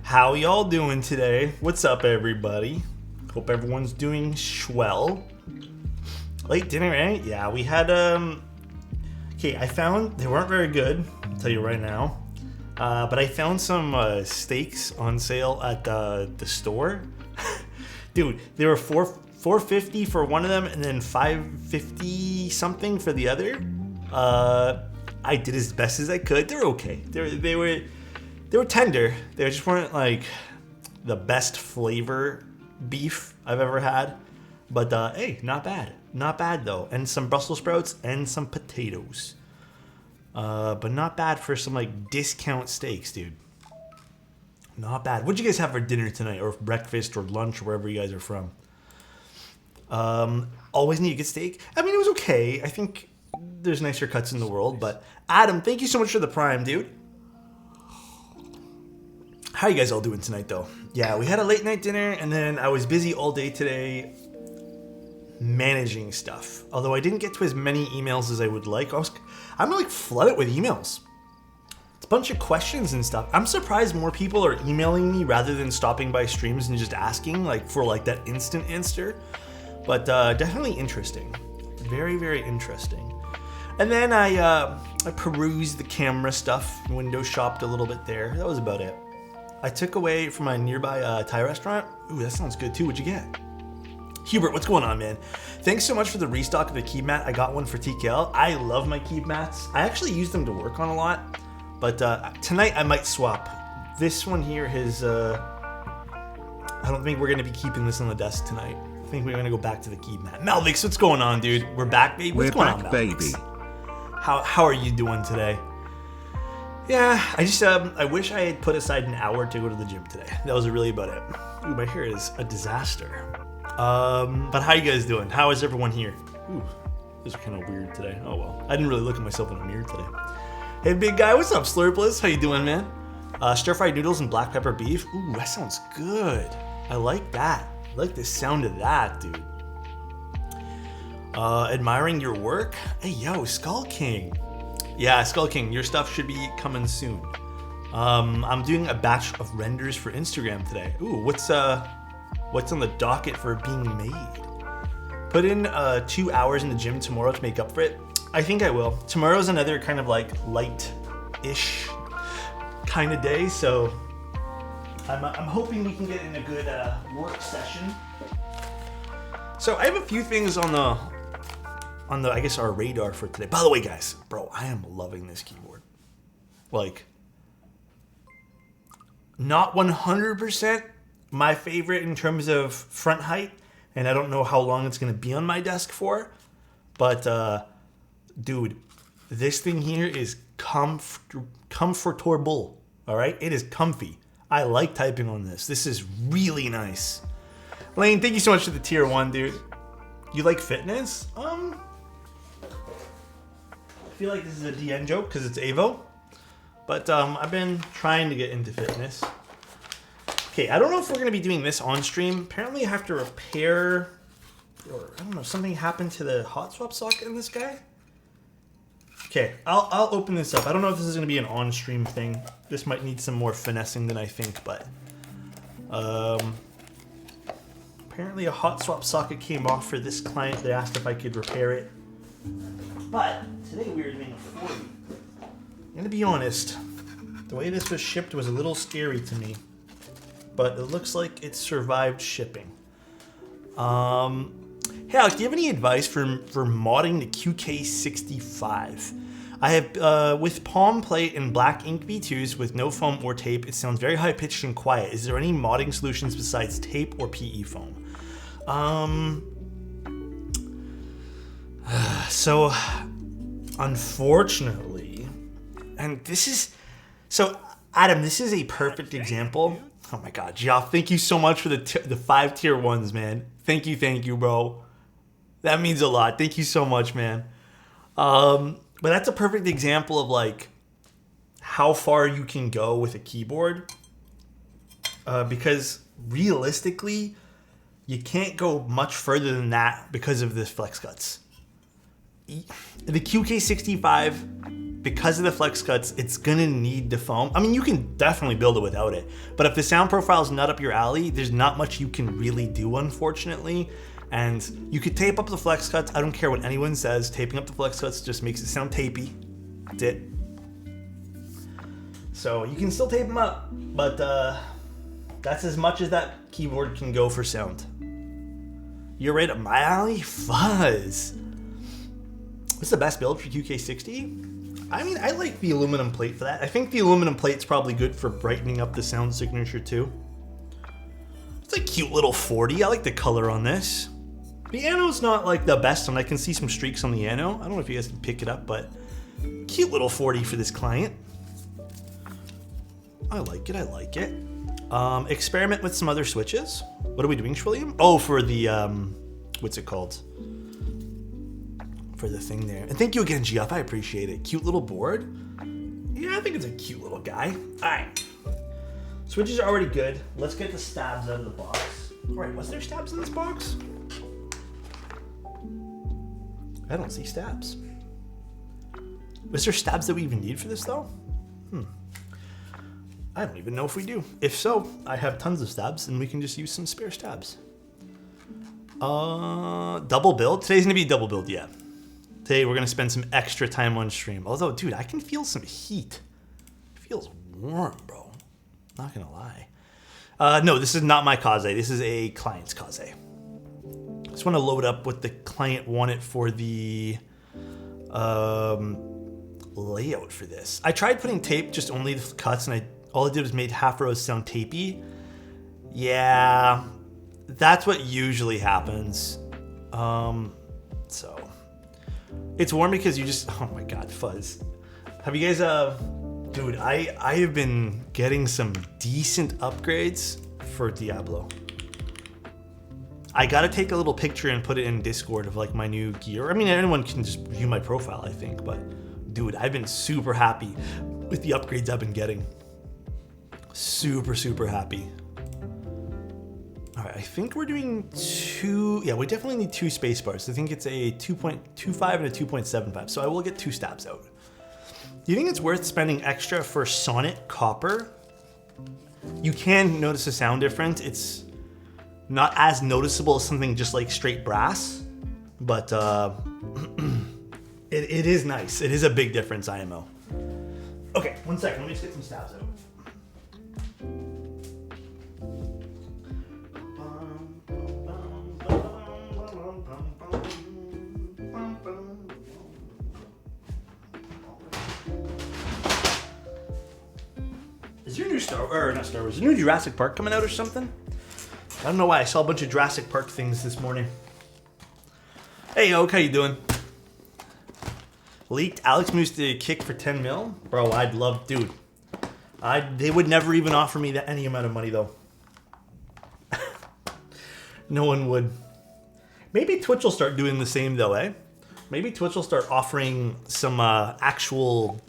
How y'all doing today? What's up, everybody? Hope everyone's doing swell. Late dinner, right? Yeah, we had okay, I found they weren't very good, I'll tell you right now. But I found some steaks on sale at the store. Dude, they were $4.50 for one of them, and then $5.50 something for the other. I did as best as I could. They're okay. They were tender. They just weren't like the best flavor beef I've ever had. But hey, not bad. Not bad though. And some Brussels sprouts and some potatoes. But not bad for some like discount steaks, dude. Not bad. What'd you guys have for dinner tonight, or breakfast, or lunch, or wherever you guys are from? Always need a good steak. I mean, it was okay. I think there's nicer cuts in the world, but Adam, thank you so much for the prime, dude. How you guys all doing tonight, though? Yeah, we had a late night dinner, and then I was busy all day today managing stuff. Although I didn't get to as many emails as I would like. I'm like flooded with emails. It's a bunch of questions and stuff. I'm surprised more people are emailing me rather than stopping by streams and just asking, like, for like that instant answer. But definitely interesting. Very, very interesting. And then I perused the camera stuff, window shopped a little bit there. That was about it. I took away from my nearby Thai restaurant. Ooh, that sounds good too. What'd you get? Hubert, what's going on, man? Thanks so much for the restock of the key mat. I got one for TKL. I love my key mats. I actually use them to work on a lot. But tonight I might swap. This one here is, I don't think we're going to be keeping this on the desk tonight. I think we're going to go back to the key mat. Malvix, what's going on, dude? We're back, baby? What's going on, Malvix? Baby. How are you doing today? Yeah, I wish I had put aside an hour to go to the gym today. That was really about it. Ooh, my hair is a disaster. But how you guys doing? How is everyone here? Ooh, this is kind of weird today. Oh well, I didn't really look at myself in the mirror today. Hey, big guy, what's up, Slurpless? How you doing, man? Stir-fried noodles and black pepper beef. Ooh, that sounds good. I like that. I like the sound of that, dude. Admiring your work? Hey, yo, Skull King. Yeah, Skull King, your stuff should be coming soon. I'm doing a batch of renders for Instagram today. Ooh, what's on the docket for being made? Put in 2 hours in the gym tomorrow to make up for it. I think I will. Tomorrow's another kind of like light-ish kind of day, so I'm hoping we can get in a good work session. So I have a few things on the I guess our radar for today. By the way, guys, bro, I am loving this keyboard. Like, not 100% my favorite in terms of front height, and I don't know how long it's going to be on my desk for, but dude, this thing here is comfortable. All right, it is comfy. I like typing on this. This is really nice. Lane, thank you so much for the tier 1, dude. You like fitness? I feel like this is a DN joke because it's Avo, but I've been trying to get into fitness. Okay, I don't know if we're going to be doing this on stream. Apparently I have to repair, or I don't know, something happened to the hot swap socket in this guy. Okay, I'll open this up. I don't know if this is going to be an on-stream thing. This might need some more finessing than I think, but apparently a hot swap socket came off for this client. They asked if I could repair it. But today we were doing a 40. I'm going to be honest. The way this was shipped was a little scary to me. But it looks like it survived shipping. Hey Alex, do you have any advice for modding the QK65? I have, with palm plate and black ink V2s with no foam or tape, it sounds very high-pitched and quiet. Is there any modding solutions besides tape or PE foam? So, unfortunately, and this is, so Adam, this is a perfect example. Oh my God, Geoff, thank you so much for the 5 tier 1s, man. Thank you, bro. That means a lot. Thank you so much, man. But that's a perfect example of like how far you can go with a keyboard. Because realistically, you can't go much further than that because of this flex cuts. The QK65 because of the flex cuts, it's gonna need the foam. I mean, you can definitely build it without it, but if the sound profile is not up your alley, there's not much you can really do, unfortunately. And you could tape up the flex cuts. I don't care what anyone says. Taping up the flex cuts just makes it sound tapey. That's it. So you can still tape them up, but that's as much as that keyboard can go for sound. You're right up my alley? Fuzz. What's the best build for QK60? I mean, I like the aluminum plate for that. I think the aluminum plate's probably good for brightening up the sound signature too. It's a cute little 40. I like the color on this. The ano's not like the best one. I can see some streaks on the ano. I don't know if you guys can pick it up, but cute little 40 for this client. I like it, I like it. Experiment with some other switches. What are we doing, William? Oh, for the, what's it called? For the thing there. And thank you again, Geoff, I appreciate it. Cute little board. Yeah, I think it's a cute little guy. All right. Switches are already good. Let's get the stabs out of the box. All right, was there stabs in this box? I don't see stabs. Was there stabs that we even need for this, though? I don't even know if we do. If so, I have tons of stabs, and we can just use some spare stabs. Double build? Today's gonna be a double build, yeah. Today we're gonna spend some extra time on stream. Although, dude, I can feel some heat. It feels warm, bro. Not gonna lie. No, this is not my Kaze. This is a client's Kaze. Just want to load up what the client wanted for the layout for this. I tried putting tape, just only the cuts, and all I did was made half rows sound tapey. Yeah, that's what usually happens. So it's warm because you just, oh my God, fuzz. Have you guys, dude, I have been getting some decent upgrades for Diablo. I gotta take a little picture and put it in Discord of like my new gear. I mean, anyone can just view my profile, I think, but dude, I've been super happy with the upgrades I've been getting. Super, super happy. All right, I think we're doing two, yeah, we definitely need two space bars. I think it's a 2.25 and a 2.75, so I will get two stabs out. Do you think it's worth spending extra for Sonnet Copper? You can notice a sound difference. It's not as noticeable as something just like straight brass, but it is nice. It is a big difference, IMO. Okay, 1 second, let me just get some stabs out. Is your new not Star Wars, is your new Jurassic Park coming out or something? I don't know why, I saw a bunch of Jurassic Park things this morning. Hey, Oak, how you doing? Leaked Alex moves to kick for 10 mil? Bro, I'd love, dude. They would never even offer me any amount of money, though. No one would. Maybe Twitch will start doing the same, though, eh? Maybe Twitch will start offering some actual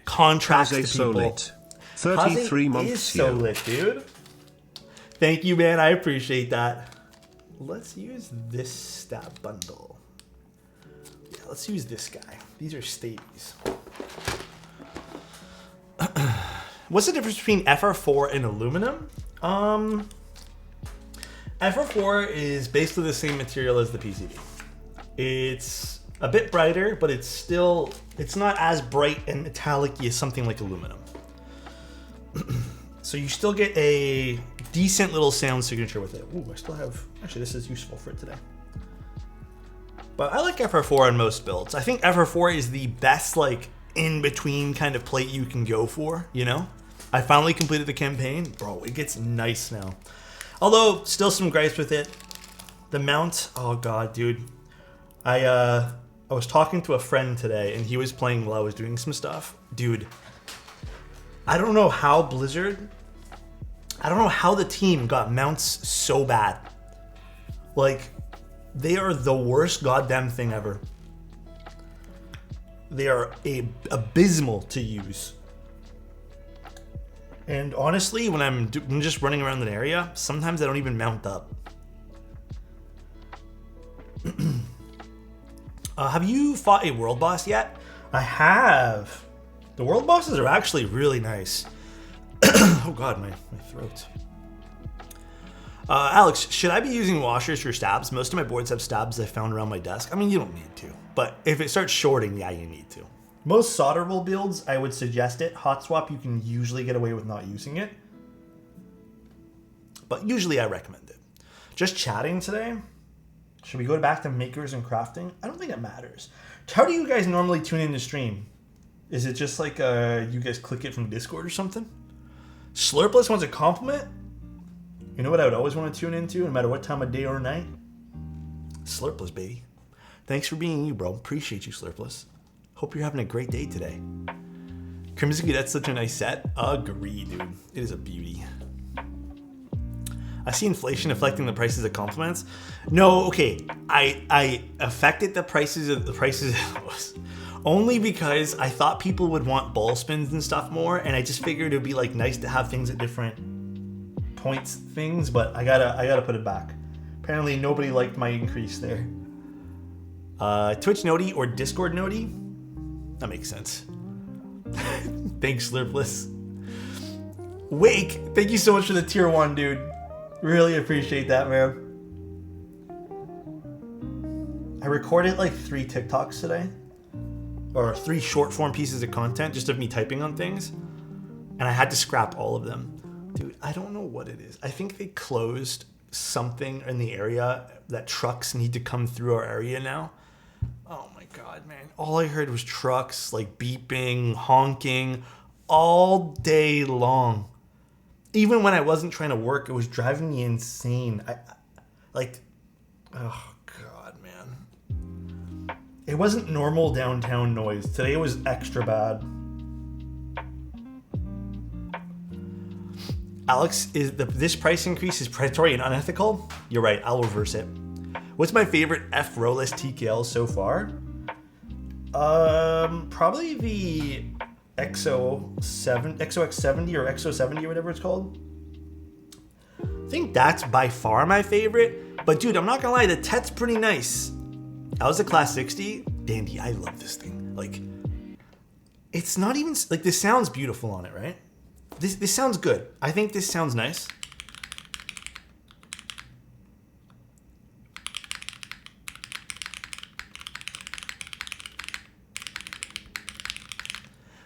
contracts to people. So lit. 33 months is so lit, dude. Thank you, man. I appreciate that. Let's use this stab bundle. Yeah, let's use this guy. These are stabies. What's the difference between FR4 and aluminum? FR4 is basically the same material as the PCB. It's a bit brighter, but it's not as bright and metallic-y as something like aluminum. So you still get a decent little sound signature with it. Ooh, I still have, actually this is useful for today. But I like FR4 on most builds. I think FR4 is the best like in-between kind of plate you can go for, you know? I finally completed the campaign. Bro, it gets nice now. Although, still some gripes with it. The mount, oh God, dude. I was talking to a friend today and he was playing while I was doing some stuff. Dude, I don't know how Blizzard, I don't know how the team got mounts so bad. Like, they are the worst goddamn thing ever. They are abysmal to use. And honestly, when I'm just running around an area, sometimes I don't even mount up. Have you fought a world boss yet? I have. The world bosses are actually really nice. Oh god, my throat. Alex, should I be using washers for stabs? Most of my boards have stabs I found around my desk. I mean, you don't need to, but if it starts shorting, yeah, you need to. Most solderable builds, I would suggest it. Hot swap, you can usually get away with not using it, but usually I recommend it. Just chatting today. Should we go back to makers and crafting? I don't think it matters. How do you guys normally tune in to stream? Is it just like you guys click it from Discord or something? Slurpless wants a compliment. You know what I would always want to tune into, no matter what time of day or night? Slurpless, baby. Thanks for being you, bro. Appreciate you, Slurpless. Hope you're having a great day today. Crimson Cadet's such a nice set. Agree, dude. It is a beauty. I see inflation affecting the prices of compliments. No, okay. I affected the prices of only because I thought people would want ball spins and stuff more, and I just figured it would be like nice to have things at different points things, but I gotta put it back. Apparently nobody liked my increase there. Twitch Noti or Discord Noti? That makes sense. Thanks, Slurpless. Wake, thank you so much for the tier 1, dude. Really appreciate that, man. I recorded like 3 TikToks today, or 3 short form pieces of content just of me typing on things, and I had to scrap all of them. Dude, I don't know what it is. I think they closed something in the area that trucks need to come through our area now. Oh my god, man. All I heard was trucks like beeping, honking all day long. Even when I wasn't trying to work, it was driving me insane. Oh god, man. It wasn't normal downtown noise. Today it was extra bad. Alex, this price increase is predatory and unethical? You're right, I'll reverse it. What's my favorite F-Rollless TKL so far? Probably the XOX70 or XO70 or whatever it's called. I think that's by far my favorite. But dude, I'm not gonna lie, the Tet's pretty nice. That was a Class 60. Dandy, I love this thing. Like, it's not even, like, this sounds beautiful on it, right? This sounds good. I think this sounds nice.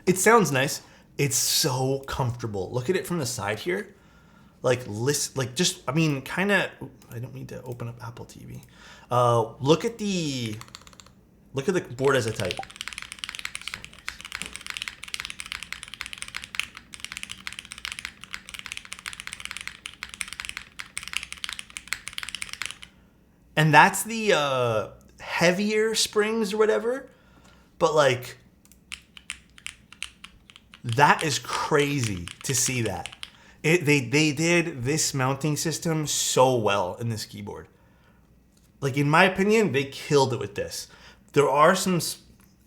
It sounds nice. It's so comfortable. Look at it from the side here. Like, just, I mean, kind of, I don't need to open up Apple TV. Look at the board as a type. And that's the heavier springs or whatever. But like, that is crazy to see that. They did this mounting system so well in this keyboard. Like, in my opinion, they killed it with this. There are some,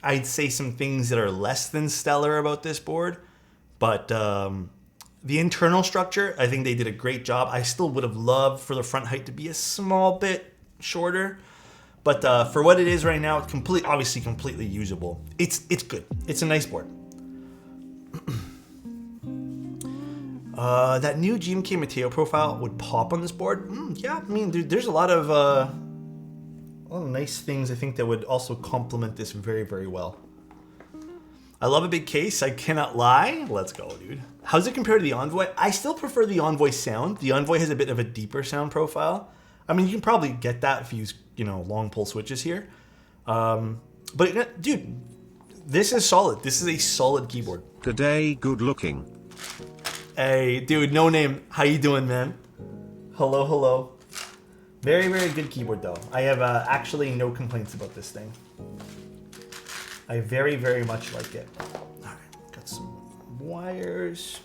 I'd say, some things that are less than stellar about this board. But the internal structure, I think they did a great job. I still would have loved for the front height to be a small bit shorter, but for what it is right now, it's obviously completely usable. It's good. It's a nice board. That new GMK Mateo profile would pop on this board. Yeah, I mean, there's a lot of nice things I think that would also complement this very, very well. I love a big case. I cannot lie. Let's go, dude. How's it compared to the Envoy? I still prefer the Envoy sound. The Envoy has a bit of a deeper sound profile. I mean, you can probably get that if you use, long pull switches here. But dude, this is solid. This is a solid keyboard. Today, good looking. Hey, dude, no name. How you doing, man? Hello, hello. Very, very good keyboard, though. I have actually no complaints about this thing. I very, very much like it. All right, got some wires.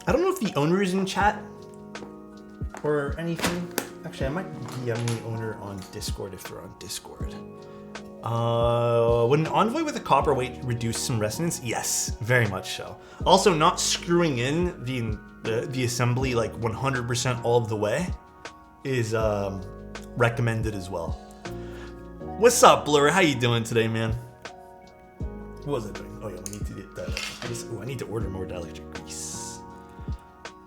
I don't know if the owner is in chat or anything. Actually, I might DM the owner on Discord if they're on Discord. Would an Envoy with a copper weight reduce some resonance? Yes, very much so. Also, not screwing in the assembly like 100% all of the way is recommended as well. What's up, Blur? How you doing today, man? What was I doing? Oh yeah, we need to get that. I need to order more dielectric grease.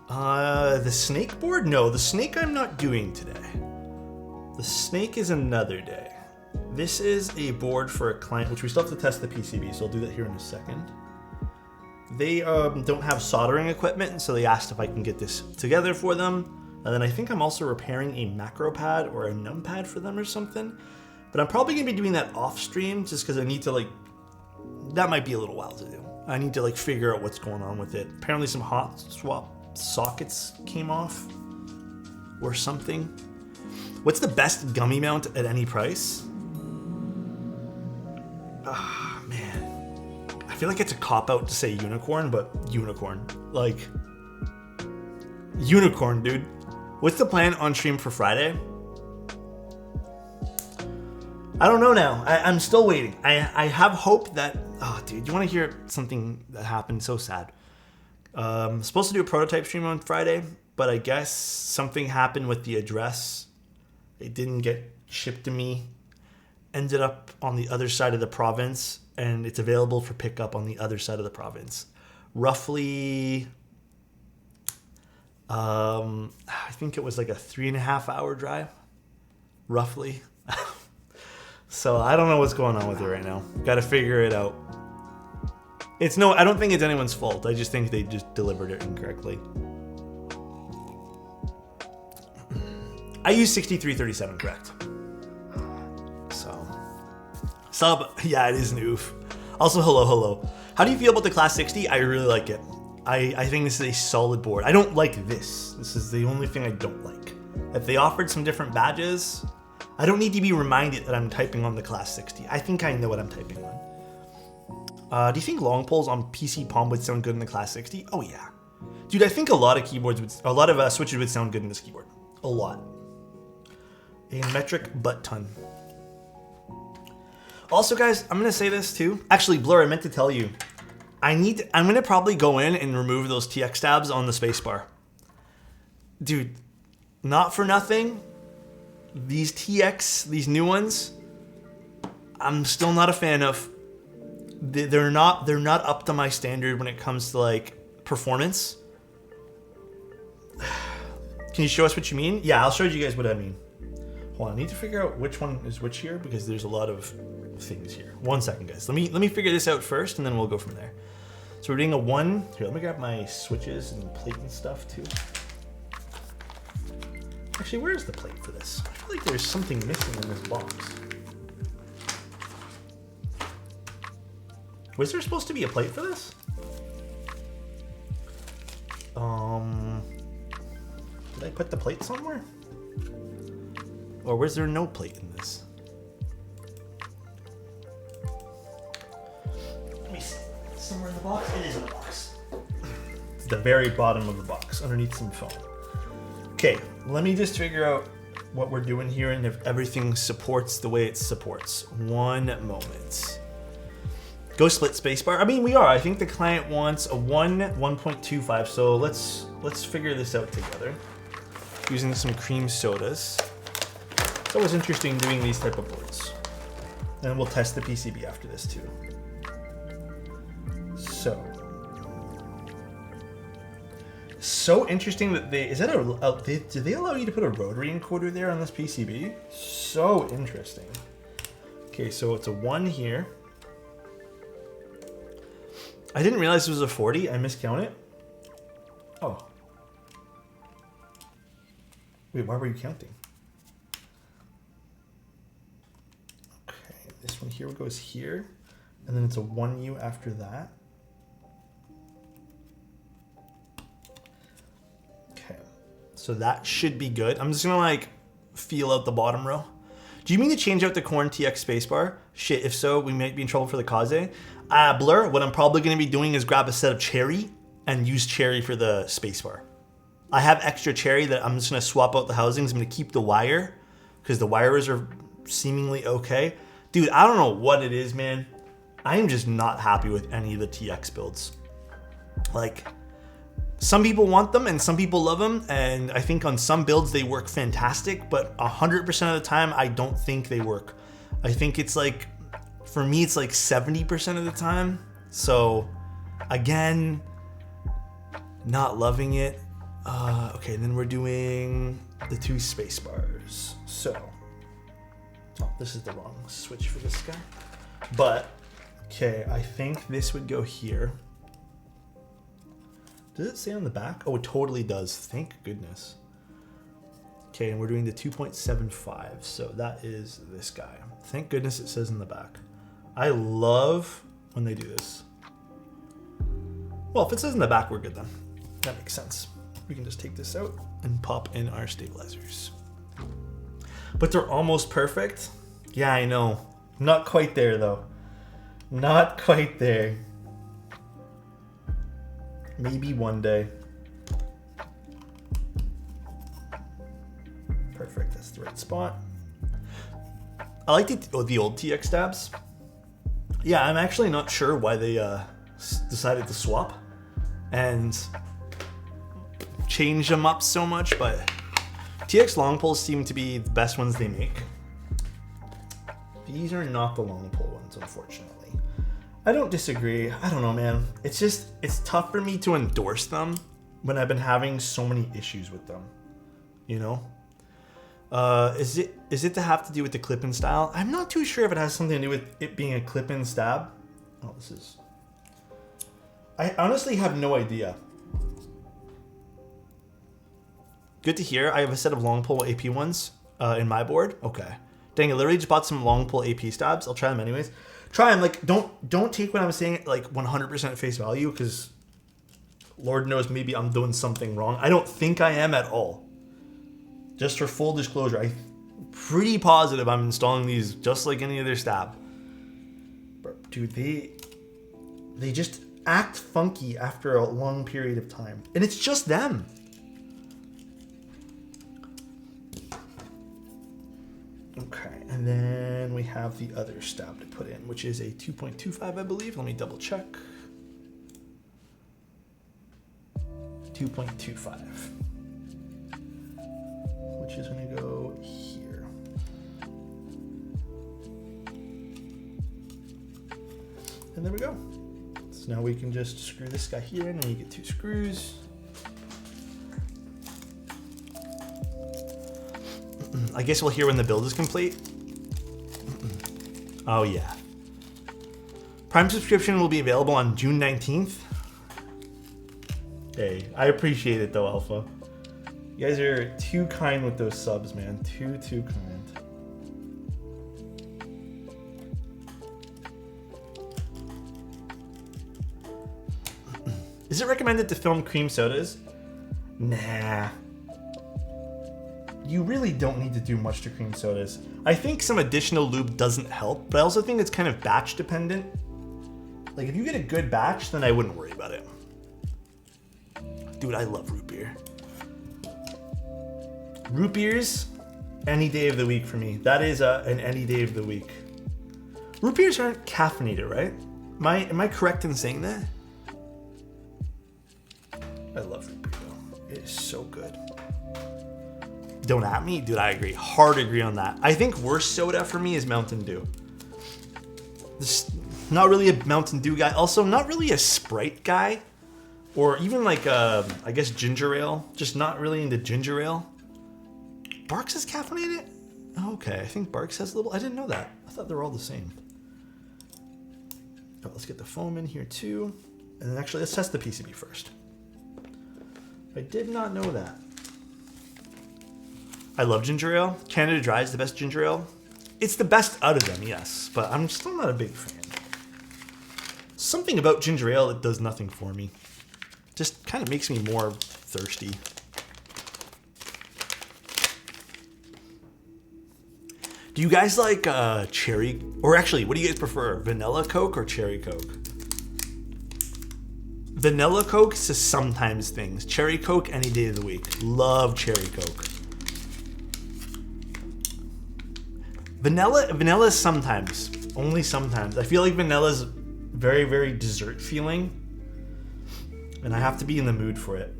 The snake board? No, the snake I'm not doing today. The snake is another day. This is a board for a client, which we still have to test the PCB, so I'll do that here in a second. They don't have soldering equipment, so they asked if I can get this together for them. And then I think I'm also repairing a macro pad or a num pad for them or something. But I'm probably going to be doing that off stream just because I need to that might be a little while to do. I need to figure out what's going on with it. Apparently some hot swap sockets came off or something. What's the best gummy mount at any price? Ah, man. I feel like it's a cop-out to say unicorn, but unicorn. Unicorn, dude. What's the plan on stream for Friday? I don't know now. I'm still waiting. I have hope that... Oh, dude, you want to hear something that happened? So sad. Supposed to do a prototype stream on Friday, but I guess something happened with the address. It didn't get shipped to me. Ended up on the other side of the province, and it's available for pickup on the other side of the province. Roughly... I think it was like a 3.5 hour drive. Roughly. So I don't know what's going on with it right now. Got to figure it out. I don't think it's anyone's fault. I just think they just delivered it incorrectly. I use 6337, correct? So, sub, yeah, it is an oof. Also, hello. How do you feel about the Class 60? I really like it. I think this is a solid board. I don't like this. This is the only thing I don't like. If they offered some different badges, I don't need to be reminded that I'm typing on the Class 60. I think I know what I'm typing on. Do you think long poles on PC Palm would sound good in the Class 60? Oh yeah. Dude, I think a lot of switches would sound good in this keyboard. A lot. A metric butt ton. Also, guys, I'm gonna say this too. Actually, Blur, I meant to tell you. I'm gonna probably go in and remove those TX tabs on the spacebar. Dude, not for nothing. These TX, these new ones, I'm still not a fan of. They're not up to my standard when it comes to performance. Can you show us what you mean? Yeah, I'll show you guys what I mean. Hold on, I need to figure out which one is which here because there's a lot of things here. 1 second, guys. Let me figure this out first, and then we'll go from there. So we're doing a 1. Here, let me grab my switches and plate and stuff too. Actually, where's the plate for this? I feel like there's something missing in this box. Was there supposed to be a plate for this? Did I put the plate somewhere? Or was there no plate in this? Let me see. Somewhere in the box? It is in the box. It's the very bottom of the box, underneath some foam. Okay, let me just figure out what we're doing here and if everything supports the way it supports. 1 moment. Go split spacebar. I mean, we are. I think the client wants a 1.25. So let's figure this out together using some cream sodas. It's always interesting doing these type of boards. And we'll test the PCB after this too. So interesting that do they allow you to put a rotary encoder there on this PCB? So interesting. Okay, so it's a 1 here. I didn't realize it was a 40. I miscounted. Oh. Wait, why were you counting? Okay, this one here goes here. And then it's a 1U after that. Okay, so that should be good. I'm just gonna feel out the bottom row. Do you mean to change out the Corn TX spacebar? Shit, if so, we might be in trouble for the Kaze. Blur, what I'm probably gonna be doing is grab a set of Cherry and use Cherry for the spacebar. I have extra Cherry that I'm just gonna swap out the housings. I'm gonna keep the wire because the wires are seemingly okay. Dude, I don't know what it is, man. I am just not happy with any of the TX builds. Some people want them and some people love them, and I think on some builds they work fantastic, but 100% of the time I don't think they work I think it's like, for me, it's like 70% of the time. So, again, not loving it. Okay, then we're doing the 2 space bars. So, oh, this is the wrong switch for this guy. But, okay, I think this would go here. Does it say on the back? Oh, it totally does. Thank goodness. Okay, and we're doing the 2.75. So that is this guy. Thank goodness it says in the back. I love when they do this. Well, if it says in the back, we're good then. That makes sense. We can just take this out and pop in our stabilizers. But they're almost perfect. Yeah, I know. Not quite there though. Not quite there. Maybe one day. Perfect, that's the right spot. I like the old TX stabs. Yeah, I'm actually not sure why they decided to swap and change them up so much, but TX long poles seem to be the best ones they make. These are not the long pole ones, unfortunately. I don't disagree. I don't know, man. It's just, it's tough for me to endorse them when I've been having so many issues with them, you know? Is it to have to do with the clip-in style? I'm not too sure if it has something to do with it being a clip-in stab. Oh, this is... I honestly have no idea. Good to hear. I have a set of long pole AP ones in my board. Okay. Dang, I literally just bought some long pole AP stabs. I'll try them anyways. Try them. Like, don't take what I'm saying like 100% face value, because Lord knows maybe I'm doing something wrong. I don't think I am at all. Just for full disclosure, I'm pretty positive I'm installing these just like any other stab. But dude, they just act funky after a long period of time. And it's just them. Okay, and then we have the other stab to put in, which is a 2.25, I believe. Let me double check. 2.25. Which is going to go here. And there we go. So now we can just screw this guy here in, and you get 2 screws. I guess we'll hear when the build is complete. Oh yeah. Prime subscription will be available on June 19th. Hey, I appreciate it though, Alpha. You guys are too kind with those subs, man. Too kind. Is it recommended to film cream sodas? Nah. You really don't need to do much to cream sodas. I think some additional lube doesn't help, but I also think it's kind of batch dependent. Like if you get a good batch, then I wouldn't worry about it. Dude, I love root beer. Root beers, any day of the week for me. That is an any day of the week. Root beers aren't caffeinated, right? Am I correct in saying that? I love root beer though. It is so good. Don't at me, dude. I agree. Hard agree on that. I think worst soda for me is Mountain Dew. This, not really a Mountain Dew guy. Also, not really a Sprite guy, or even like I guess ginger ale. Just not really into ginger ale. Barks is caffeinated? Okay, I think Barks has a little. I didn't know that. I thought they were all the same. Oh, let's get the foam in here too, and then actually let's test the PCB first. I did not know that. I love ginger ale. Canada Dry is the best ginger ale. It's the best out of them, yes, but I'm still not a big fan. Something about ginger ale that does nothing for me. Just kind of makes me more thirsty. Do you guys like cherry, or actually, what do you guys prefer? Vanilla Coke or cherry Coke? Vanilla Coke is sometimes things. Cherry Coke any day of the week. Love cherry Coke. Vanilla is sometimes, only sometimes. I feel like vanilla is very, very dessert feeling, and I have to be in the mood for it.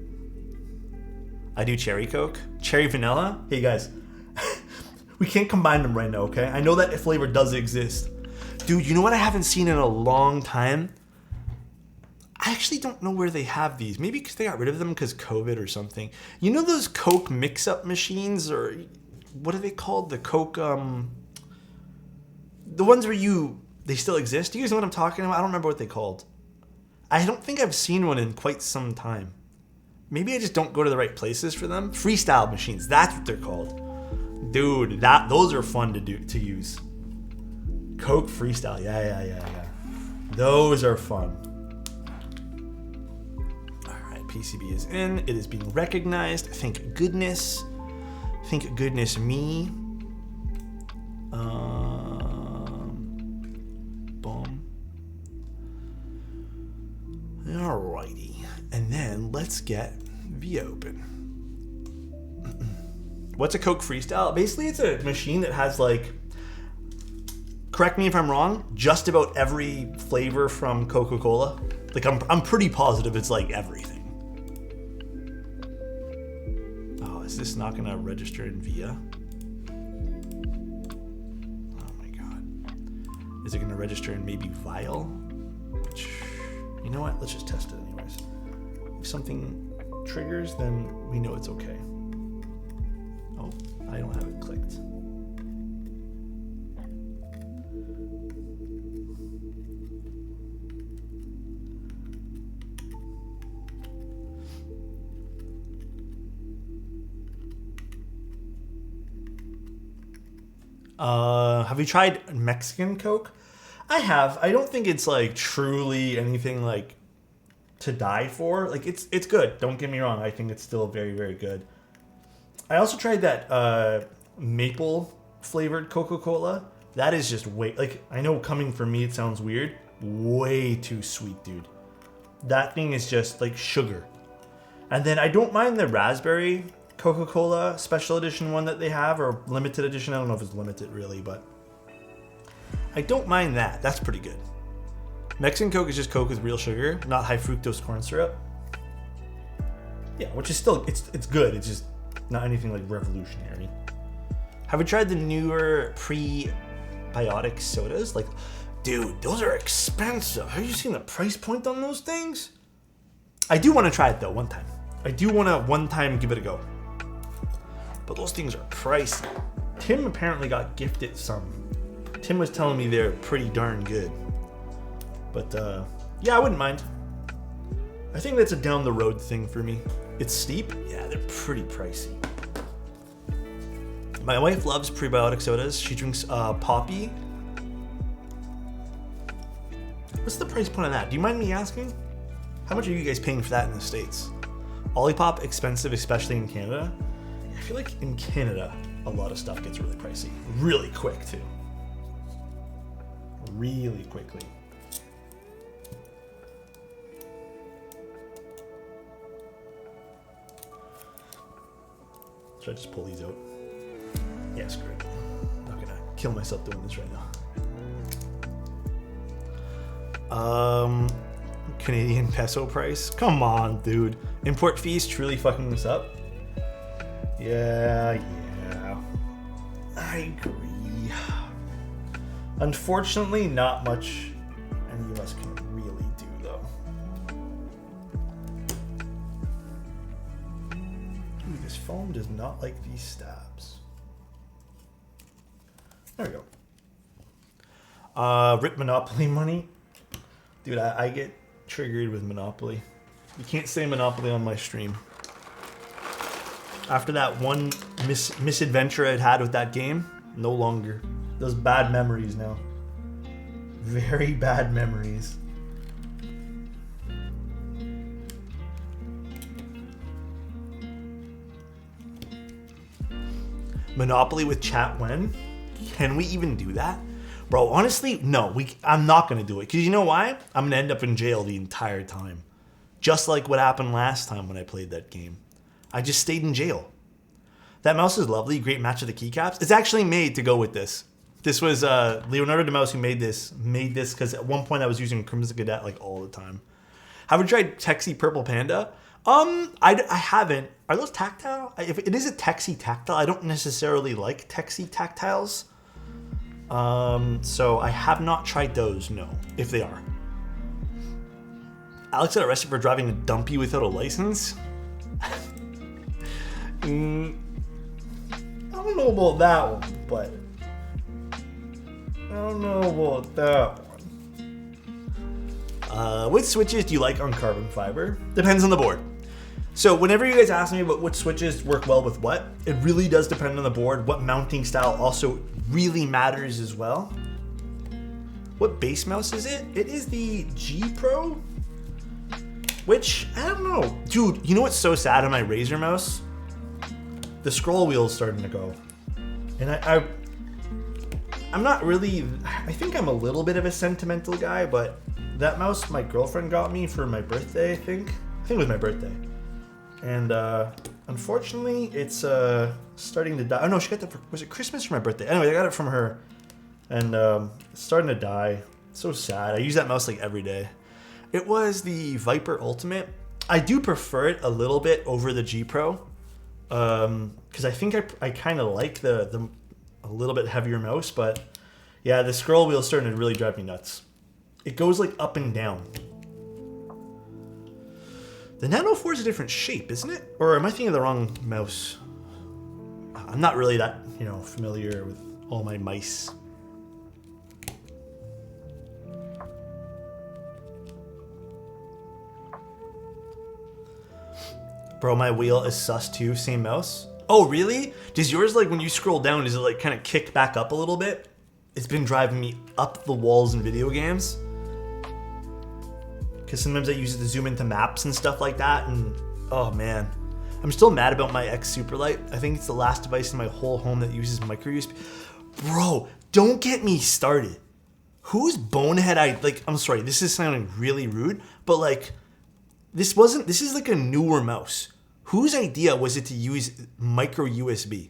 I do cherry Coke. Cherry vanilla? Hey guys, We can't combine them right now, okay? I know that flavor does exist. Dude, you know what I haven't seen in a long time? I actually don't know where they have these. Maybe because they got rid of them because COVID or something. You know those Coke mix-up machines, or what are they called? The Coke, the ones where they still exist? Do you guys know what I'm talking about? I don't remember what they called. I don't think I've seen one in quite some time. Maybe I just don't go to the right places for them. Freestyle machines, that's what they're called. Dude, those are fun to use. Coke Freestyle, yeah. Those are fun. PCB is in. It is being recognized. Thank goodness. Thank goodness me. Boom. Alrighty. And then let's get V open. What's a Coke Freestyle? Basically, it's a machine that has like, correct me if I'm wrong, just about every flavor from Coca-Cola. Like I'm pretty positive it's like everything. Is this not going to register in VIA? Oh my god. Is it going to register in maybe Vial? Which, you know what? Let's just test it anyways. If something triggers, then we know it's okay. Oh, I don't have it clicked. Have you tried Mexican Coke? I have. I don't think it's like truly anything like to die for. Like it's good. Don't get me wrong. I think it's still very, very good. I also tried that maple flavored Coca-Cola. That is just like, I know coming from me it sounds weird. Way too sweet, dude. That thing is just like sugar. And then I don't mind the raspberry Coca-Cola special edition one that they have, or limited edition. I don't know if it's limited really, but I don't mind that. That's pretty good. Mexican Coke is just Coke with real sugar, not high fructose corn syrup. Yeah, which is still, it's good. It's just not anything like revolutionary. Have you tried the newer prebiotic sodas? Like, dude, those are expensive. Have you seen the price point on those things? I do want to try it though, one time. I do want to one time give it a go. But those things are pricey. Tim apparently got gifted some. Tim was telling me they're pretty darn good. But yeah, I wouldn't mind. I think that's a down the road thing for me. It's steep. Yeah, they're pretty pricey. My wife loves prebiotic sodas. She drinks Poppy. What's the price point on that? Do you mind me asking? How much are you guys paying for that in the States? Olipop expensive, especially in Canada. I feel like in Canada, a lot of stuff gets really pricey. Really quick, too. Really quickly. Should I just pull these out? Yeah, screw it. I'm not gonna kill myself doing this right now. Canadian peso price? Come on, dude. Import fees truly fucking this up? Yeah. I agree. Unfortunately, not much any of us can really do, though. Dude, this foam does not like these stabs. There we go. Rip Monopoly money. Dude, I get triggered with Monopoly. You can't say Monopoly on my stream. After that one misadventure I'd had with that game, no longer. Those bad memories now. Very bad memories. Monopoly with chat when? Can we even do that? Bro, honestly, no. I'm not going to do it. Because you know why? I'm going to end up in jail the entire time. Just like what happened last time when I played that game. I just stayed in jail. That mouse is lovely. Great match of the keycaps. It's actually made to go with this. This was Leonardo the Mouse who made this. Made this because at one point I was using Crimson Cadet like all the time. Have you tried Texie Purple Panda? I haven't. Are those tactile? If it is a Texie tactile, I don't necessarily like Texie tactiles. So I have not tried those, no, if they are. Alex got arrested for driving a dumpy without a license? I don't know about that one, but... I don't know about that one. Which switches do you like on carbon fiber? Depends on the board. So whenever you guys ask me about which switches work well with what, it really does depend on the board. What mounting style also really matters as well. What base mouse is it? It is the G Pro, which, I don't know. Dude, you know what's so sad on my Razer mouse? The scroll wheel's starting to go. And I'm not really, I think I'm a little bit of a sentimental guy, but that mouse my girlfriend got me for my birthday, I think it was my birthday. And unfortunately, it's starting to die. Oh no, she got that for, was it Christmas or my birthday? Anyway, I got it from her, and it's starting to die. So sad. I use that mouse like every day. It was the Viper Ultimate. I do prefer it a little bit over the G Pro, because I think I kind of like the a little bit heavier mouse. But yeah, the scroll wheel is starting to really drive me nuts. It goes like up and down. The Nano 4 is a different shape, isn't it? Or am I thinking of the wrong mouse? I'm not really that, familiar with all my mice. Bro, my wheel is sus too, same mouse. Oh, really? Does yours, like, when you scroll down, does it, like, kind of kick back up a little bit? It's been driving me up the walls in video games. Because sometimes I use it to zoom into maps and stuff like that, and oh man. I'm still mad about my X Superlight. I think it's the last device in my whole home that uses micro USB. Bro, don't get me started. Whose bonehead I'm sorry, this is sounding really rude, but like, this is like a newer mouse. Whose idea was it to use micro USB?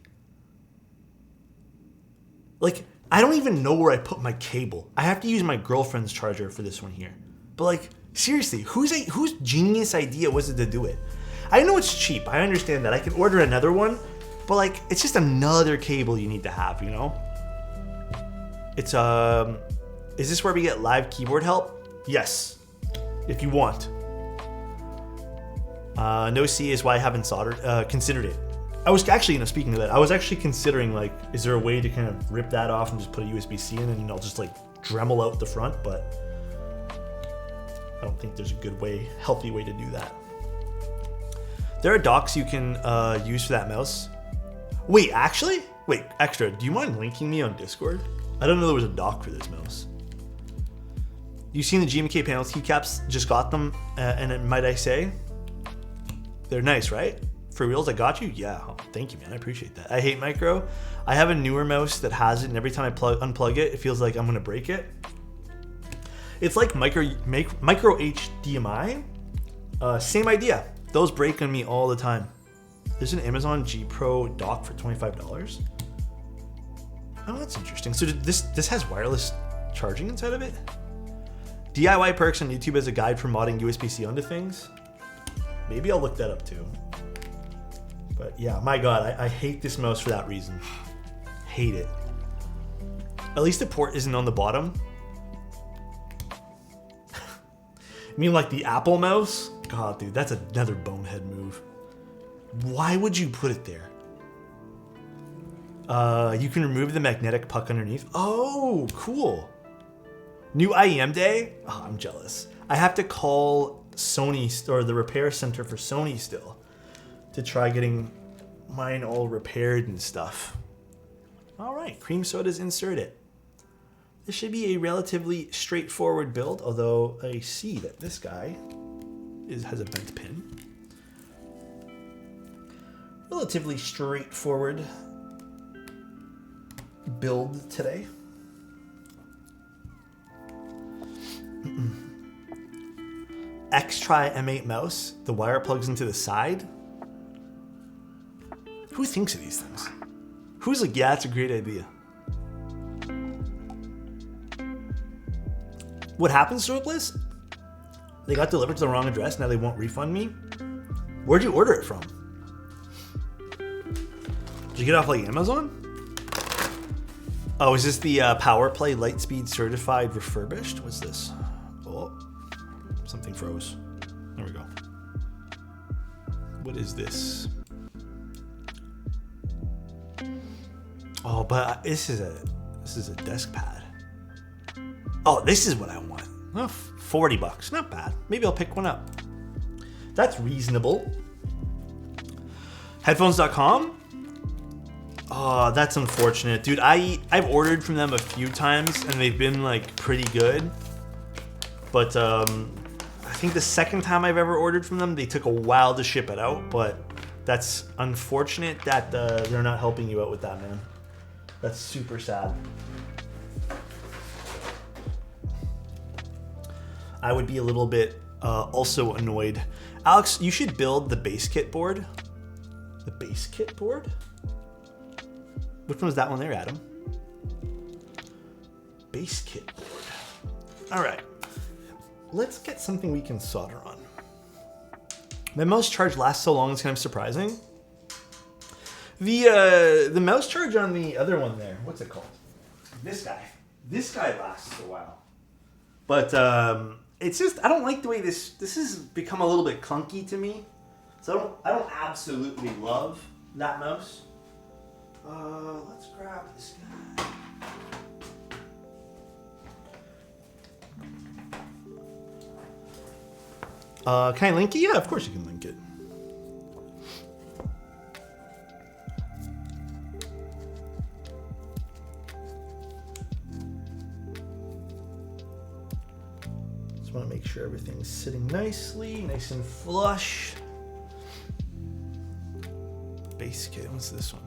Like, I don't even know where I put my cable. I have to use my girlfriend's charger for this one here. But like, seriously, whose genius idea was it to do it? I know it's cheap. I understand that. I can order another one, but like, it's just another cable you need to have, It's is this where we get live keyboard help? Yes, if you want. No C is why I haven't considered it. I was actually, speaking of that, I was actually considering, like, is there a way to kind of rip that off and just put a USB-C in and I'll just like Dremel out the front, but I don't think there's a good way, healthy way to do that. There are docks you can use for that mouse. Wait, actually? Wait, Extra, do you mind linking me on Discord? I don't know there was a dock for this mouse. You've seen the GMK panels keycaps, just got them, and might I say, they're nice, right? For reals, I got you? Yeah, thank you, man, I appreciate that. I hate micro. I have a newer mouse that has it, and every time I unplug it, it feels like I'm gonna break it. It's like micro HDMI. Same idea. Those break on me all the time. There's an Amazon G Pro dock for $25. Oh, that's interesting. So this has wireless charging inside of it? DIY perks on YouTube as a guide for modding USB-C onto things. Maybe I'll look that up too. But yeah, my God, I hate this mouse for that reason. Hate it. At least the port isn't on the bottom. You mean like the Apple mouse? God, dude, that's another bonehead move. Why would you put it there? You can remove the magnetic puck underneath. Oh, cool. New IEM day? Oh, I'm jealous. I have to call Sony, or the repair center for Sony still, to try getting mine all repaired and stuff. All right, cream sodas inserted. This should be a relatively straightforward build, although I see that this guy has a bent pin. Relatively straightforward build today. X-Try M8 mouse. The wire plugs into the side. Who thinks of these things? Who's like, yeah, that's a great idea. What happens, Strokeless? They got delivered to the wrong address, now they won't refund me? Where'd you order it from? Did you get it off like Amazon? Oh, is this the Power Play Lightspeed Certified Refurbished? What's this? Oh, something froze. There we go. What is this? Oh, but this is a desk pad. Oh, this is what I want. Oh, $40, not bad. Maybe I'll pick one up. That's reasonable. Headphones.com. Oh, that's unfortunate, dude. I've ordered from them a few times and they've been like pretty good. But I think the second time I've ever ordered from them, they took a while to ship it out. But that's unfortunate that they're not helping you out with that, man. That's super sad. I would be a little bit also annoyed. Alex, you should build the base kit board. The base kit board? Which one was that one there, Adam? Base kit board. All right. Let's get something we can solder on. My mouse charge lasts so long, it's kind of surprising. The mouse charge on the other one there, what's it called? This guy. This guy lasts a while. But it's just, I don't like the way this has become a little bit clunky to me. So I don't absolutely love that mouse. Let's grab this guy. Can I link it? Yeah, of course you can link it. Just want to make sure everything's sitting nicely, nice and flush. Base kit, what's this one?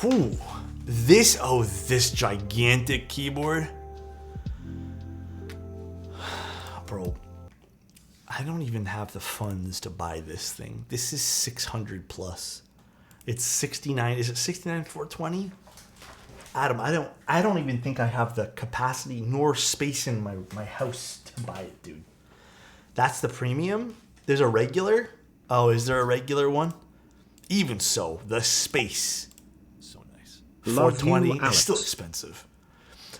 Ooh, this gigantic keyboard. Bro, I don't even have the funds to buy this thing. This is 600 plus. It's 69, is it 69,420? Adam, I don't even think I have the capacity nor space in my house to buy it, dude. That's the premium? There's a regular? Oh, is there a regular one? Even so, the space. So nice. 420 is still expensive.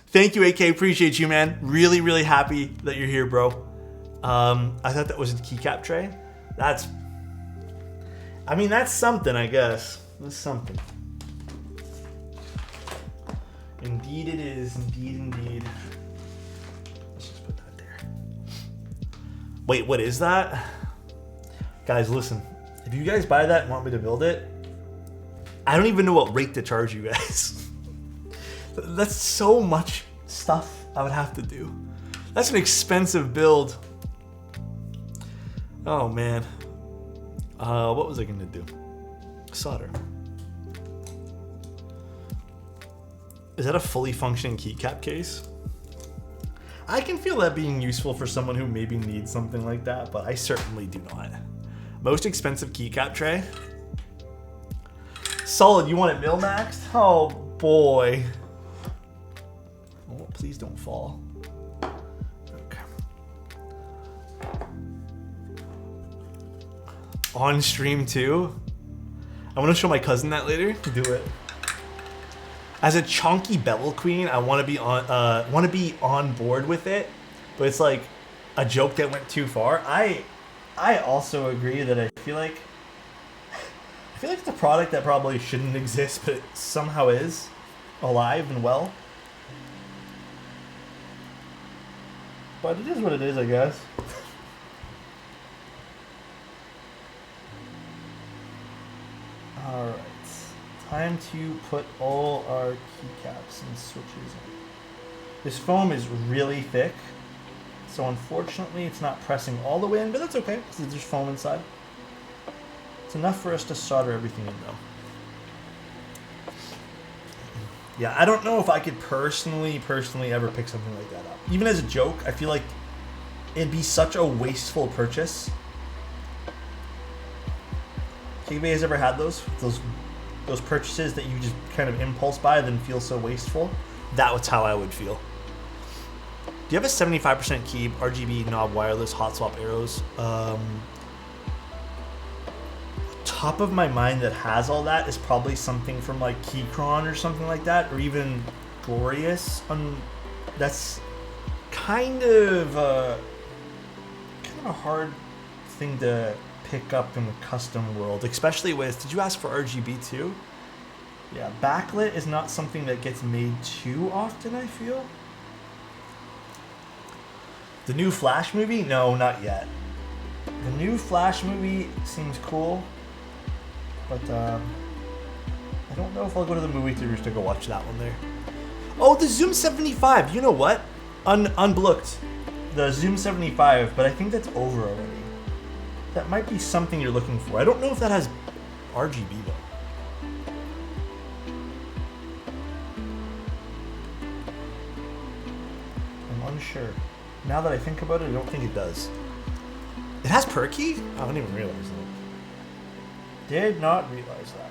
Thank you, AK. Appreciate you, man. Really, really happy that you're here, bro. I thought that was a keycap tray. That's something, I guess. That's something. Indeed it is. Indeed. Let's just put that there. Wait, what is that? Guys, listen. If you guys buy that and want me to build it, I don't even know what rate to charge you guys. That's so much stuff I would have to do. That's an expensive build. Oh man. What was I gonna do? Solder. Is that a fully functioning keycap case? I can feel that being useful for someone who maybe needs something like that, but I certainly do not. Most expensive keycap tray? Solid, you want it mil-maxed? Oh boy. Oh, please don't fall. Okay. On stream too? I want to show my cousin that later. Do it. As a chunky bevel queen, I want to be on board with it, but it's like a joke that went too far. I also agree that I feel like it's a product that probably shouldn't exist, but it somehow is alive and well. But it is what it is, I guess. All right. Time to put all our keycaps and switches in. This foam is really thick, so unfortunately it's not pressing all the way in, but that's okay because there's foam inside. It's enough for us to solder everything in though. Yeah, I don't know if I could personally ever pick something like that up. Even as a joke, I feel like it'd be such a wasteful purchase. Have you guys ever had those purchases that you just kind of impulse buy then feel so wasteful? That was how I would feel. Do you have a 75% key RGB knob wireless hot swap arrows? top of my mind that has all that is probably something from like Keychron or something like that, or even Glorious. That's kind of a hard thing to pick up in the custom world, especially with. Did you ask for RGB too? Yeah, backlit is not something that gets made too often, I feel. The new Flash movie? No, not yet. The new Flash movie seems cool, but I don't know if I'll go to the movie theaters to go watch that one there. Oh, the Zoom 75. You know what? Unbooked. The Zoom 75, but I think that's over already. That might be something you're looking for. I don't know if that has RGB though. I'm unsure. Now that I think about it, I don't think it does. It has Perky? I didn't even realize that. Did not realize that.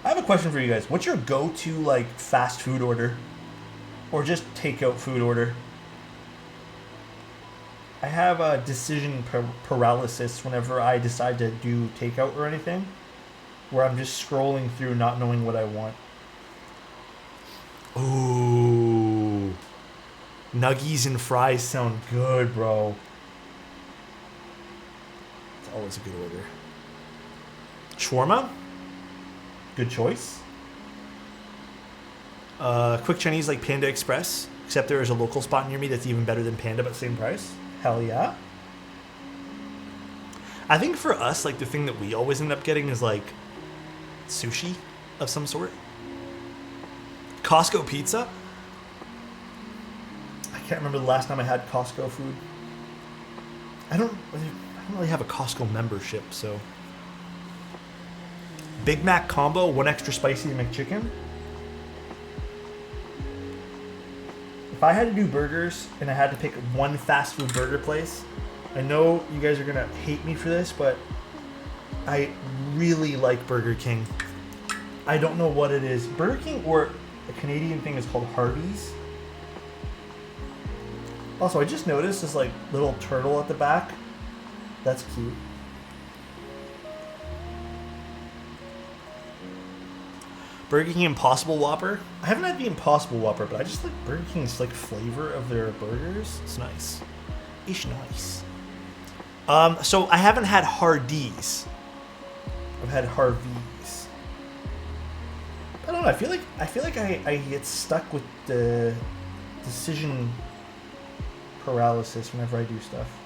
I have a question for you guys. What's your go-to like fast food order? Or just takeout food order? I have a decision paralysis whenever I decide to do takeout or anything, where I'm just scrolling through not knowing what I want. Ooh. Nuggies and fries sound good, bro. It's always a good order. Shawarma? Good choice. Quick Chinese like Panda Express, except there is a local spot near me that's even better than Panda but same price. Hell yeah. I think for us, like the thing that we always end up getting is like sushi of some sort. Costco pizza. I can't remember the last time I had Costco food. I don't really have a Costco membership, so. Big Mac combo, 1 extra spicy McChicken. If I had to do burgers and I had to pick one fast food burger place, I know you guys are gonna hate me for this, but I really like Burger King. I don't know what it is. Burger King, or a Canadian thing is called Hardee's. Also, I just noticed this like little turtle at the back. That's cute. Burger King Impossible Whopper. I haven't had the Impossible Whopper, but I just like Burger King's like flavor of their burgers. It's nice. It's nice. So I haven't had Hardee's. I've had Harvey's. I don't know. I feel like I get stuck with the decision paralysis whenever I do stuff.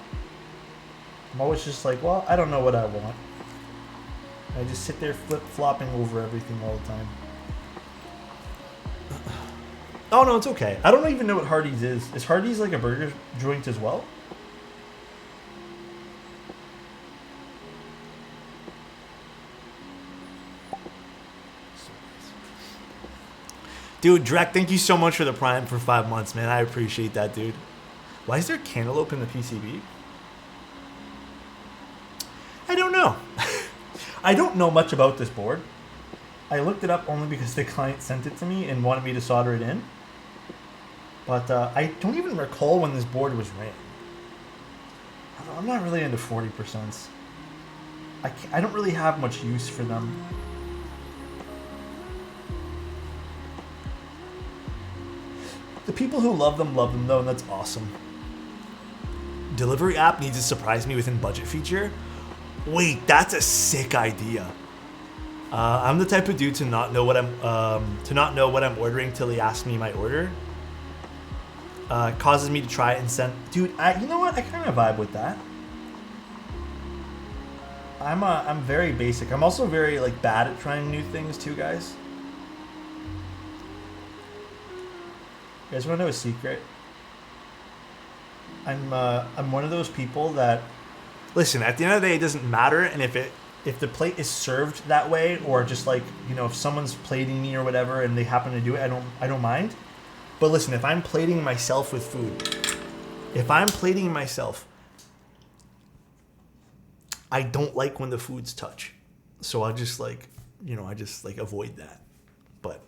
I'm always just like, well, I don't know what I want. I just sit there flip-flopping over everything all the time. Oh no, it's okay. I don't even know what Hardee's is. Is Hardee's like a burger joint as well? Dude, Drek, thank you so much for the Prime for 5 months, man. I appreciate that, dude. Why is there cantaloupe in the PCB? I don't know. I don't know much about this board. I looked it up only because the client sent it to me and wanted me to solder it in. But I don't even recall when this board was ran. I'm not really into 40%. I don't really have much use for them. The people who love them though, and that's awesome. Delivery app needs to surprise me within budget feature. Wait, that's a sick idea. I'm the type of dude to not know what I'm ordering till he asks me my order. Causes me to try it and send. Dude, you know what? I kind of vibe with that. I'm very basic. I'm also very like bad at trying new things too, guys. You guys want to know a secret? I'm one of those people that, listen, at the end of the day, it doesn't matter, and if the plate is served that way, or just like, you know, if someone's plating me or whatever and they happen to do it, I don't mind. But listen, if I'm plating myself with food, I don't like when the foods touch. So I just like, you know, I just like avoid that. But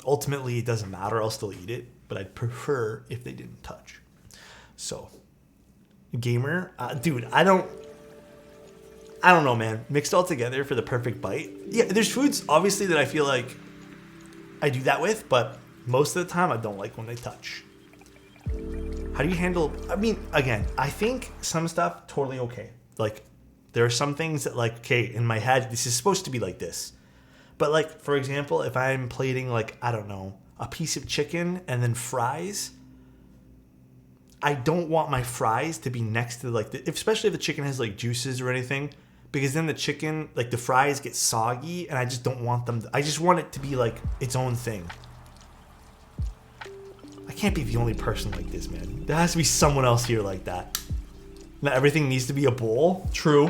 ultimately it doesn't matter, I'll still eat it, but I'd prefer if they didn't touch. So, gamer, dude, I don't know, man. Mixed all together for the perfect bite. Yeah, there's foods, obviously, that I feel like I do that with, but most of the time I don't like when they touch. How do you handle... I mean, again, I think some stuff, totally okay. Like, there are some things that, like, okay, in my head, this is supposed to be like this. But, like, for example, if I'm plating, like, I don't know, a piece of chicken and then fries... I don't want my fries to be next to, like, especially if the chicken has, like, juices or anything, because then the chicken, like, the fries get soggy, and I just don't want them I just want it to be, like, its own thing. I can't be the only person like this, man. There has to be someone else here like that. Not everything needs to be a bowl. True.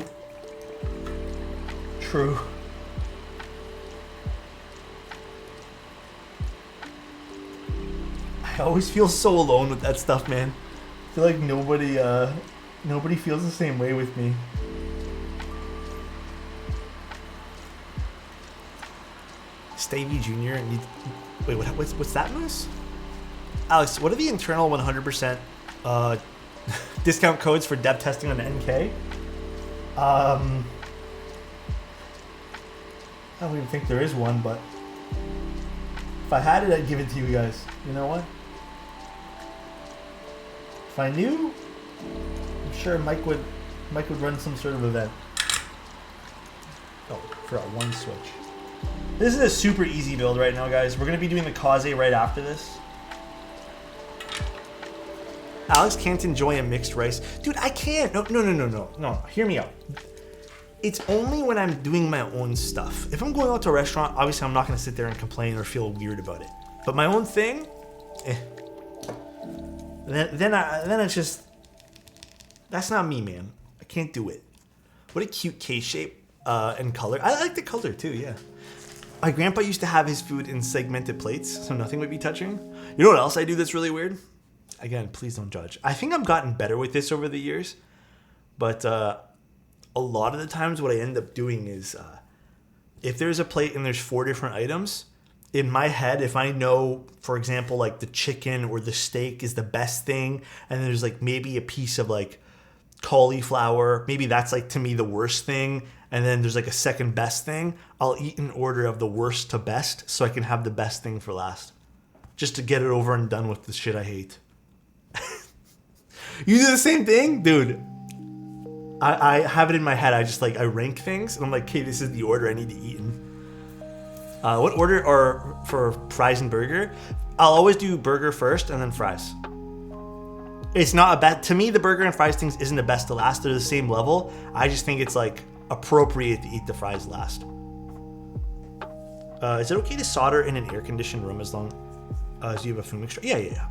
True. I always feel so alone with that stuff, man. I feel like nobody feels the same way with me. Stavey Jr. and wait, what's that, Moose? Alex, what are the internal 100% discount codes for dev testing on NK? I don't even think there is one, but if I had it, I'd give it to you guys. You know what? If I knew, I'm sure Mike would run some sort of event. Oh, for a one switch. This is a super easy build right now, guys. We're gonna be doing the Kaze right after this. Alex can't enjoy a mixed rice. Dude, I can't. No. Hear me out. It's only when I'm doing my own stuff. If I'm going out to a restaurant, obviously I'm not gonna sit there and complain or feel weird about it. But my own thing, Then it's just, that's not me, man. I can't do it. What a cute case shape and color. I like the color too, yeah. My grandpa used to have his food in segmented plates, so nothing would be touching. You know what else I do that's really weird? Again, please don't judge. I think I've gotten better with this over the years, but a lot of the times what I end up doing is if there's a plate and there's 4 different items, in my head, if I know, for example, like the chicken or the steak is the best thing, and there's like maybe a piece of like cauliflower, maybe that's like to me the worst thing, and then there's like a second best thing, I'll eat in order of the worst to best so I can have the best thing for last. Just to get it over and done with the shit I hate. You do the same thing? Dude, I have it in my head. I rank things, and I'm like, okay, this is the order I need to eat in. What order are for fries and burger? I'll always do burger first and then fries. It's not a bad, to me, the burger and fries things isn't the best to last. They're the same level. I just think it's like appropriate to eat the fries last. Is it okay to solder in an air-conditioned room as long as you have a fume extractor? Yeah.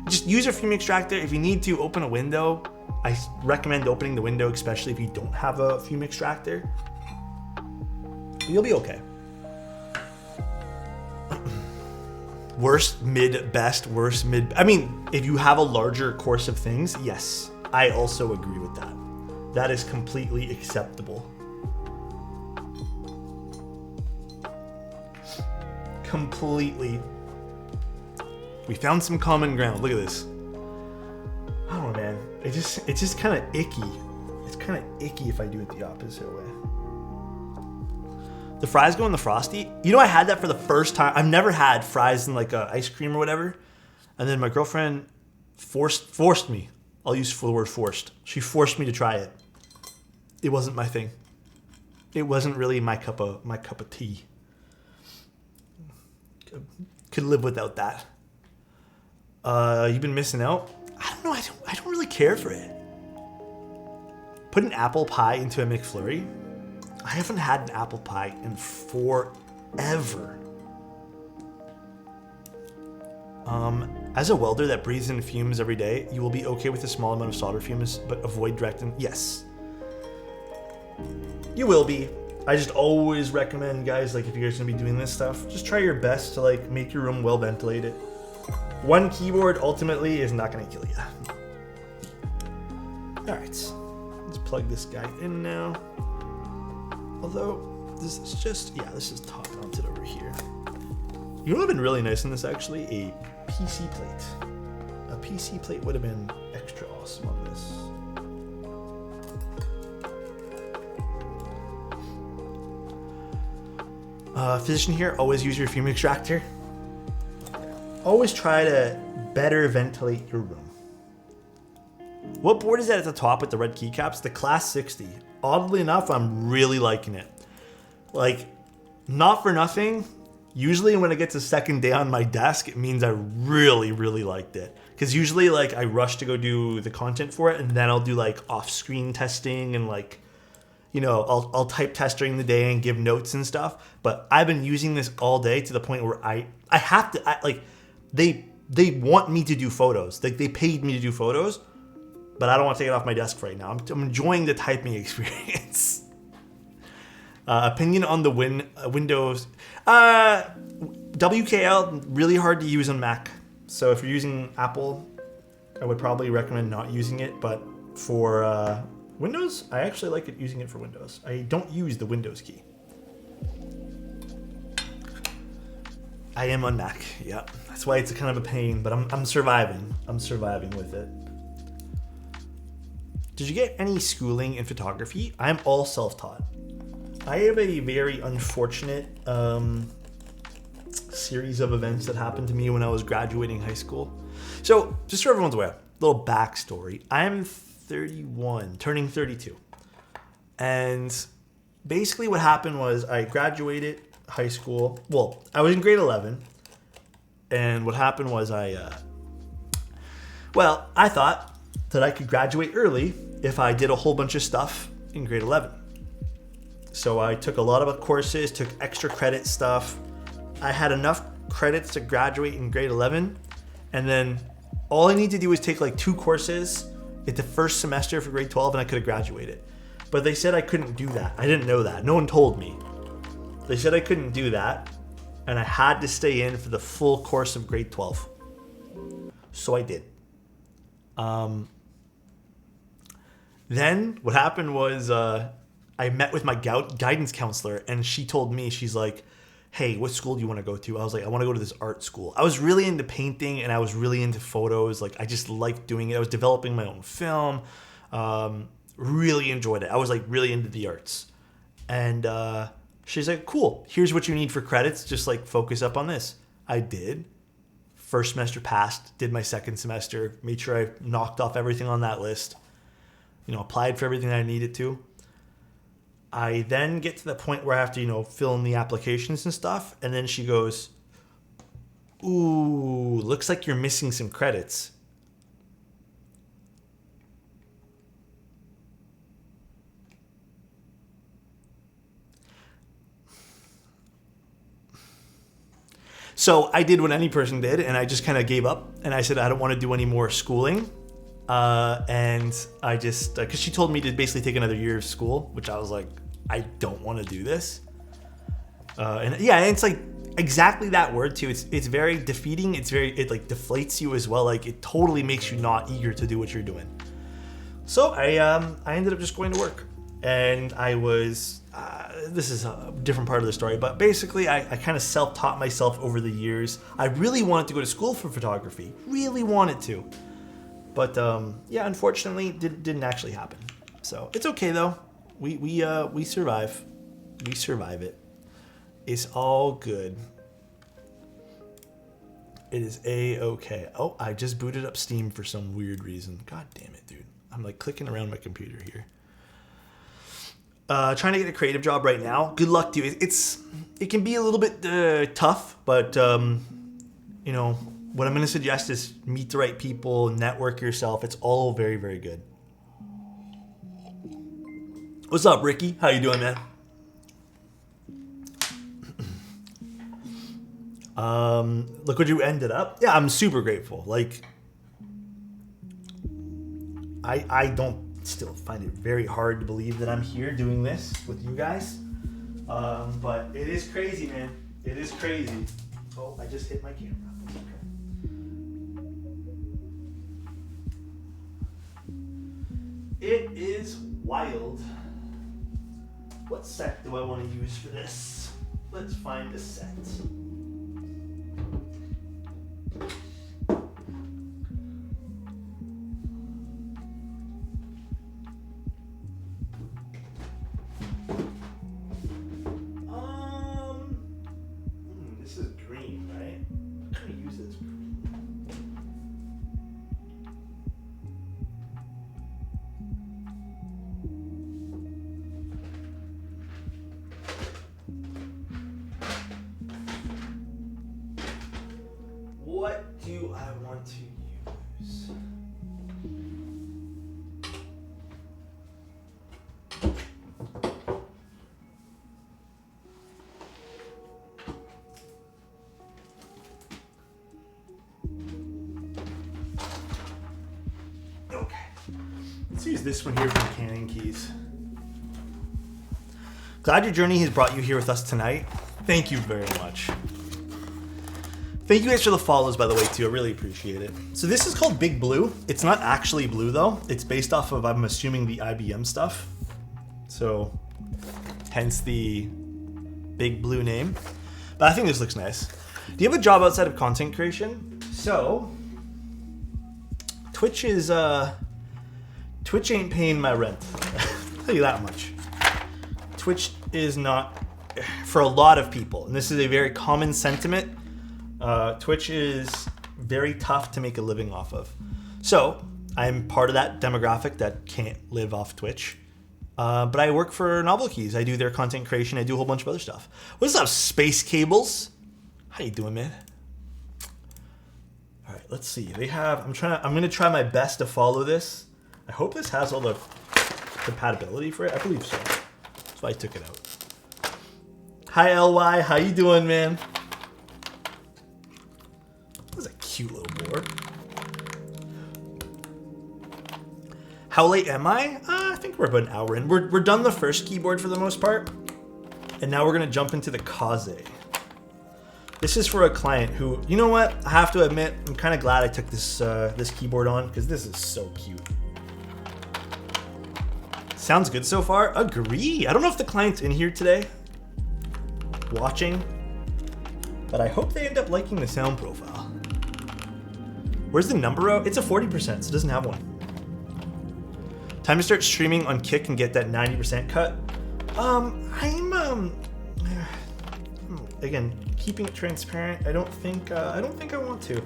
Just use a fume extractor. If you need to open a window, I recommend opening the window, especially if you don't have a fume extractor. You'll be okay. Worst, mid, best, worst, mid. I mean, if you have a larger course of things, yes, I also agree with that. That is completely acceptable. Completely. We found some common ground. Look at this. I don't know, man. It's just kind of icky. It's kind of icky if I do it the opposite way. The fries go in the Frosty. You know, I had that for the first time. I've never had fries in like a ice cream or whatever. And then my girlfriend forced me. I'll use the word forced. She forced me to try it. It wasn't my thing. It wasn't really my cup of tea. Could live without that. You've been missing out? I don't know. I don't really care for it. Put an apple pie into a McFlurry. I haven't had an apple pie in forever. As a welder that breathes in fumes every day, you will be okay with a small amount of solder fumes, but avoid direct. Yes, you will be. I just always recommend, guys, like if you guys are gonna be doing this stuff, just try your best to like make your room well ventilated. One keyboard ultimately is not gonna kill you. All right, let's plug this guy in now. Although, this is just, this is top mounted over here. You know what would have been really nice in this, actually? A PC plate. A PC plate would have been extra awesome on this. Physician here, always use your fume extractor. Always try to better ventilate your room. What board is that at the top with the red keycaps? The Class 60. Oddly enough, I'm really liking it. Like, not for nothing, usually when it gets a second day on my desk, it means I really, really liked it. Because usually, like, I rush to go do the content for it, and then I'll do, like, off-screen testing and, like, you know, I'll type test during the day and give notes and stuff. But I've been using this all day to the point where I have to, like, they want me to do photos. Like, they paid me to do photos, but I don't want to take it off my desk right now. I'm enjoying the typing experience. Opinion on the Windows. WKL, really hard to use on Mac. So if you're using Apple, I would probably recommend not using it. But for Windows, I actually like it using it for Windows. I don't use the Windows key. I am on Mac, yeah. That's why it's kind of a pain, but I'm surviving. I'm surviving with it. Did you get any schooling in photography? I'm all self-taught. I have a very unfortunate series of events that happened to me when I was graduating high school. So, just so everyone's aware, little backstory. I'm 31, turning 32. And basically what happened was I graduated high school. Well, I was in grade 11. And what happened was I thought that I could graduate early if I did a whole bunch of stuff in grade 11. So I took a lot of courses, took extra credit stuff. I had enough credits to graduate in grade 11. And then all I need to do was take like 2 courses at the first semester for grade 12 and I could have graduated. But they said I couldn't do that. I didn't know that. No one told me. They said I couldn't do that. And I had to stay in for the full course of grade 12. So I did. Then what happened was I met with my guidance counselor and she told me, she's like, hey, what school do you want to go to? I was like, I want to go to this art school. I was really into painting and I was really into photos. Like, I just liked doing it. I was developing my own film. Really enjoyed it. I was like really into the arts. And she's like, cool, here's what you need for credits. Just like focus up on this. I did. First semester passed, did my second semester, made sure I knocked off everything on that list. You know, applied for everything I needed to. I then get to the point where I have to, you know, fill in the applications and stuff. And then she goes, ooh, looks like you're missing some credits. So I did what any person did, and I just kind of gave up. And I said, I don't want to do any more schooling. And I just, because she told me to basically take another year of school, which I was like, I don't want to do this. And yeah, it's like exactly that word too. It's very defeating. It like deflates you as well. Like it totally makes you not eager to do what you're doing. So I ended up just going to work, and I was, this is a different part of the story, but basically I kind of self-taught myself over the years. I really wanted to go to school for photography, really wanted to. But yeah, unfortunately, didn't actually happen. So it's okay though. We survive. We survive it. It's all good. It is a-okay. Oh, I just booted up Steam for some weird reason. God damn it, dude. I'm like clicking around my computer here. Trying to get a creative job right now. Good luck to you. It can be a little bit tough, but you know, what I'm going to suggest is meet the right people, network yourself. It's all very, very good. What's up, Ricky? How you doing, man? Look what you ended up. Yeah, I'm super grateful. Like, I don't still find it very hard to believe that I'm here doing this with you guys. But it is crazy, man. It is crazy. Oh, I just hit my camera. It is wild. What set do I want to use for this? Let's find a set. is this one here from Canning Keys. Glad your journey has brought you here with us tonight. Thank you very much. Thank you guys for the follows, by the way, too. I really appreciate it. So this is called Big Blue. It's not actually blue, though. It's based off of, I'm assuming, the IBM stuff. So, hence the Big Blue name. But I think this looks nice. Do you have a job outside of content creation? So, Twitch ain't paying my rent. I'll tell you that much. Twitch is not, for a lot of people, and this is a very common sentiment, Twitch is very tough to make a living off of. So, I'm part of that demographic that can't live off Twitch. But I work for Novel Keys. I do their content creation. I do a whole bunch of other stuff. What's up, Space Cables? How you doing, man? All right, let's see. They have, I'm gonna try my best to follow this. I hope this has all the compatibility for it. I believe so. So I took it out. Hi LY, how you doing, man? That's a cute little board. How late am I? I think we're about an hour in. We're done the first keyboard for the most part. And now we're gonna jump into the Kaze. This is for a client who, you know what? I have to admit, I'm kind of glad I took this this keyboard on because this is so cute. Sounds good so far. Agree. I don't know if the client's in here today watching, but I hope they end up liking the sound profile. Where's the number out? It's a 40%, so it doesn't have one. Time to start streaming on Kick and get that 90% cut. Again, keeping it transparent. I don't think I want to.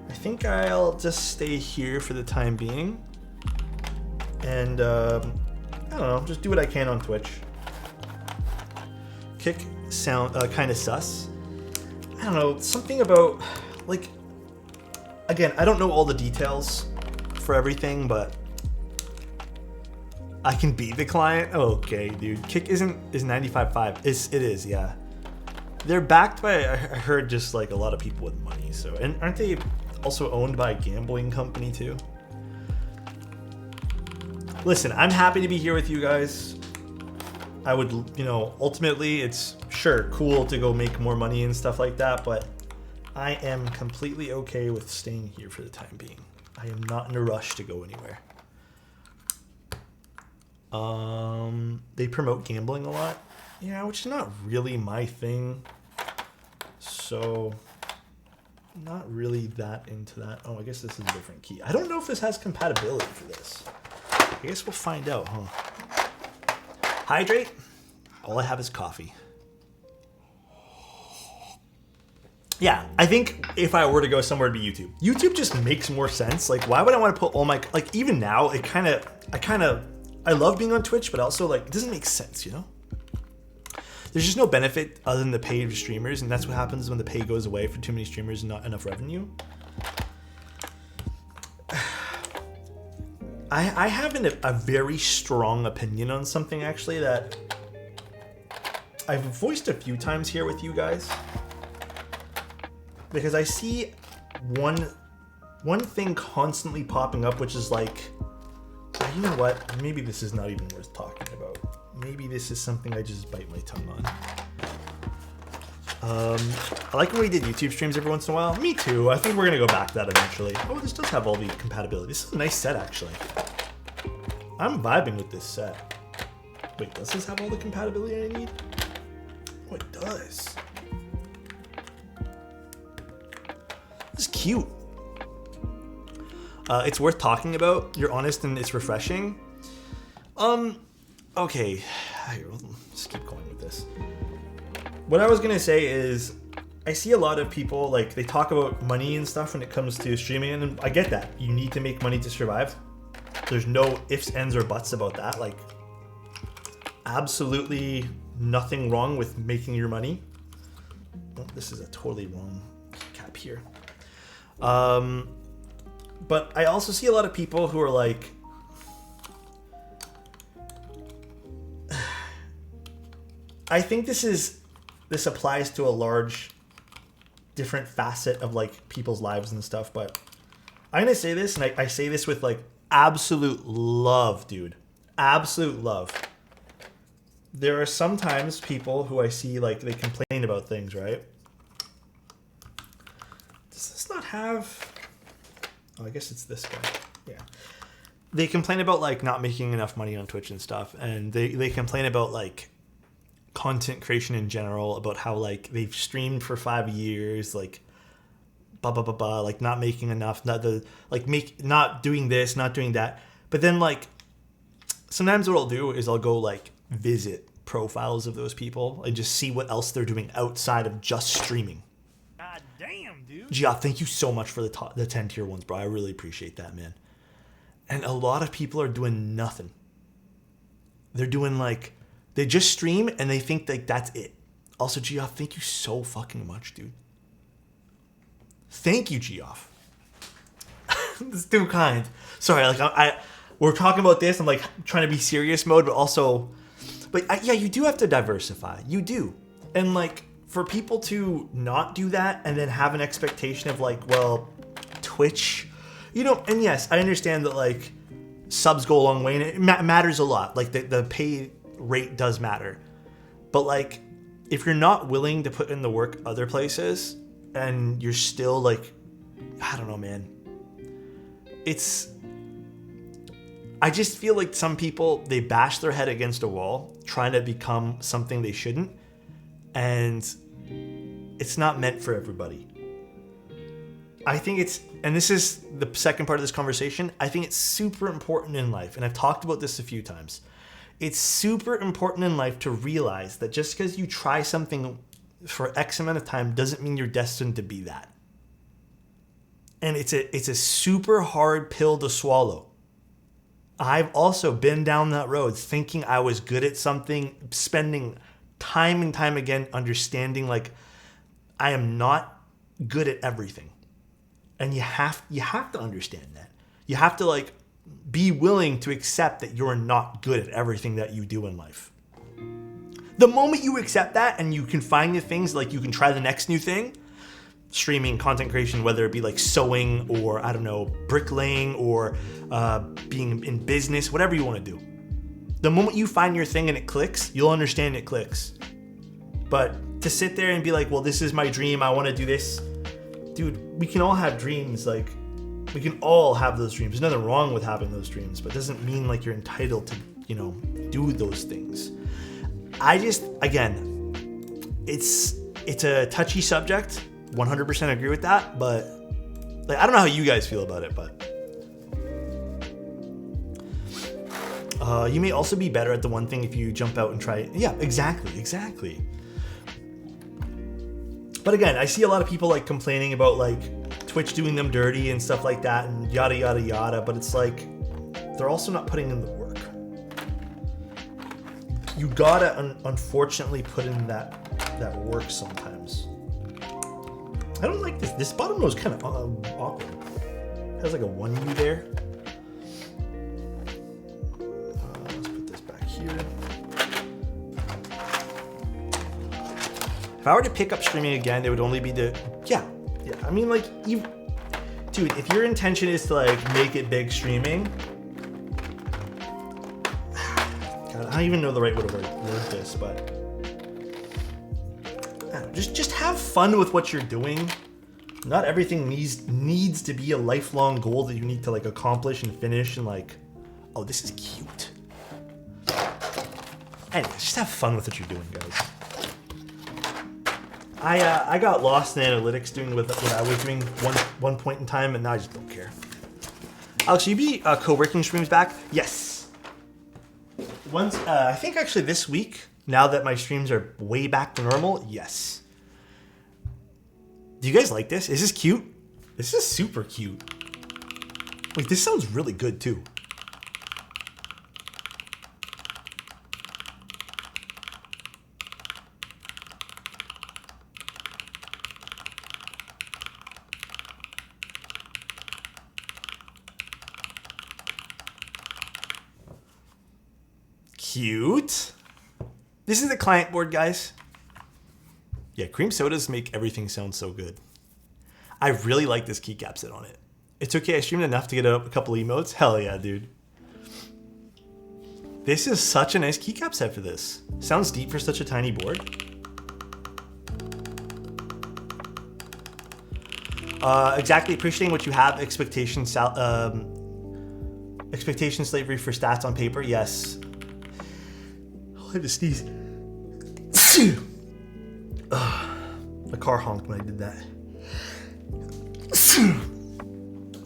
I think I'll just stay here for the time being, and I don't know, just do what I can on Twitch. Kick sound kind of sus. I don't know, something about, like, again, I don't know all the details for everything, but I can be the client. Okay, dude. Kick is 95.5. It is, yeah. They're backed by, I heard, just like a lot of people with money. So, and aren't they also owned by a gambling company too? Listen, I'm happy to be here with you guys. I would, you know, ultimately it's sure cool to go make more money and stuff like that, but I am completely okay with staying here for the time being. I am not in a rush to go anywhere. They promote gambling a lot. Yeah, which is not really my thing. So, not really that into that. Oh, I guess this is a different key. I don't know if this has compatibility for this. I guess we'll find out, huh? Hydrate. All I have is coffee. Yeah, I think if I were to go somewhere, it'd be YouTube. YouTube just makes more sense. Like, why would I want to put all my, like, even now, I love being on Twitch, but also, like, it doesn't make sense, you know? There's just no benefit other than the pay of streamers, and that's what happens when the pay goes away for too many streamers and not enough revenue. I have a very strong opinion on something, actually, that I've voiced a few times here with you guys. Because I see one thing constantly popping up, which is like, you know what? Maybe this is not even worth talking about. Maybe this is something I just bite my tongue on. I like when we did YouTube streams every once in a while. Me too. I think we're gonna go back to that eventually. Oh, this does have all the compatibility. This is a nice set, actually. I'm vibing with this set. Wait, does this have all the compatibility I need? Oh, it does. This is cute. It's worth talking about. You're honest and it's refreshing. Okay. We'll just keep going with this. What I was gonna say is, I see a lot of people, like, they talk about money and stuff when it comes to streaming, and I get that. You need to make money to survive. There's no ifs, ands, or buts about that. Like, absolutely nothing wrong with making your money. Oh, this is a totally wrong cap here. But I also see a lot of people who are like, I think this applies to a large different facet of like people's lives and stuff, but I'm gonna say this, and I say this with like absolute love, dude. Absolute love. There are sometimes people who I see, like, they complain about things, right? Does this not have... Oh, I guess it's this guy. Yeah. They complain about, like, not making enough money on Twitch and stuff. And they complain about, like, content creation in general, about how, like, they've streamed for 5 years, like, blah, blah, blah, blah, like, not making enough, not doing this, not doing that. But then, like, sometimes what I'll do is I'll go, like, visit profiles of those people and just see what else they're doing outside of just streaming. God damn, dude. Gia, thank you so much for the 10 tier ones, bro. I really appreciate that, man. And a lot of people are doing nothing. They're doing, like, they just stream and they think, like, that's it. Also, Geoff, thank you so fucking much, dude. Thank you, Geoff. It's too kind. Sorry, like, we're talking about this. I'm, like, trying to be serious mode, but also... But, yeah, you do have to diversify. You do. And, like, for people to not do that and then have an expectation of, like, well, Twitch... You know, and yes, I understand that, like, subs go a long way, and it matters a lot. Like, the pay rate does matter. But, like, if you're not willing to put in the work other places, and you're still, like, I don't know, man. I just feel like some people, they bash their head against a wall, trying to become something they shouldn't, and it's not meant for everybody. I think it's, and this is the second part of this conversation, I think it's super important in life, and I've talked about this a few times. It's super important in life to realize that just because you try something for X amount of time doesn't mean you're destined to be that. And it's a super hard pill to swallow. I've also been down that road thinking I was good at something, spending time and time again understanding, like, I am not good at everything. And you have to understand that. You have to, like, be willing to accept that you're not good at everything that you do in life. The moment you accept that and you can find new things, like you can try the next new thing, streaming, content creation, whether it be like sewing or, I don't know, bricklaying or being in business, whatever you want to do. The moment you find your thing and it clicks, you'll understand it clicks. But to sit there and be like, well, this is my dream, I want to do this. Dude, we can all have dreams, like, we can all have those dreams. There's nothing wrong with having those dreams, but it doesn't mean like you're entitled to, you know, do those things. I just, again, it's a touchy subject, 100% agree with that, but, like, I don't know how you guys feel about it, but you may also be better at the one thing if you jump out and try it. Yeah, exactly. But again, I see a lot of people, like, complaining about, like, Twitch doing them dirty and stuff like that and yada, yada, yada. But it's like, they're also not putting in the work. You gotta, unfortunately, put in that work sometimes. I don't like this. This bottom row is kind of awkward. It has, like, a 1U there. Let's put this back here. If I were to pick up streaming again, it would only be yeah. I mean, like, dude, if your intention is to, like, make it big streaming, God, I don't even know the right way to word this, but I don't know, just have fun with what you're doing. Not everything needs to be a lifelong goal that you need to, like, accomplish and finish and, like, oh, this is cute. Anyway, just have fun with what you're doing, guys. I got lost in analytics doing what I was doing one point in time, and now I just don't care. Alex, will you be co-working streams back? Yes. Once, I think actually this week, now that my streams are way back to normal, yes. Do you guys like this? Is this cute? This is super cute. Like, this sounds really good too. Cute. This is the client board, guys. Yeah, cream sodas make everything sound so good. I really like this keycap sit on it. It's okay, I streamed enough to get up a couple emotes. Hell yeah, dude. This is such a nice keycap set for this. Sounds deep for such a tiny board. Exactly, appreciating what you have. Expectation slavery for stats on paper. Yes. I had to sneeze. The car honked when I did that.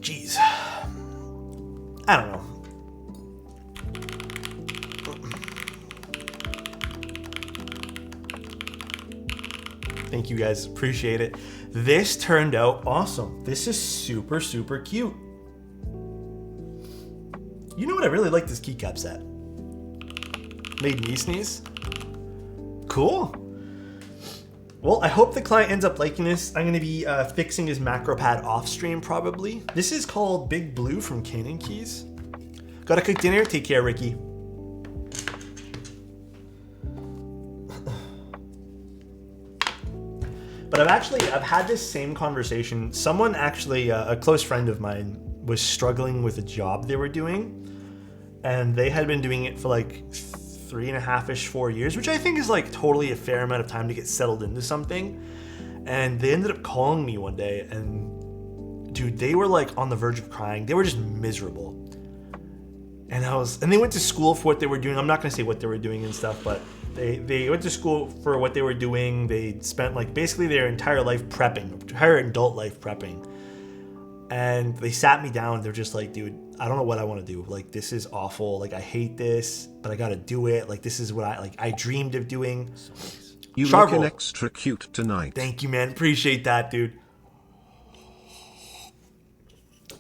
Jeez. I don't know. Thank you guys, appreciate it. This turned out awesome. This is super, super cute. You know what, I really like this keycap set. Made me sneeze. Cool. Well, I hope the client ends up liking this. I'm gonna be fixing his macro pad off stream probably. This is called Big Blue from Canon Keys. Gotta cook dinner, take care, Ricky. But I've had this same conversation. Someone actually, a close friend of mine was struggling with a job they were doing, and they had been doing it for like 3.5-ish, 4 years, which I think is like totally a fair amount of time to get settled into something. And they ended up calling me one day, and dude, they were like on the verge of crying. They were just miserable. And they went to school for what they were doing. I'm not gonna say what they were doing and stuff, but they went to school for what they were doing. They spent like basically their entire life prepping, entire adult life prepping. And they sat me down. They're just like, dude, I don't know what I want to do. Like, this is awful. Like, I hate this, but I got to do it. Like, this is what I dreamed of doing. You looking extra cute tonight. Thank you, man. Appreciate that, dude.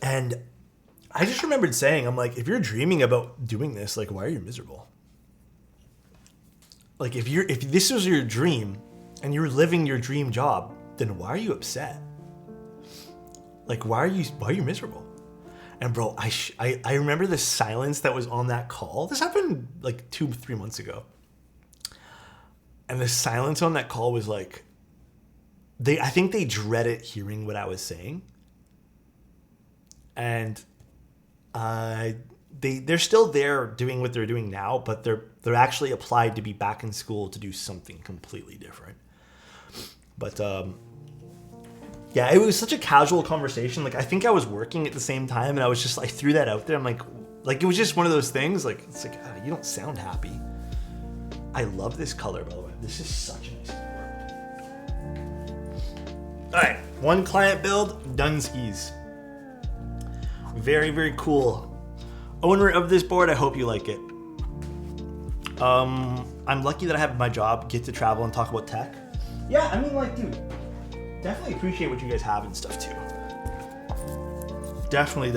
And I just remembered saying, I'm like, if you're dreaming about doing this, like, why are you miserable? Like, if this was your dream and you're living your dream job, then why are you upset? Like, why are you miserable? And bro, I remember the silence that was on that call. This happened like 2-3 months ago. And the silence on that call was like, I think they dreaded hearing what I was saying. And they're still there doing what they're doing now, but they're actually applied to be back in school to do something completely different. But yeah, it was such a casual conversation. Like, I think I was working at the same time, and I was just like, threw that out there. I'm like it was just one of those things. Like, it's like, you don't sound happy. I love this color, by the way. This is such a nice color. All right, one client build, done skis. Very, very cool. Owner of this board, I hope you like it. I'm lucky that I have my job, get to travel and talk about tech. Yeah, I mean, like, dude, definitely appreciate what you guys have and stuff too. Definitely.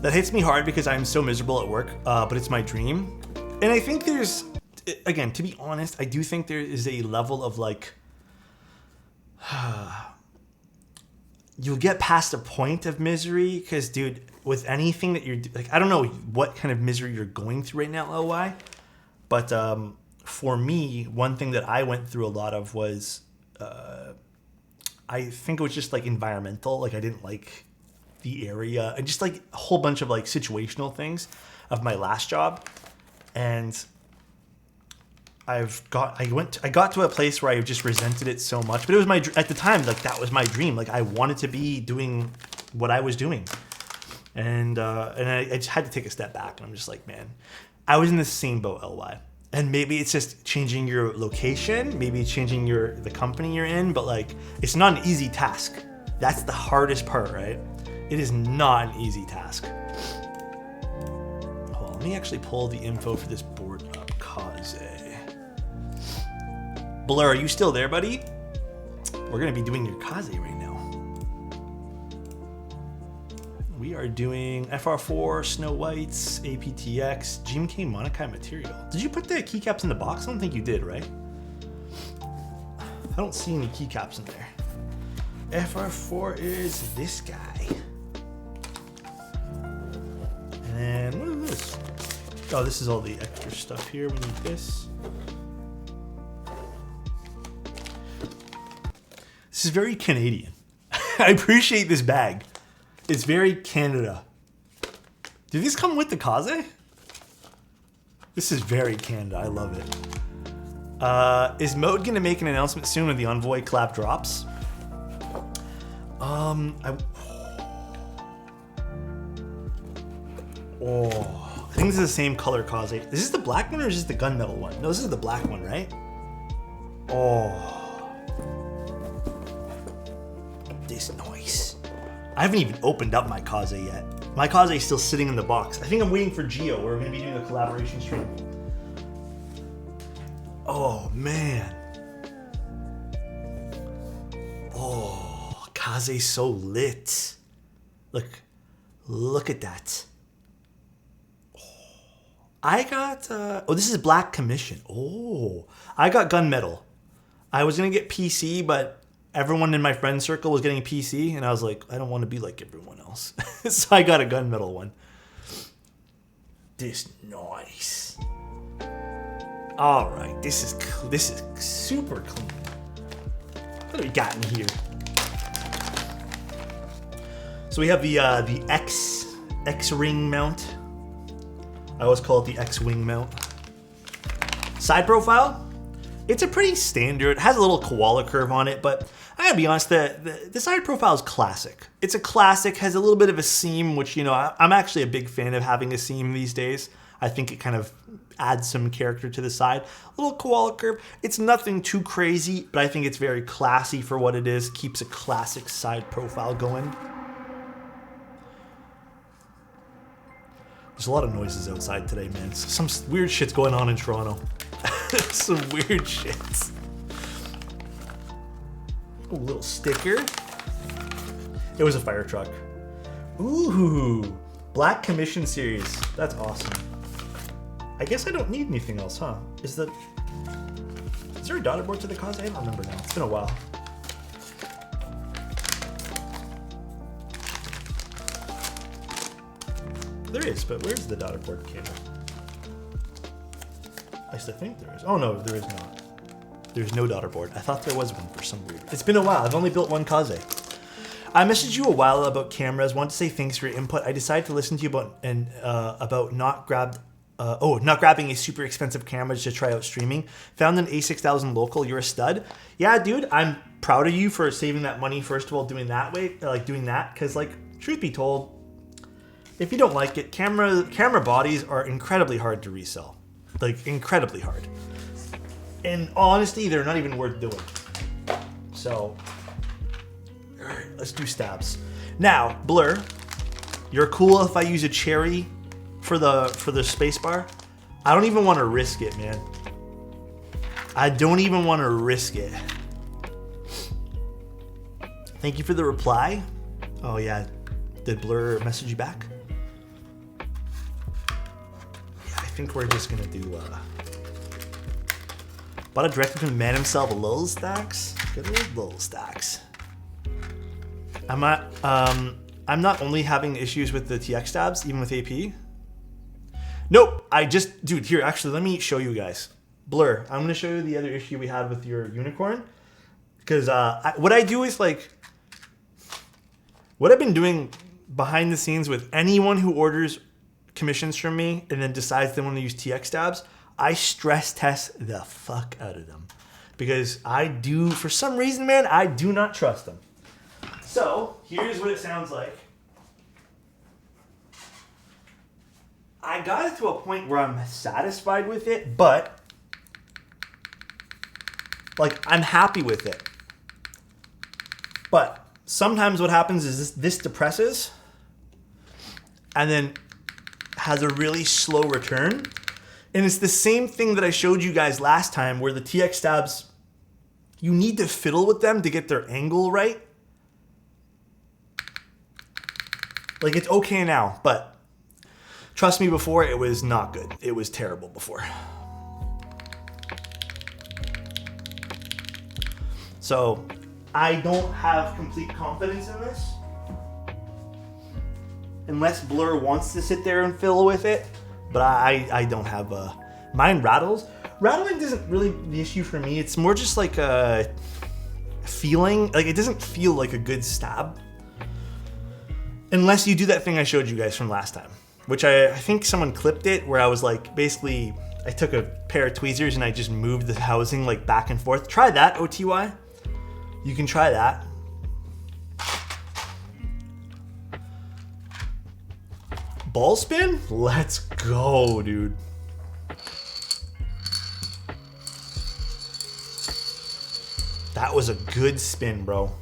That hits me hard because I'm so miserable at work, but it's my dream. And I think there's, again, to be honest, I do think there is a level of like, you'll get past a point of misery because, dude, with anything that you're like, I don't know what kind of misery you're going through right now, LY, but for me, one thing that I went through a lot of was, I think it was just like environmental. Like, I didn't like the area and just like a whole bunch of like situational things of my last job. And I got to a place where I just resented it so much, but it was at the time, like, that was my dream. Like, I wanted to be doing what I was doing. And I just had to take a step back. And I'm just like, man, I was in the same boat, LY. And maybe it's just changing your location. Maybe it's changing the company you're in, but like, it's not an easy task. That's the hardest part, right? It is not an easy task. Hold on, let me actually pull the info for this board up. Kaze. Blur, are you still there, buddy? We're gonna be doing your Kaze right now. We are doing FR4, Snow Whites, APTX, GMK Monokai material. Did you put the keycaps in the box? I don't think you did, right? I don't see any keycaps in there. FR4 is this guy. And then, what is this? Oh, this is all the extra stuff here. We need this. This is very Canadian. I appreciate this bag. It's very Canada. Do these come with the Kaze? This is very Canada. I love it. Is Mode gonna make an announcement soon when the Envoy collab drops? I think this is the same color Kaze. Is this the black one or is this the gunmetal one? No, this is the black one, right? Oh, this noise. I haven't even opened up my Kaze yet. My Kaze is still sitting in the box. I think I'm waiting for Geo. We're gonna be doing a collaboration stream. Oh man. Oh, Kaze's so lit. Look at that. I got, this is Black Commission. Oh, I got gunmetal. I was going to get PC, but everyone in my friend circle was getting PC, and I was like, I don't want to be like everyone else. So I got a gunmetal one. This nice. All right, this is super clean. What do we got in here? So we have the X-ring mount. I always call it the X-wing mount. Side profile, it's a pretty standard, it has a little koala curve on it, but I gotta be honest, the side profile is classic. It's a classic, has a little bit of a seam, which, you know, I'm actually a big fan of having a seam these days. I think it kind of adds some character to the side. A little koala curve. It's nothing too crazy, but I think it's very classy for what it is. Keeps a classic side profile going. There's a lot of noises outside today, man. Some weird shit's going on in Toronto. Some weird shits. A little sticker. It was a fire truck. Ooh, Black Commission series. That's awesome. I guess I don't need anything else, huh? Is there a daughter board to the Kaze? I don't remember now. It's been a while. There is, but where's the daughter board cable? I used to think there is. Oh no, there is not. There's no daughter board. I thought there was one for some weird. It's been a while. I've only built one Kaze. I messaged you a while about cameras. Want to say thanks for your input. I decided to listen to you about not grabbing a super expensive camera to try out streaming. Found an A6000 local. You're a stud. Yeah, dude. I'm proud of you for saving that money. First of all, doing that because truth be told, if you don't like it, camera bodies are incredibly hard to resell. Like, incredibly hard. And honestly, they're not even worth doing. So, all right, let's do stabs. Now, Blur, you're cool if I use a cherry for the spacebar. I don't even want to risk it, man. I don't even want to risk it. Thank you for the reply. Oh yeah, did Blur message you back? I think we're just gonna do bought it directly from the man himself, Lil Stacks. Good old Lil Stacks. I'm not only having issues with the TX tabs, even with AP. Nope, dude, here, actually, let me show you guys. Blur, I'm gonna show you the other issue we had with your unicorn. Because what I do is what I've been doing behind the scenes with anyone who orders commissions from me and then decides they want to use TX tabs, I stress test the fuck out of them. Because for some reason, man, I do not trust them. So, here's what it sounds like. I got it to a point where I'm satisfied with it, but I'm happy with it. But sometimes what happens is this depresses and then has a really slow return. And it's the same thing that I showed you guys last time where the TX tabs, you need to fiddle with them to get their angle right. It's okay now, but trust me, before it was not good. It was terrible before. So I don't have complete confidence in this. Unless Blur wants to sit there and fiddle with it. But I don't have mine rattles. Rattling isn't really the issue for me. It's more just feeling. Like, it doesn't feel like a good stab. Unless you do that thing I showed you guys from last time. Which I think someone clipped it, where I was like, basically, I took a pair of tweezers and I just moved the housing like back and forth. Try that, OTY. You can try that. Ball spin? Let's go, dude. That was a good spin, bro. All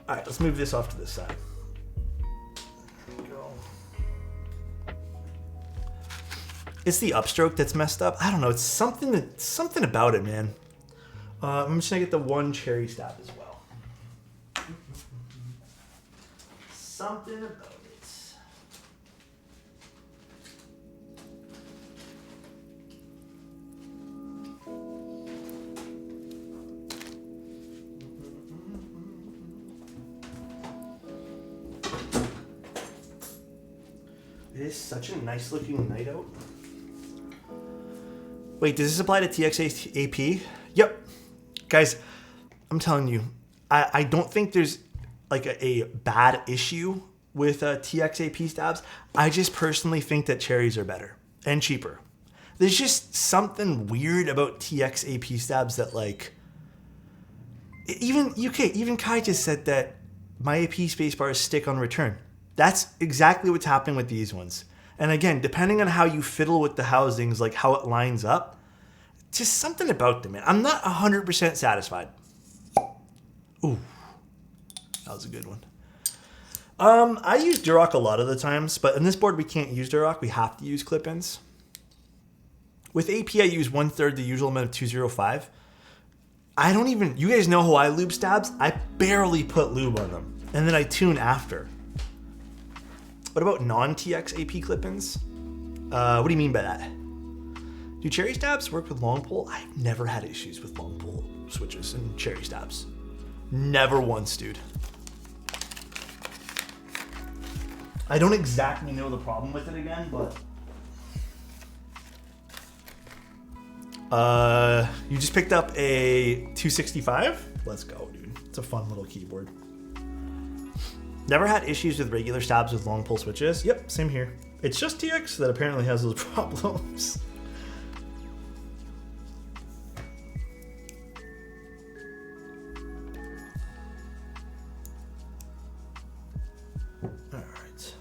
right, let's move this off to this side. It's the upstroke that's messed up. I don't know. It's something about it, man. I'm just gonna get the one cherry stab as well. Something about it. It is such a nice looking night out. Wait, does this apply to TXAP? Yep. Guys, I'm telling you, I don't think there's like a bad issue with TXAP stabs. I just personally think that cherries are better and cheaper. There's just something weird about TXAP stabs that like, even Kai just said that my AP spacebars stick on return. That's exactly what's happening with these ones. And again, depending on how you fiddle with the housings, like how it lines up, just something about them, man. I'm not 100% satisfied. Ooh, that was a good one. I use Duroc a lot of the times, but in this board we can't use Duroc. We have to use clip-ins. With AP, I use 1/3 the usual amount of 205. You guys know how I lube stabs? I barely put lube on them. And then I tune after. What about non-TX AP clip-ins? What do you mean by that? Do cherry stabs work with long pull? I've never had issues with long pull switches and cherry stabs. Never once, dude. I don't exactly know the problem with it again, but... you just picked up a 265? Let's go, dude. It's a fun little keyboard. Never had issues with regular stabs with long pull switches. Yep, same here. It's just TX that apparently has those problems. Alright.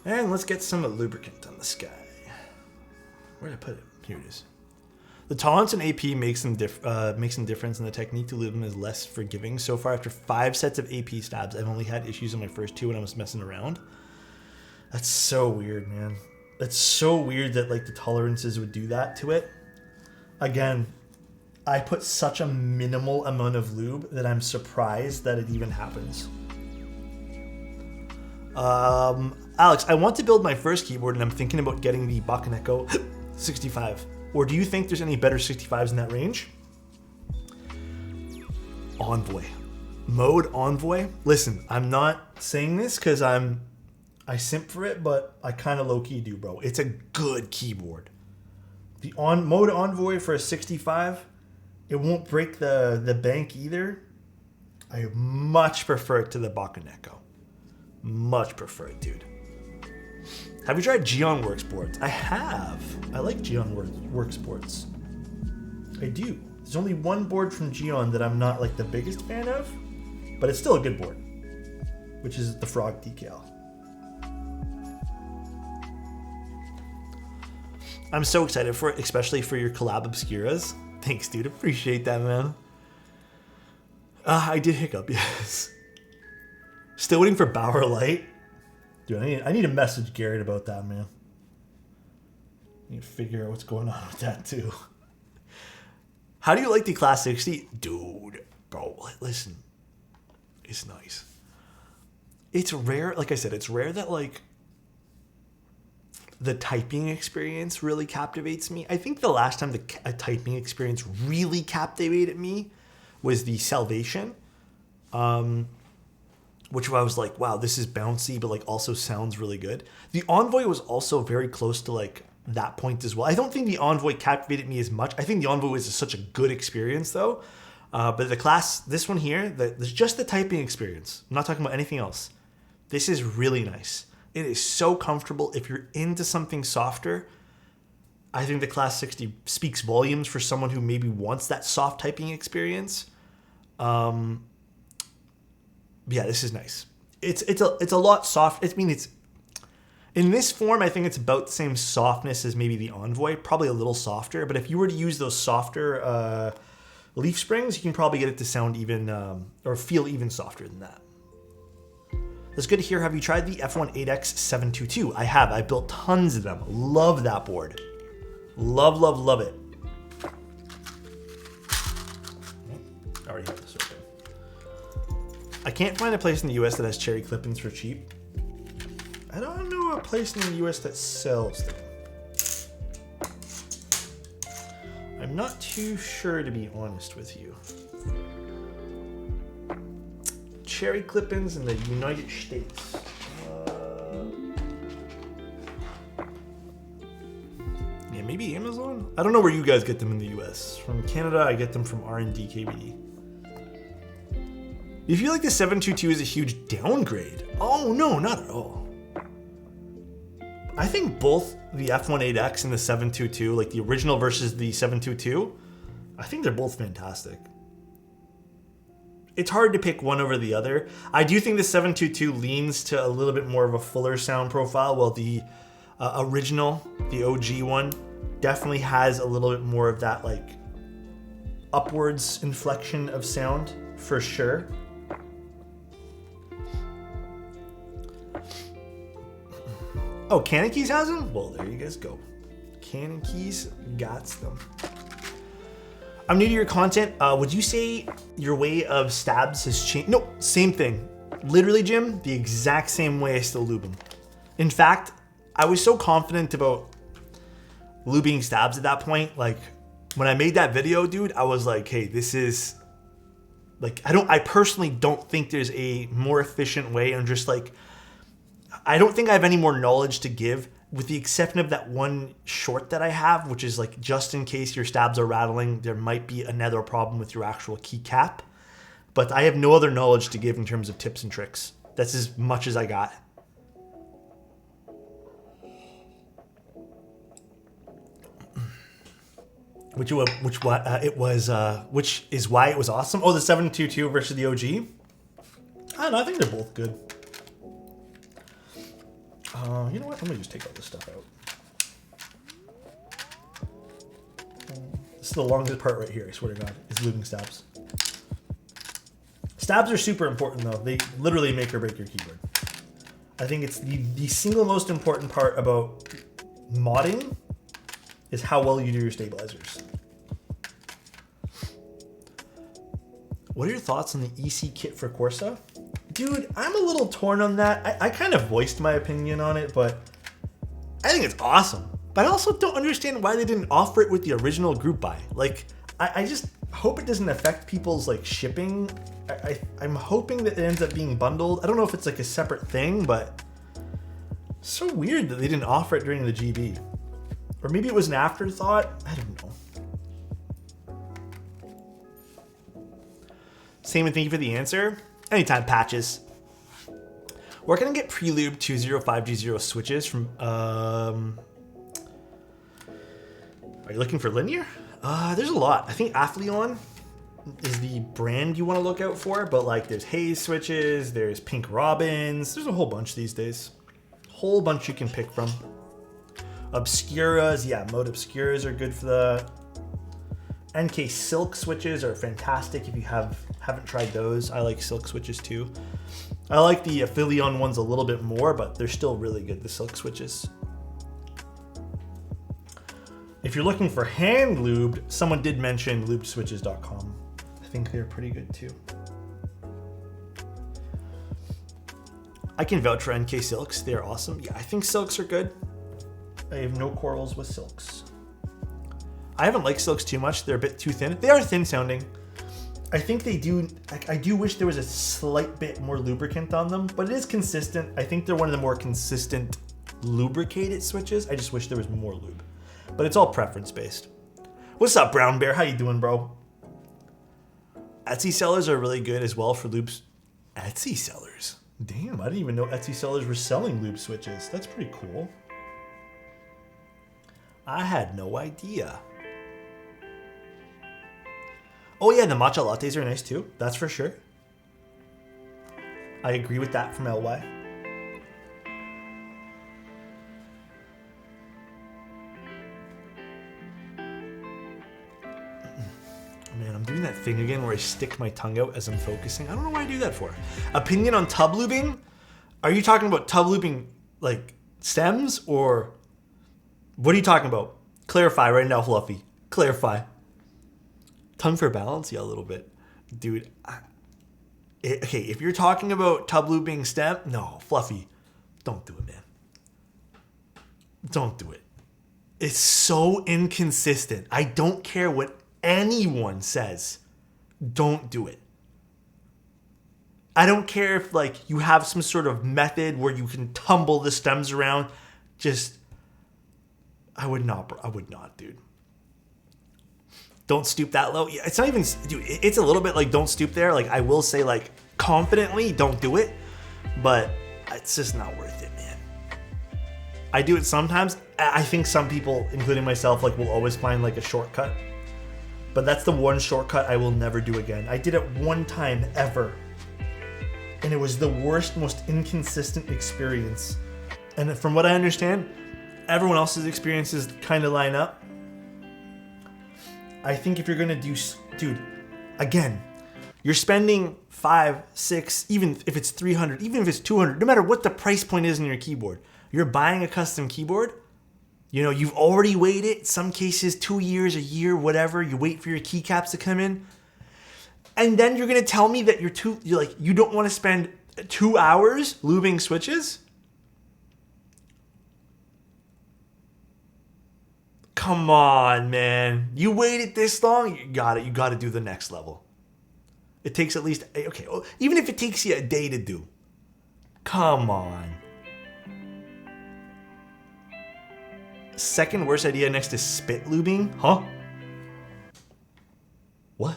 And let's get some lubricant on this guy. Where did I put it? Here it is. The tolerance in AP makes some difference, and the technique to lube them is less forgiving. So far, after 5 sets of AP stabs, I've only had issues in my first 2 when I was messing around. That's so weird, man. That's so weird that like the tolerances would do that to it. Again, I put such a minimal amount of lube that I'm surprised that it even happens. Alex, I want to build my first keyboard, and I'm thinking about getting the Bakaneko 65. Or do you think there's any better 65s in that range? Envoy. Mode Envoy. Listen, I'm not saying this because I simp for it, but I kind of low-key do, bro. It's a good keyboard. The Mode Envoy for a 65, it won't break the bank either. I much prefer it to the Bakaneko. Much prefer it, dude. Have you tried Geon Works boards? I have. I like Geon Works boards. I do. There's only one board from Geon that I'm not like the biggest fan of, but it's still a good board, which is the Frog decal. I'm so excited for it, especially for your collab Obscuras. Thanks, dude. Appreciate that, man. I did hiccup, yes. Still waiting for Bauer Light. Dude, I need to message Garrett about that, man. I need to figure out what's going on with that, too. How do you like the Class 60? Dude, bro, listen. It's nice. It's rare, like I said, it's rare that, like, the typing experience really captivates me. I think the last time a typing experience really captivated me was the Salvation. Which I was like, wow, this is bouncy, but like also sounds really good. The Envoy was also very close to like that point as well. I don't think the Envoy captivated me as much. I think the Envoy was such a good experience though. But the class, this one here, there's just the typing experience. I'm not talking about anything else. This is really nice. It is so comfortable. If you're into something softer, I think the Class 60 speaks volumes for someone who maybe wants that soft typing experience. Yeah, this is nice. It's a lot soft. It's in this form, I think it's about the same softness as maybe the Envoy, probably a little softer. But if you were to use those softer leaf springs, you can probably get it to sound even or feel even softer than that. That's good to hear. Have you tried the F1.8X 722? I have. I built tons of them. Love that board. Love, love, love it. I already have this open. I can't find a place in the US that has cherry clip-ins for cheap. I don't know a place in the US that sells them. I'm not too sure, to be honest with you. Cherry clip-ins in the United States. Yeah, maybe Amazon? I don't know where you guys get them in the US. From Canada, I get them from R&D KVD. You feel like the 722 is a huge downgrade? Oh, no, not at all. I think both the F1.8X and the 722, like the original versus the 722, I think they're both fantastic. It's hard to pick one over the other. I do think the 722 leans to a little bit more of a fuller sound profile, while the original, the OG one, definitely has a little bit more of that like upwards inflection of sound for sure. Oh, Canon Keys has them? Well, there you guys go. Canon Keys got them. I'm new to your content. Would you say your way of stabs has changed? No, same thing. Literally, Jim, the exact same way I still lube them. In fact, I was so confident about lubing stabs at that point. Like, when I made that video, dude, I was like, hey, this is... Like, I personally don't think there's a more efficient way. I'm just like... I don't think I have any more knowledge to give, with the exception of that one short that I have, which is like, just in case your stabs are rattling, there might be another problem with your actual keycap. But I have no other knowledge to give in terms of tips and tricks. That's as much as I got. Which is why it was awesome. Oh, the 722 versus the OG? I don't know, I think they're both good. You know what? I'm gonna just take all this stuff out. This is the longest part right here, I swear to God, is lubing stabs. Stabs are super important though. They literally make or break your keyboard. I think it's the single most important part about modding is how well you do your stabilizers. What are your thoughts on the EC kit for Corsa? Dude, I'm a little torn on that. I kind of voiced my opinion on it, but I think it's awesome. But I also don't understand why they didn't offer it with the original group buy. Like, I just hope it doesn't affect people's like shipping. I'm hoping that it ends up being bundled. I don't know if it's like a separate thing, but it's so weird that they didn't offer it during the GB. Or maybe it was an afterthought. I don't know. Same, and thank you for the answer. Anytime, Patches. Where can I get Prelude 205G0 switches from? Are you looking for linear? There's a lot. I think Athleon is the brand you want to look out for, but like there's Haze switches, there's Pink Robins, there's a whole bunch these days. Whole bunch you can pick from. Obscuras, yeah, Mode Obscuras are good for the NK Silk switches are fantastic if you haven't tried those. I like Silk switches too. I like the Aphelion ones a little bit more, but they're still really good, the Silk switches. If you're looking for hand lubed, someone did mention lubeswitches.com. I think they're pretty good too. I can vouch for NK Silks. They're awesome. Yeah, I think Silks are good. I have no quarrels with Silks. I haven't liked Silks too much. They're a bit too thin. They are thin sounding. I think they do, I do wish there was a slight bit more lubricant on them, but it is consistent. I think they're one of the more consistent lubricated switches. I just wish there was more lube. But it's all preference based. What's up, Brown Bear? How you doing, bro? Etsy sellers are really good as well for loops. Etsy sellers? Damn, I didn't even know Etsy sellers were selling loop switches. That's pretty cool. I had no idea. Oh yeah, the matcha lattes are nice too. That's for sure. I agree with that from LY. Man, I'm doing that thing again where I stick my tongue out as I'm focusing. I don't know why I do that for. Opinion on tub lubing? Are you talking about tub lubing like stems or what are you talking about? Clarify right now, Fluffy. Clarify. Tongue for balance? Yeah, a little bit. Dude, okay, if you're talking about tub lubing stem, no, Fluffy, don't do it, man. Don't do it. It's so inconsistent. I don't care what anyone says. Don't do it. I don't care if like you have some sort of method where you can tumble the stems around. Just, I would not, dude. Don't stoop that low. It's not even, dude, it's a little bit like don't stoop there. Like I will say like confidently don't do it, but it's just not worth it, man. I do it sometimes. I think some people, including myself, like will always find like a shortcut. But that's the one shortcut I will never do again. I did it one time ever. And it was the worst, most inconsistent experience. And from what I understand, everyone else's experiences kind of line up. I think if you're gonna do, dude, again, you're spending 5, 6, even if it's 300, even if it's 200, no matter what the price point is in your keyboard, you're buying a custom keyboard. You know, you've already waited, some cases 2 years, a year, whatever. You wait for your keycaps to come in. And then you're gonna tell me that you don't want to spend 2 hours lubing switches? Come on, man. You waited this long, you got it. You got to do the next level. It takes at least, okay, even if it takes you a day to do. Come on. Second worst idea next to spit lubing? Huh? What?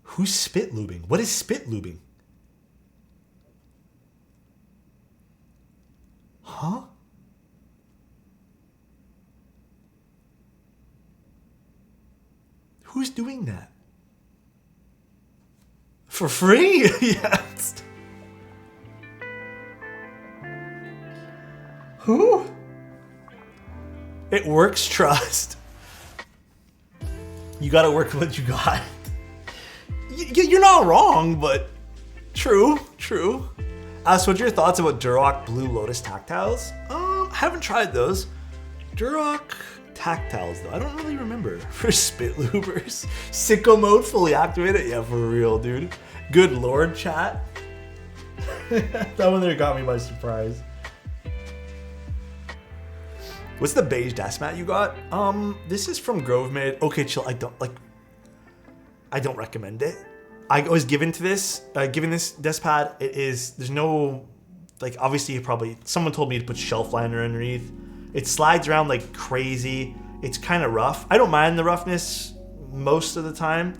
Who's spit lubing? What is spit lubing? Huh? Who's doing that? For free? Yes. Who? It works, trust. You gotta work with what you got. You're not wrong, but true. So what's your thoughts about Duroc Blue Lotus tactiles? I haven't tried those. Duroc tactiles though, I don't really remember. For spit lubers. Sicko mode fully activated? Yeah, for real, dude. Good lord, chat. That one there got me by surprise. What's the beige desk mat you got? This is from GroveMid. Okay, chill. I don't recommend it. I was given this desk pad. There's no, like, obviously someone told me to put shelf liner underneath. It slides around like crazy. It's kind of rough. I don't mind the roughness most of the time.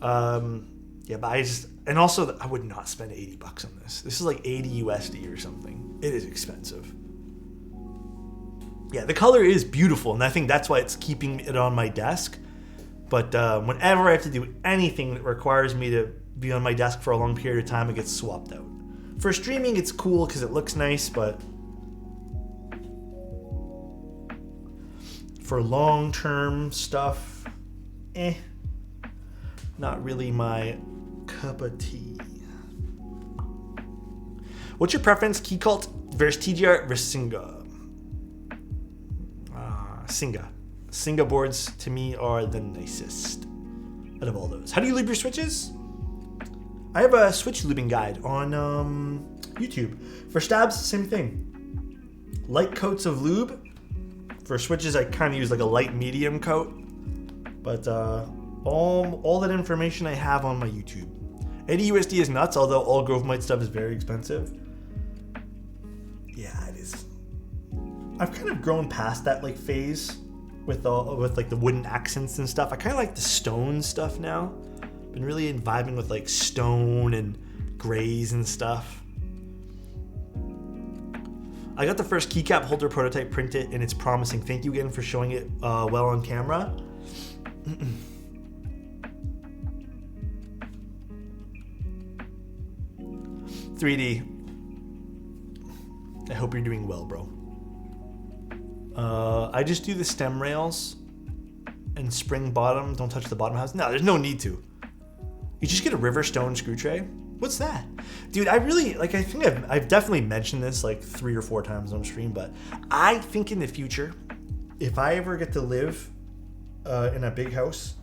Yeah, but and also I would not spend $80 on this. This is like 80 USD or something. It is expensive. Yeah, the color is beautiful, and I think that's why it's keeping it on my desk. But whenever I have to do anything that requires me to be on my desk for a long period of time, it gets swapped out. For streaming, it's cool because it looks nice, but for long-term stuff, not really my cup of tea. What's your preference, Key Cult versus TGR versus Singa? Singa boards to me are the nicest out of all those. How do you lube your switches? I have a switch lubing guide on YouTube. For stabs, same thing. Light coats of lube. For switches, I kind of use like a light medium coat. But all that information I have on my YouTube. 80 USD is nuts, although all GroveMite stuff is very expensive. Yeah, it is. I've kind of grown past that like phase with like the wooden accents and stuff. I kind of like the stone stuff now Been really vibing with like stone and grays and stuff. I got the first keycap holder prototype printed and it's promising. Thank you again for showing it well on camera. 3D. I hope you're doing well, bro. I just do the stem rails and spring bottom. Don't touch the bottom house. No, there's no need to. You just get a river stone screw tray. What's that? Dude, I really, like, I think I've definitely mentioned this like 3 or 4 times on stream, but I think in the future, if I ever get to live in a big house,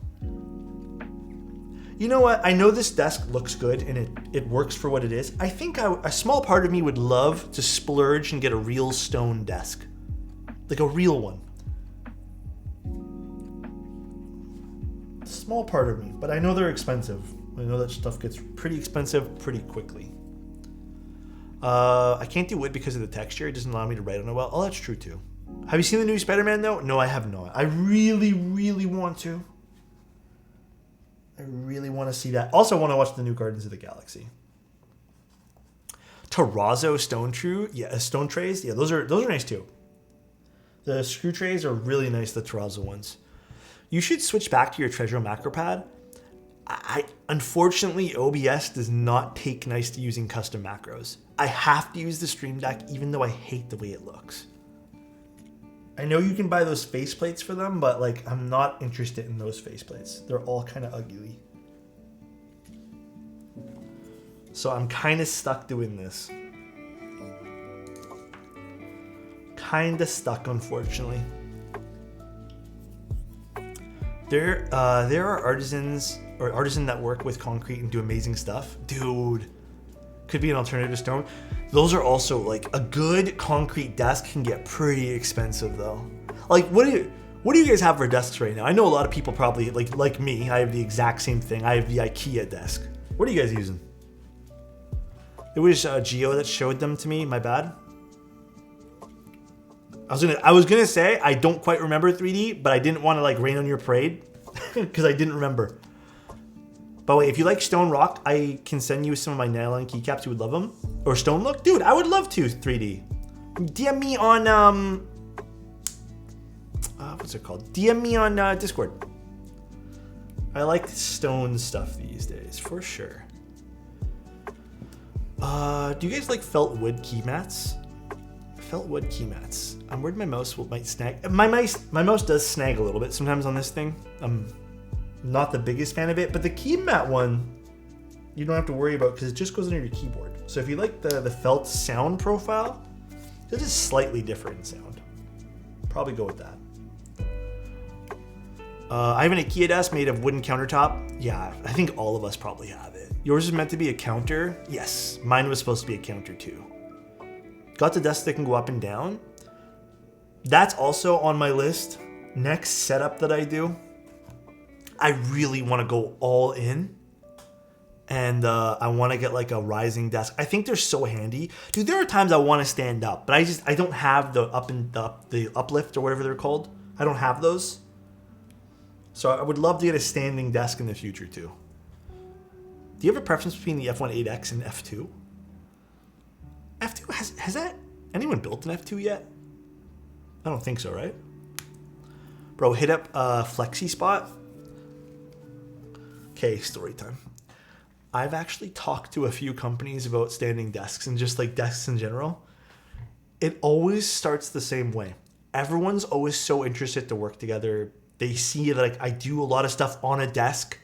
you know what? I know this desk looks good and it works for what it is. I think a small part of me would love to splurge and get a real stone desk. Like a real one. A small part of me, but I know they're expensive. I know that stuff gets pretty expensive pretty quickly. I can't do wood because of the texture. It doesn't allow me to write on it well. Oh, that's true too. Have you seen the new Spider-Man though? No, I have not. I really, really want to. I really want to see that. Also want to watch the new Guardians of the Galaxy. Terrazzo stone trays. Yeah, those are nice too. The screw trays are really nice, the Terrazzo ones. You should switch back to your Treasure macro pad. Unfortunately, OBS does not take nice to using custom macros. I have to use the Stream Deck even though I hate the way it looks. I know you can buy those faceplates for them, but like I'm not interested in those faceplates. They're all kind of ugly. So I'm kind of stuck doing this. Kind of stuck, unfortunately. There are artisans that work with concrete and do amazing stuff. Dude, could be an alternative to stone. Those are also like a good concrete desk can get pretty expensive though. Like what do you guys have for desks right now? I know a lot of people probably like me. I have the exact same thing. I have the IKEA desk. What are you guys using? It was Gio that showed them to me. My bad. I was gonna say I don't quite remember 3D, but I didn't want to like rain on your parade because I didn't remember. But wait, if you like stone rock, I can send you some of my nylon keycaps. You would love them. Or stone look, dude. I would love to 3D. DM me on what's it called? DM me on Discord. I like stone stuff these days for sure. Do you guys like felt wood key mats? Felt wood key mats. I'm worried my mouse might snag. My mouse does snag a little bit sometimes on this thing. I'm not the biggest fan of it, but the key mat one, you don't have to worry about because it just goes under your keyboard. So if you like the felt sound profile, it is slightly different in sound. Probably go with that. I have an IKEA desk made of wooden countertop. Yeah, I think all of us probably have it. Yours is meant to be a counter. Yes, mine was supposed to be a counter too. Got the desk that can go up and down. That's also on my list. Next setup that I do. I really want to go all in. And I want to get like a rising desk. I think they're so handy. Dude, there are times I want to stand up, but I don't have the the uplift or whatever they're called. I don't have those. So I would love to get a standing desk in the future too. Do you have a preference between the F1.8X and F2? F2 has that anyone built an F2 yet? I don't think so, right? Bro, hit up Flexi Spot. Okay, story time. I've actually talked to a few companies about standing desks and just like desks in general. It always starts the same way. Everyone's always so interested to work together. They see that like I do a lot of stuff on a desk.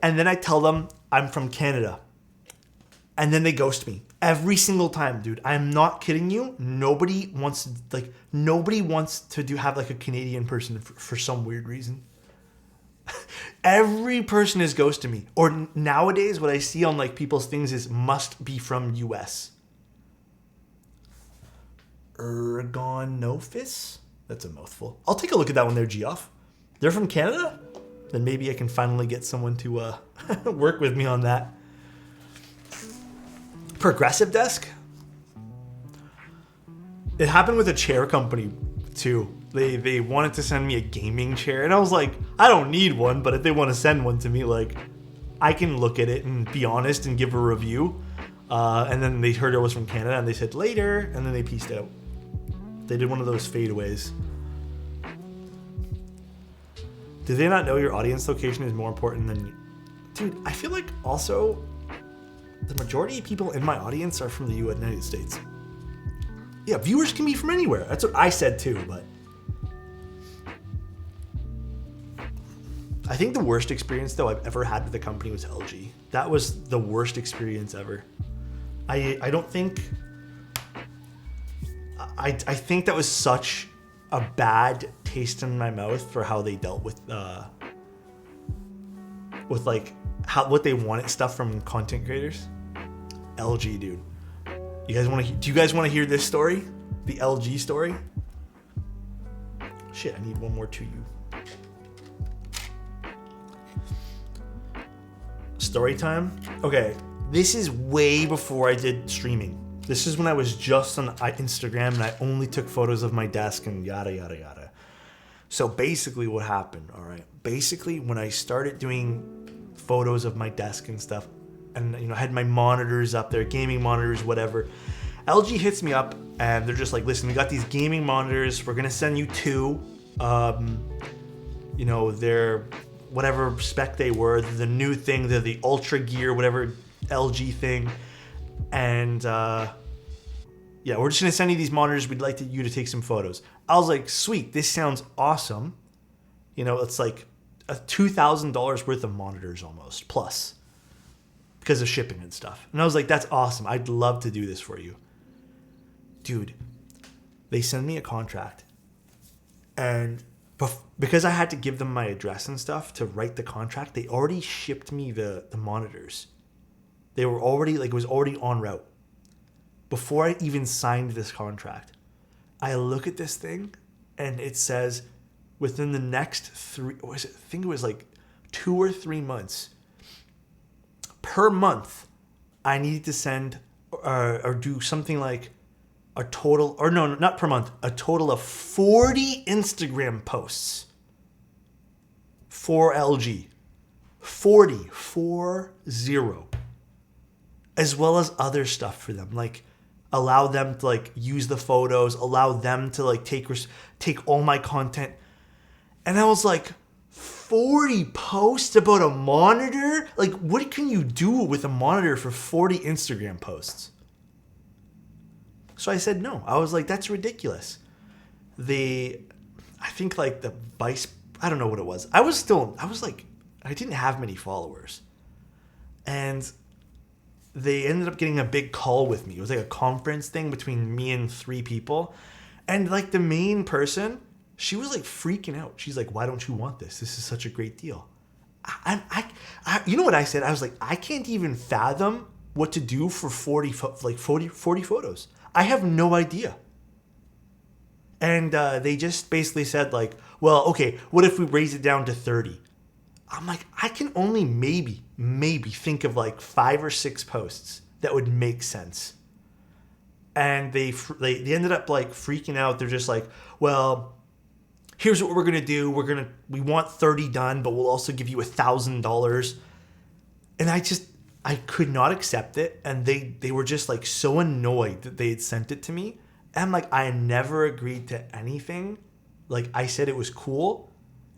And then I tell them I'm from Canada. And then they ghost me. Every single time, dude. I'm not kidding you. Nobody wants to have like a Canadian person for some weird reason. Every person is ghosting me. Or nowadays, what I see on like people's things is must be from US. Ergonophis? That's a mouthful. I'll take a look at that one there, Geoff. They're from Canada? Then maybe I can finally get someone to work with me on that. Progressive desk? It happened with a chair company too. They wanted to send me a gaming chair and I was like, I don't need one, but if they want to send one to me, like, I can look at it and be honest and give a review. And then they heard it was from Canada and they said later, and then they pieced out. They did one of those fadeaways. Do they not know your audience location is more important than you? Dude, I feel like also the majority of people in my audience are from the United States. Yeah, viewers can be from anywhere. That's what I said too, but I think the worst experience though I've ever had with a company was LG. That was the worst experience ever. I don't think I think that was such a bad taste in my mouth for how they dealt with like what they wanted stuff from content creators. LG, dude. Do you guys want to hear this story? The LG story? Shit, I need one more to you. Story time? Okay, this is way before I did streaming. This is when I was just on Instagram and I only took photos of my desk and yada, yada, yada. So basically what happened, all right? Basically, when I started doing photos of my desk and stuff, and I had my monitors up there, gaming monitors, whatever, LG hits me up and they're just like, listen, we got these gaming monitors. We're going to send you 2. They're whatever spec they were, the new thing, they're the Ultra Gear, whatever LG thing. And we're just gonna send you these monitors. We'd like you to take some photos. I was like, sweet, this sounds awesome. It's like $2,000 worth of monitors almost, plus, because of shipping and stuff. And I was like, that's awesome. I'd love to do this for you. Dude, they send me a contract. And because I had to give them my address and stuff to write the contract, they already shipped me the monitors. They were already, it was already en route. Before I even signed this contract, I look at this thing and it says within the next 2 or 3 months, per month, I needed to send or do something like a total, or no, not per month, a total of 40 Instagram posts for LG. 40, as well as other stuff for them, like allow them to use the photos, allow them to take all my content. And I was like, 40 posts about a monitor? What can you do with a monitor for 40 Instagram posts? So I said no. I was like, that's ridiculous. I think the vice, I don't know what it was. I didn't have many followers. And they ended up getting a big call with me. It was like a conference thing between me and 3 people. And the main person, she was freaking out. She's like, why don't you want this? This is such a great deal. You know what I said? I was like, I can't even fathom what to do for 40 photos. I have no idea. And they just basically said well, okay, what if we raise it down to 30? I'm like, I can only maybe think of 5 or 6 posts that would make sense. And they ended up freaking out. They're just like, well, here's what we're gonna do. We want 30 done, but we'll also give you $1,000. And I could not accept it. And they were just so annoyed that they had sent it to me. And I never agreed to anything. I said it was cool.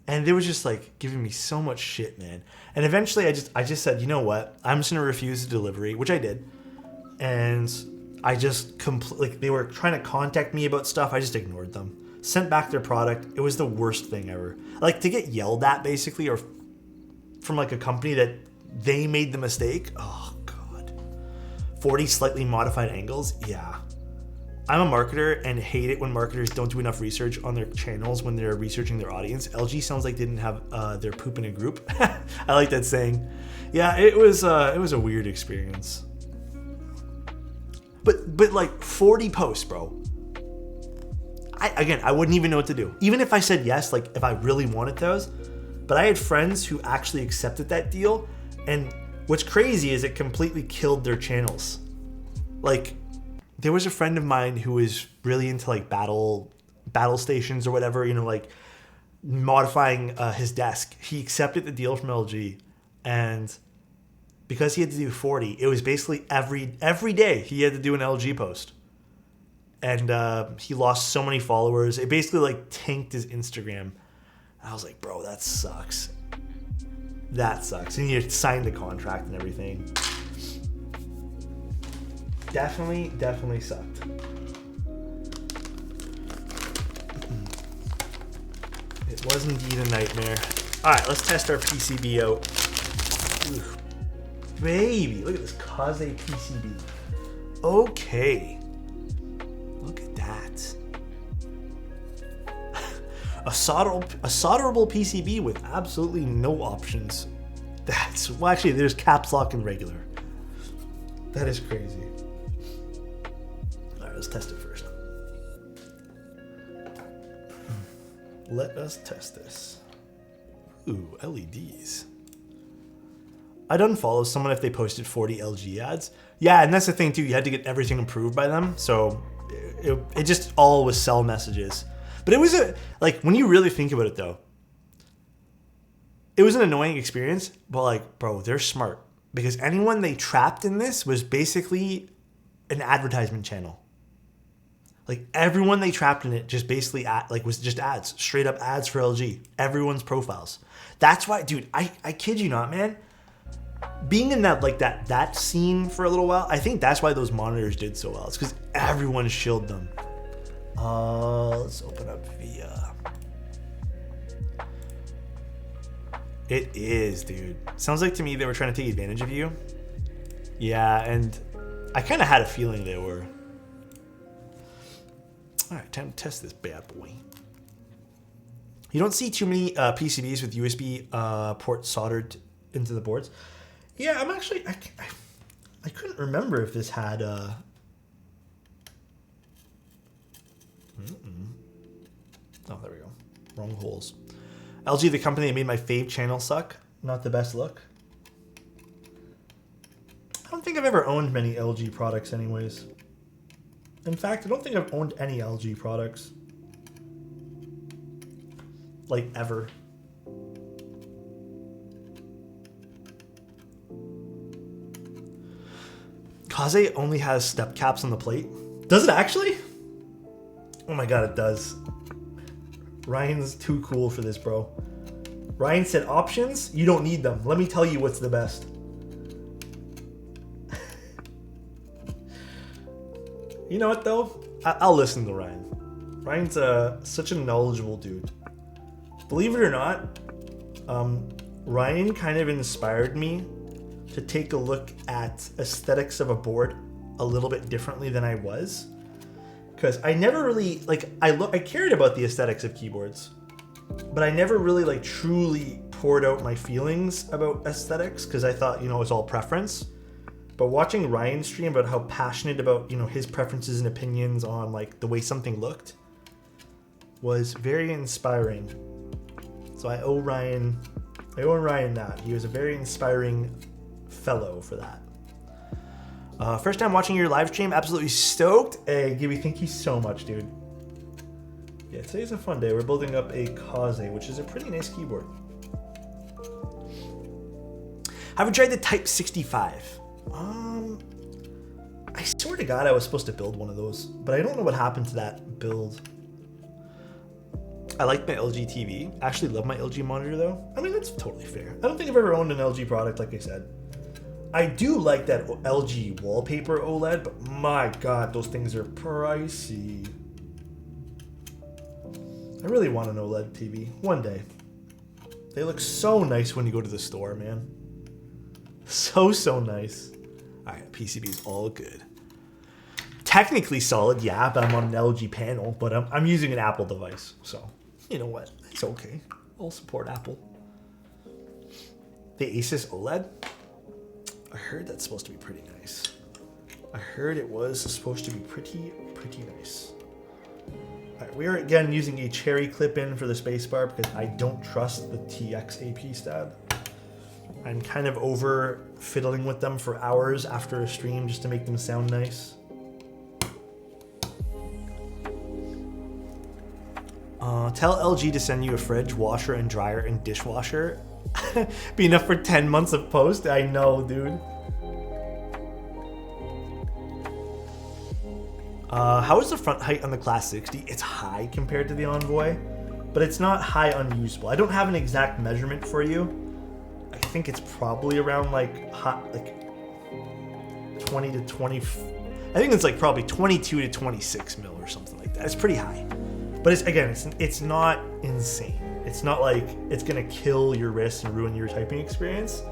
And they were just giving me so much shit, man. And eventually I just said, you know what? I'm just gonna refuse the delivery, which I did. And I just they were trying to contact me about stuff. I just ignored them. Sent back their product. It was the worst thing ever. To get yelled at basically, or from a company that they made the mistake. Oh God. 40 slightly modified angles. Yeah. I'm a marketer and hate it when marketers don't do enough research on their channels when they're researching their audience. LG sounds like they didn't have their poop in a group. I like that saying. Yeah, it was a weird experience. But 40 posts, bro. I wouldn't even know what to do. Even if I said yes, if I really wanted those. But I had friends who actually accepted that deal. And what's crazy is it completely killed their channels. There was a friend of mine who was really into battle stations or whatever, modifying his desk. He accepted the deal from LG, and because he had to do 40, it was basically every day he had to do an LG post. And he lost so many followers. It basically like tanked his Instagram. I was like, bro, that sucks. That sucks. And he had signed the contract and everything. Definitely sucked. It was indeed a nightmare. All right, let's test our PCB out. Ooh, baby, look at this Kaze PCB. Okay. Look at that. A solderable PCB with absolutely no options. Well, actually, there's caps lock and regular. That is crazy. All right, let's test it first. Let us test this. Ooh, LEDs. I'd unfollow someone if they posted 40 LG ads. Yeah, and that's the thing too. You had to get everything approved by them. So it just all was sell messages. But it was like, when you really think about it though, it was an annoying experience, but like, bro, they're smart. Because anyone they trapped in this was basically an advertisement channel. Like everyone they trapped in it just basically was just ads, straight up ads for LG. Everyone's profiles. That's why, dude, I kid you not, man. Being in that scene for a little while, I think that's why those monitors did so well. It's because everyone shielded them. Let's open up VIA. It is, dude. Sounds like to me they were trying to take advantage of you. Yeah, and I kind of had a feeling they were. All right, time to test this bad boy. You don't see too many PCBs with USB ports soldered into the boards. Yeah, I'm actually, I couldn't remember if this had Oh, there we go. Wrong holes. LG, the company that made my fave channel suck. Not the best look. I don't think I've ever owned many LG products anyways. In fact, I don't think I've owned any LG products. Like, ever. Kaze only has step caps on the plate. Does it actually? Oh my god, it does. Ryan's too cool for this, bro. Ryan said options, you don't need them. Let me tell you what's the best. You know what though? I'll listen to Ryan. Ryan's such a knowledgeable dude. Believe it or not, Ryan kind of inspired me to take a look at aesthetics of a board a little bit differently than I was. Because I never really, I cared about the aesthetics of keyboards, but I never really truly poured out my feelings about aesthetics because I thought, it's all preference. But watching Ryan stream about how passionate about, his preferences and opinions on the way something looked was very inspiring. So I owe Ryan that. He was a very inspiring fellow for that. First time watching your live stream, absolutely stoked. Hey, Gibby, thank you so much, dude. Yeah, today's a fun day. We're building up a Kaze, which is a pretty nice keyboard. Haven't tried the Type 65. I swear to God I was supposed to build one of those, but I don't know what happened to that build. I like my LG TV. I actually love my LG monitor though. I mean, that's totally fair. I don't think I've ever owned an LG product, like I said. I do like that LG wallpaper OLED, but my God, those things are pricey. I really want an OLED TV one day. They look so nice when you go to the store, man. So nice. All right, PCB's all good. Technically solid, yeah, but I'm on an LG panel, but I'm using an Apple device, so you know what? It's okay. I'll support Apple. The Asus OLED. I heard that's supposed to be pretty nice. I heard it was supposed to be pretty nice. All right, we are again using a cherry clip-in for the spacebar because I don't trust the TX AP stab. I'm kind of over fiddling with them for hours after a stream just to make them sound nice. Tell LG to send you a fridge, washer, and dryer, and dishwasher. Be enough for 10 months of post? I know, dude. How is the front height on the Class 60? It's high compared to the Envoy, but it's not high unusable. I don't have an exact measurement for you. I think it's probably around like 20 to 20. I think it's like probably 22 to 26 mil or something like that. It's pretty high, but it's not insane. It's not like it's gonna kill your wrist and ruin your typing experience.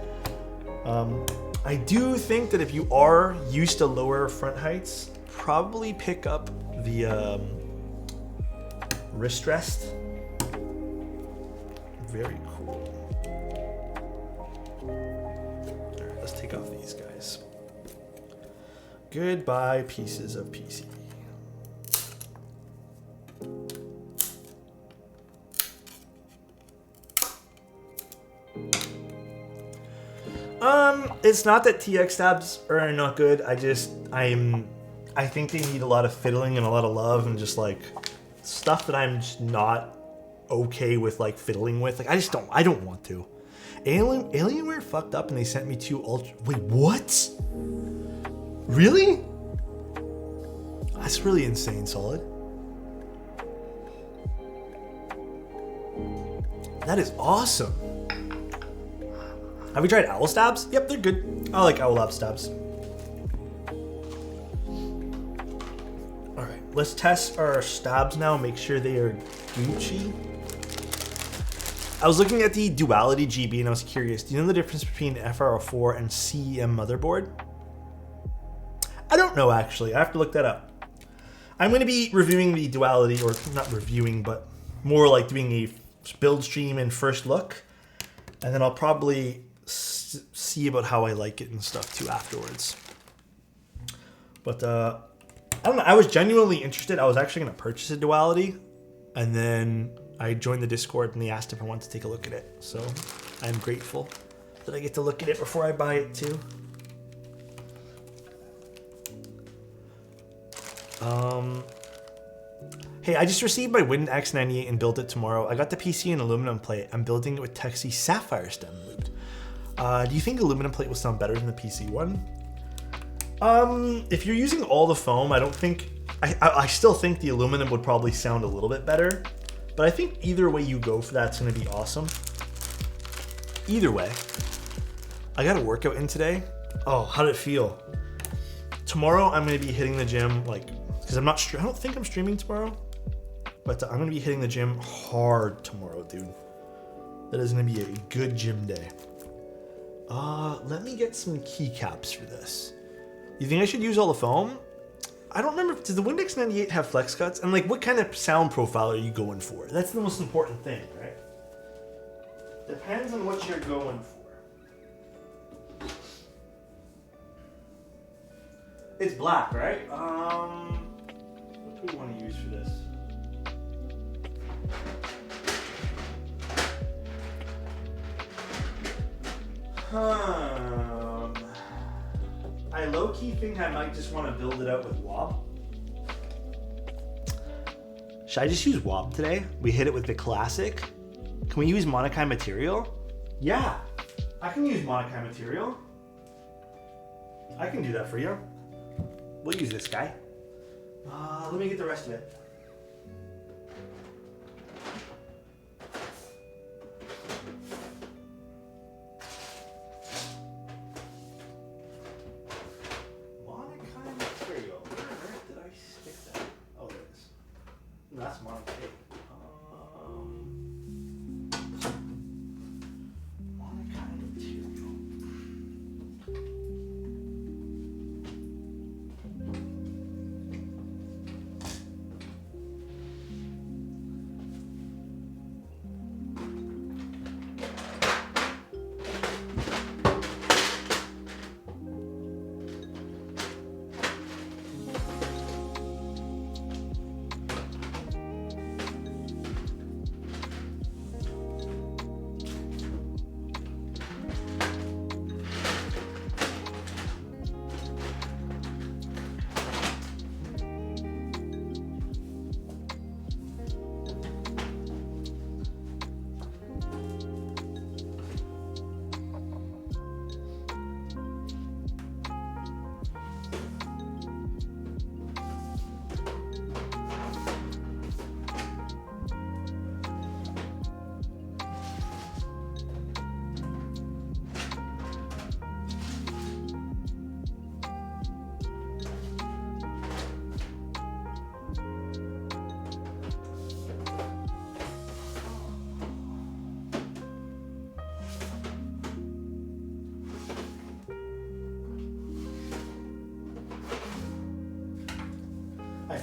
I do think that if you are used to lower front heights, probably pick up the wrist rest. Very cool. Alright, let's take off these guys. Goodbye, pieces of PC. It's not that TX tabs are not good. I think they need a lot of fiddling and a lot of love and just like stuff that I'm just not okay with like fiddling with. Like I don't want to. Alienware fucked up and they sent me 2 ultra. Wait, what? Really? That's really insane, Solid. That is awesome. Have we tried owl stabs? Yep, they're good. I like owl lab stabs. Alright, let's test our stabs now, make sure they are Gucci. I was looking at the Duality GB and I was curious, do you know the difference between FR4 and CEM motherboard? I don't know actually, I have to look that up. I'm going to be reviewing the Duality, or not reviewing, but more like doing a build stream and first look. And then I'll probably see about how I like it and stuff too afterwards. But I don't know, I was genuinely interested. I was actually going to purchase a Duality, and then I joined the Discord and they asked if I wanted to take a look at it. So I'm grateful that I get to look at it before I buy it too. Hey, I just received my Win X98 and built it tomorrow. I got the PC in aluminum plate. I'm building it with Texie Sapphire stem looped. Do you think aluminum plate will sound better than the PC one? If you're using all the foam, I don't think... I still think the aluminum would probably sound a little bit better. But I think either way you go for that's going to be awesome. Either way. I got a workout in today. Oh, how did it feel? Tomorrow I'm going to be hitting the gym, like... Because I don't think I'm streaming tomorrow. But I'm going to be hitting the gym hard tomorrow, dude. That is going to be a good gym day. Let me get some keycaps for this. You think I should use all the foam? I don't remember. Does the Windex 98 have flex cuts? And like, what kind of sound profile are you going for? That's the most important thing, right? Depends on what you're going for. It's black, right? What do we want to use for this? I low-key think I might just want to build it out with WOB. Should I just use WOB today? We hit it with the classic. Can we use Monokai material? Yeah, I can use Monokai material. I can do that for you. We'll use this guy. Let me get the rest of it. Monokai material. Where did I stick that? Oh, there it is. No, that's Monokai. Monokai material.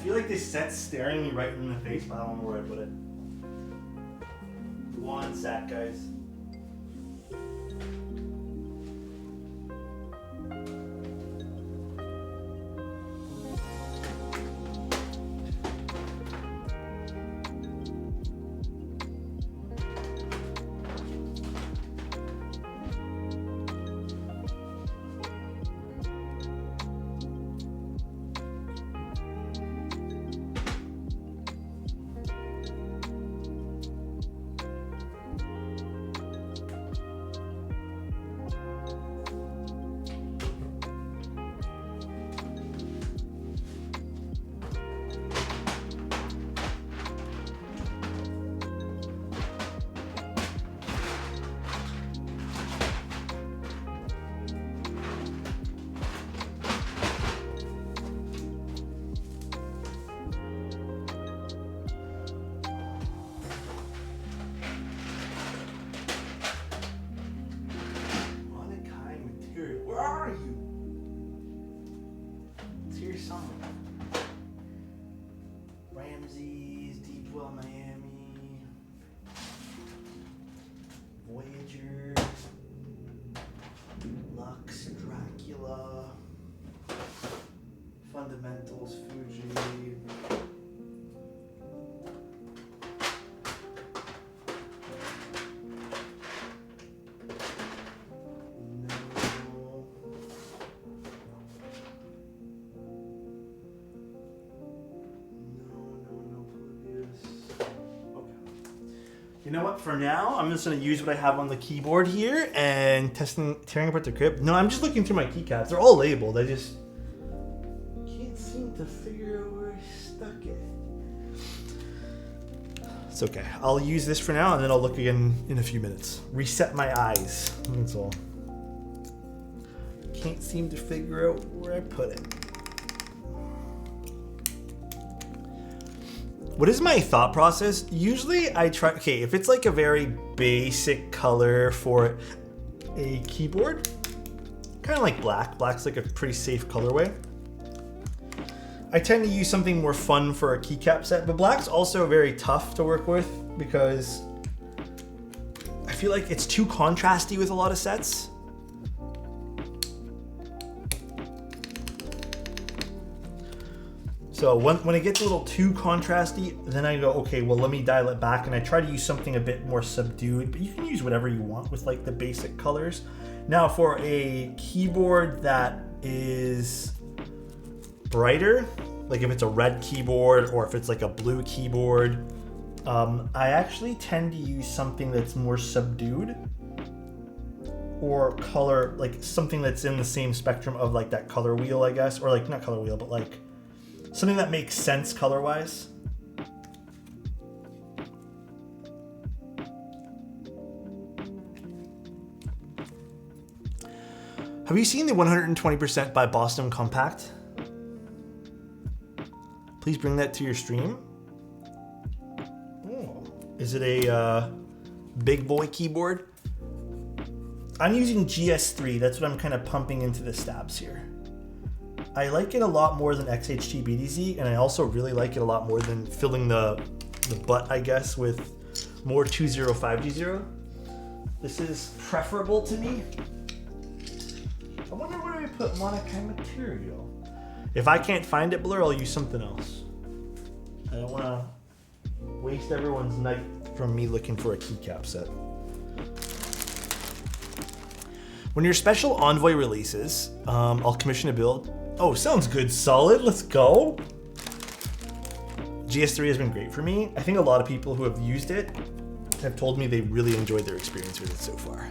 feel like this set's staring me right in the face, but I don't know where I put it. One sec, guys. Where are you? It's here somewhere. Ramses, Deep Well, Miami, Voyager, Lux, Dracula, Fundamentals, Fuji. You know what? For now, I'm just going to use what I have on the keyboard here and tearing apart the grip. No, I'm just looking through my keycaps. They're all labeled. I just can't seem to figure out where I stuck it. It's okay. I'll use this for now, and then I'll look again in a few minutes. Reset my eyes. That's all. Can't seem to figure out where I put it. What is my thought process? Usually I try, okay, if it's like a very basic color for a keyboard, kind of like black. Black's like a pretty safe colorway. I tend to use something more fun for a keycap set, but black's also very tough to work with because I feel like it's too contrasty with a lot of sets. So when it gets a little too contrasty, then I go, okay, well, let me dial it back, and I try to use something a bit more subdued, but you can use whatever you want with like the basic colors. Now for a keyboard that is brighter, like if it's a red keyboard or if it's like a blue keyboard, I actually tend to use something that's more subdued or color, like something that's in the same spectrum of like that color wheel, I guess, or like not color wheel, but like something that makes sense color-wise. Have you seen the 120% by Boston Compact? Please bring that to your stream. Oh. Is it a big boy keyboard? I'm using GS3. That's what I'm kind of pumping into the stabs here. I like it a lot more than XHT BDZ, and I also really like it a lot more than filling the butt, I guess, with more 205G0. This is preferable to me. I wonder where I put Monokai material. If I can't find it, Blur, I'll use something else. I don't want to waste everyone's night from me looking for a keycap set. When your special Envoy releases, I'll commission a build. Oh, sounds good, solid. Let's go. GS3 has been great for me. I think a lot of people who have used it have told me they really enjoyed their experience with it so far.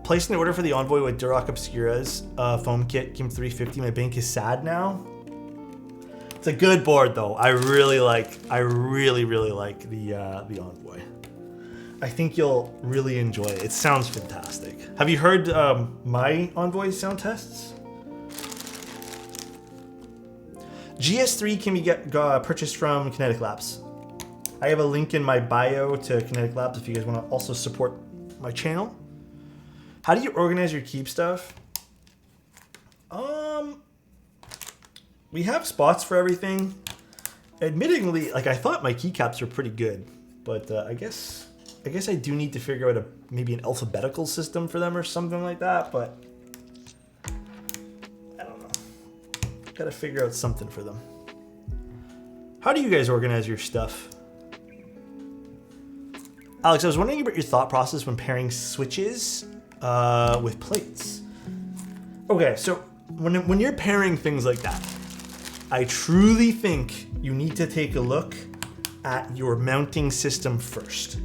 Placed an order for the Envoy with Duroc Obscura's foam kit, Kim 350. My bank is sad now. It's a good board though. I really like the Envoy. I think you'll really enjoy it. It sounds fantastic. Have you heard my Envoy sound tests? GS3 can be purchased from Kinetic Labs. I have a link in my bio to Kinetic Labs if you guys want to also support my channel. How do you organize your keep stuff? We have spots for everything. admittingly, like I thought my keycaps were pretty good, but I guess I do need to figure out maybe an alphabetical system for them or something like that. But I don't know. Got to figure out something for them. How do you guys organize your stuff? Alex, I was wondering about your thought process when pairing switches with plates. Okay, so when you're pairing things like that, I truly think you need to take a look at your mounting system first.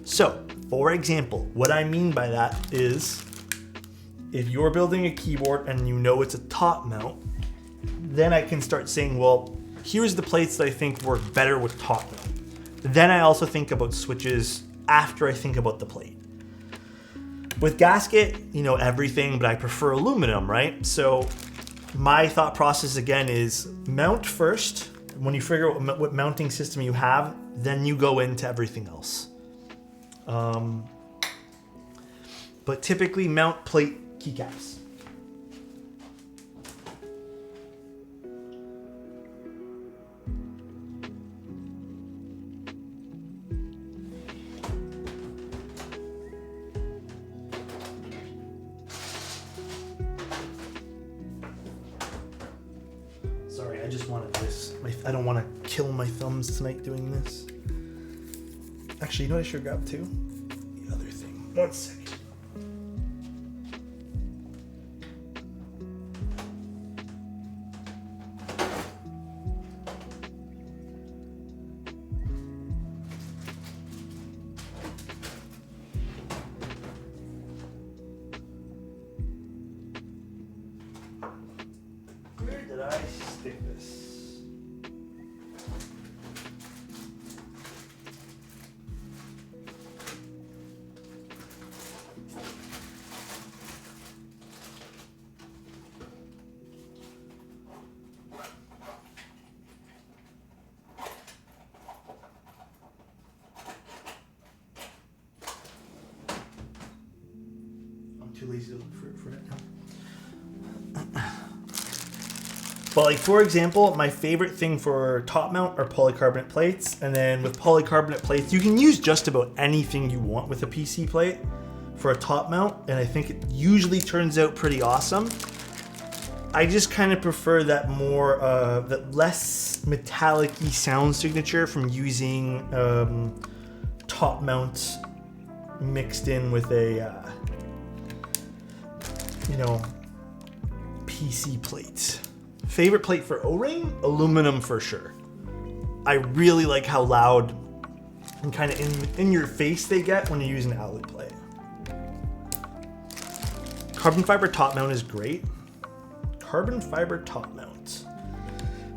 So, for example, what I mean by that is if you're building a keyboard and you know it's a top mount, then I can start saying, well, here's the plates that I think work better with top mount. Then I also think about switches after I think about the plate. With gasket, you know everything, but I prefer aluminum, right? So my thought process again is mount first. When you figure out what mounting system you have, then you go into everything else. But typically mount plate keycaps. Sorry, I just wanted this. I don't want to kill my thumbs tonight doing this. Actually, you know what I should grab too? The other thing. 1 second. Where did I stick this? I'm too lazy to look for it now. But like, for example, my favorite thing for top mount are polycarbonate plates. And then with polycarbonate plates, you can use just about anything you want with a PC plate for a top mount. And I think it usually turns out pretty awesome. I just kind of prefer that more, that less metallic-y sound signature from using top mount mixed in with a, you know, PC plate. Favorite plate for O-ring? Aluminum for sure. I really like how loud and kind of in your face they get when you use an alloy plate. Carbon fiber top mount is great. Carbon fiber top mount.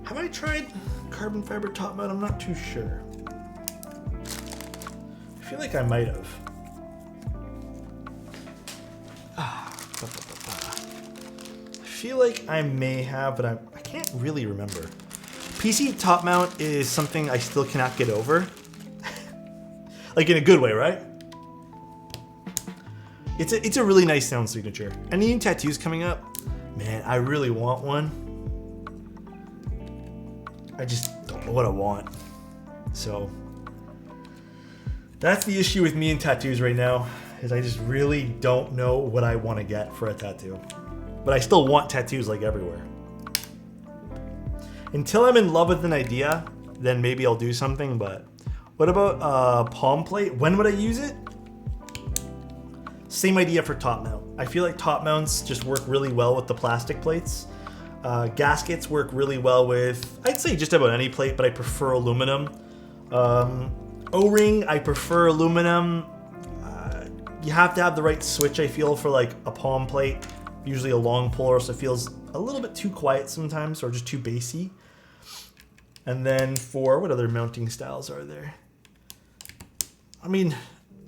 Have I tried carbon fiber top mount? I'm not too sure. I feel like I might have. I feel like I may have, but I can't really remember. PC top mount is something I still cannot get over. Like in a good way, right? It's a really nice sound signature. Any new tattoos coming up? Man, I really want one. I just don't know what I want. So that's the issue with me and tattoos right now, is I just really don't know what I want to get for a tattoo. But I still want tattoos like everywhere. Until I'm in love with an idea, then maybe I'll do something, but what about palm plate? When would I use it? Same idea for top mount. I feel like top mounts just work really well with the plastic plates. Gaskets work really well with, I'd say just about any plate, but I prefer aluminum. O-ring, I prefer aluminum. You have to have the right switch, I feel, for like a palm plate. Usually a long pull, or so it feels a little bit too quiet sometimes, or just too bassy. And then for, what other mounting styles are there? I mean,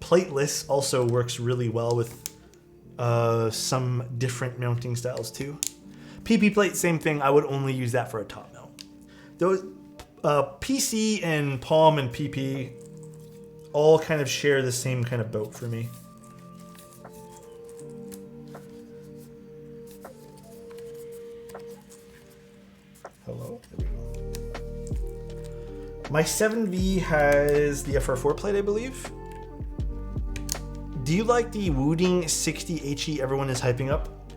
plateless also works really well with some different mounting styles too. PP plate, same thing. I would only use that for a top mount. Those PC and Palm and PP all kind of share the same kind of boat for me. Hello? There we go. My 7V has the FR4 plate, I believe. Do you like the Wooding 60 HE everyone is hyping up?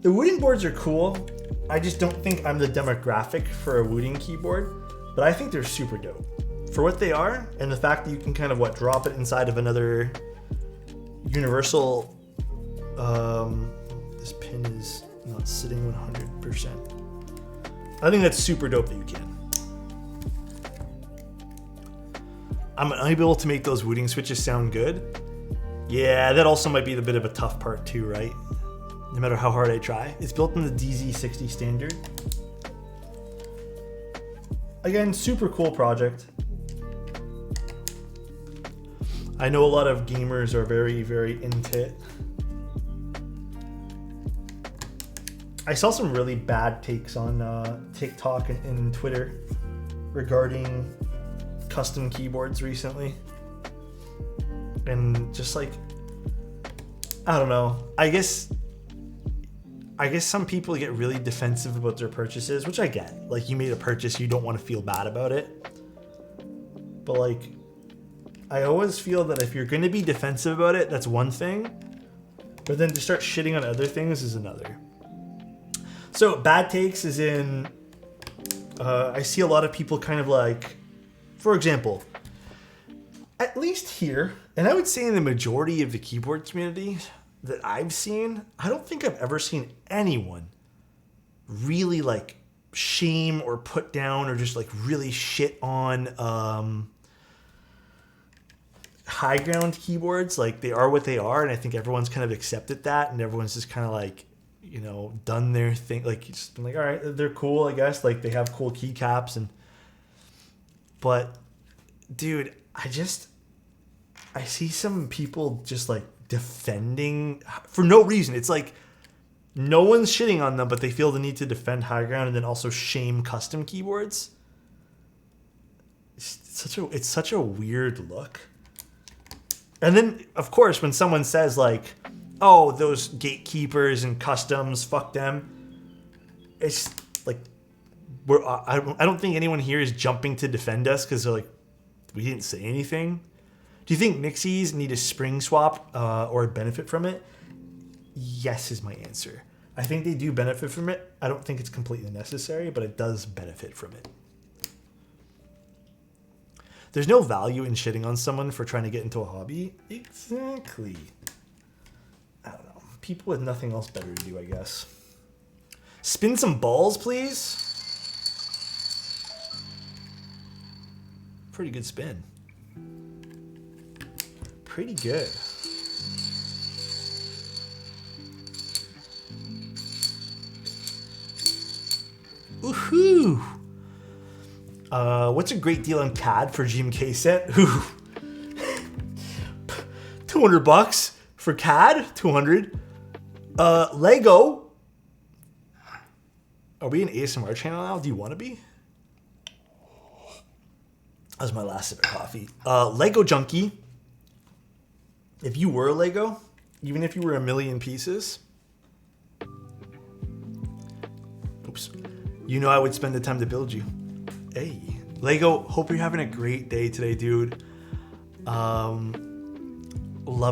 The Wooding boards are cool. I just don't think I'm the demographic for a Wooding keyboard, but I think they're super dope. For what they are, and the fact that you can kind of, drop it inside of another universal, this pin is not sitting 100%. I think that's super dope that you can. I'm unable to make those Wooding switches sound good. Yeah, that also might be the bit of a tough part too, right? No matter how hard I try. It's built in the DZ60 standard. Again, super cool project. I know a lot of gamers are very, very into it. I saw some really bad takes on TikTok and Twitter regarding custom keyboards recently. And just like, I don't know. I guess some people get really defensive about their purchases, which I get. Like, you made a purchase, you don't want to feel bad about it. But like, I always feel that if you're going to be defensive about it, that's one thing. But then to start shitting on other things is another. So bad takes is in, I see a lot of people kind of like, for example, at least here, and I would say in the majority of the keyboard community that I've seen, I don't think I've ever seen anyone really like shame or put down or just like really shit on high ground keyboards. Like, they are what they are, and I think everyone's kind of accepted that, and everyone's just kind of like, you know, done their thing. Like, just been like, all right, they're cool, I guess. Like, they have cool keycaps, but dude, I see some people just like defending for no reason. It's like no one's shitting on them, but they feel the need to defend high ground and then also shame custom keyboards. It's such a weird look. And then, of course, when someone says like, oh, those gatekeepers and customs, fuck them, it's like, I don't think anyone here is jumping to defend us because they're like, we didn't say anything. Do you think Mixies need a spring swap or benefit from it? Yes is my answer. I think they do benefit from it. I don't think it's completely necessary, but it does benefit from it. There's no value in shitting on someone for trying to get into a hobby. Exactly. I don't know. People with nothing else better to do, I guess. Spin some balls, please. Pretty good spin. Pretty good. Woohoo! What's a great deal on CAD for GMK set? Ooh. $200 for CAD? 200. Lego. Are we an ASMR channel now? Do you want to be? That was my last sip of coffee. Lego Junkie. If you were a Lego, even if you were a million pieces, oops, you know I would spend the time to build you. Hey, Lego, hope you're having a great day today, dude. Love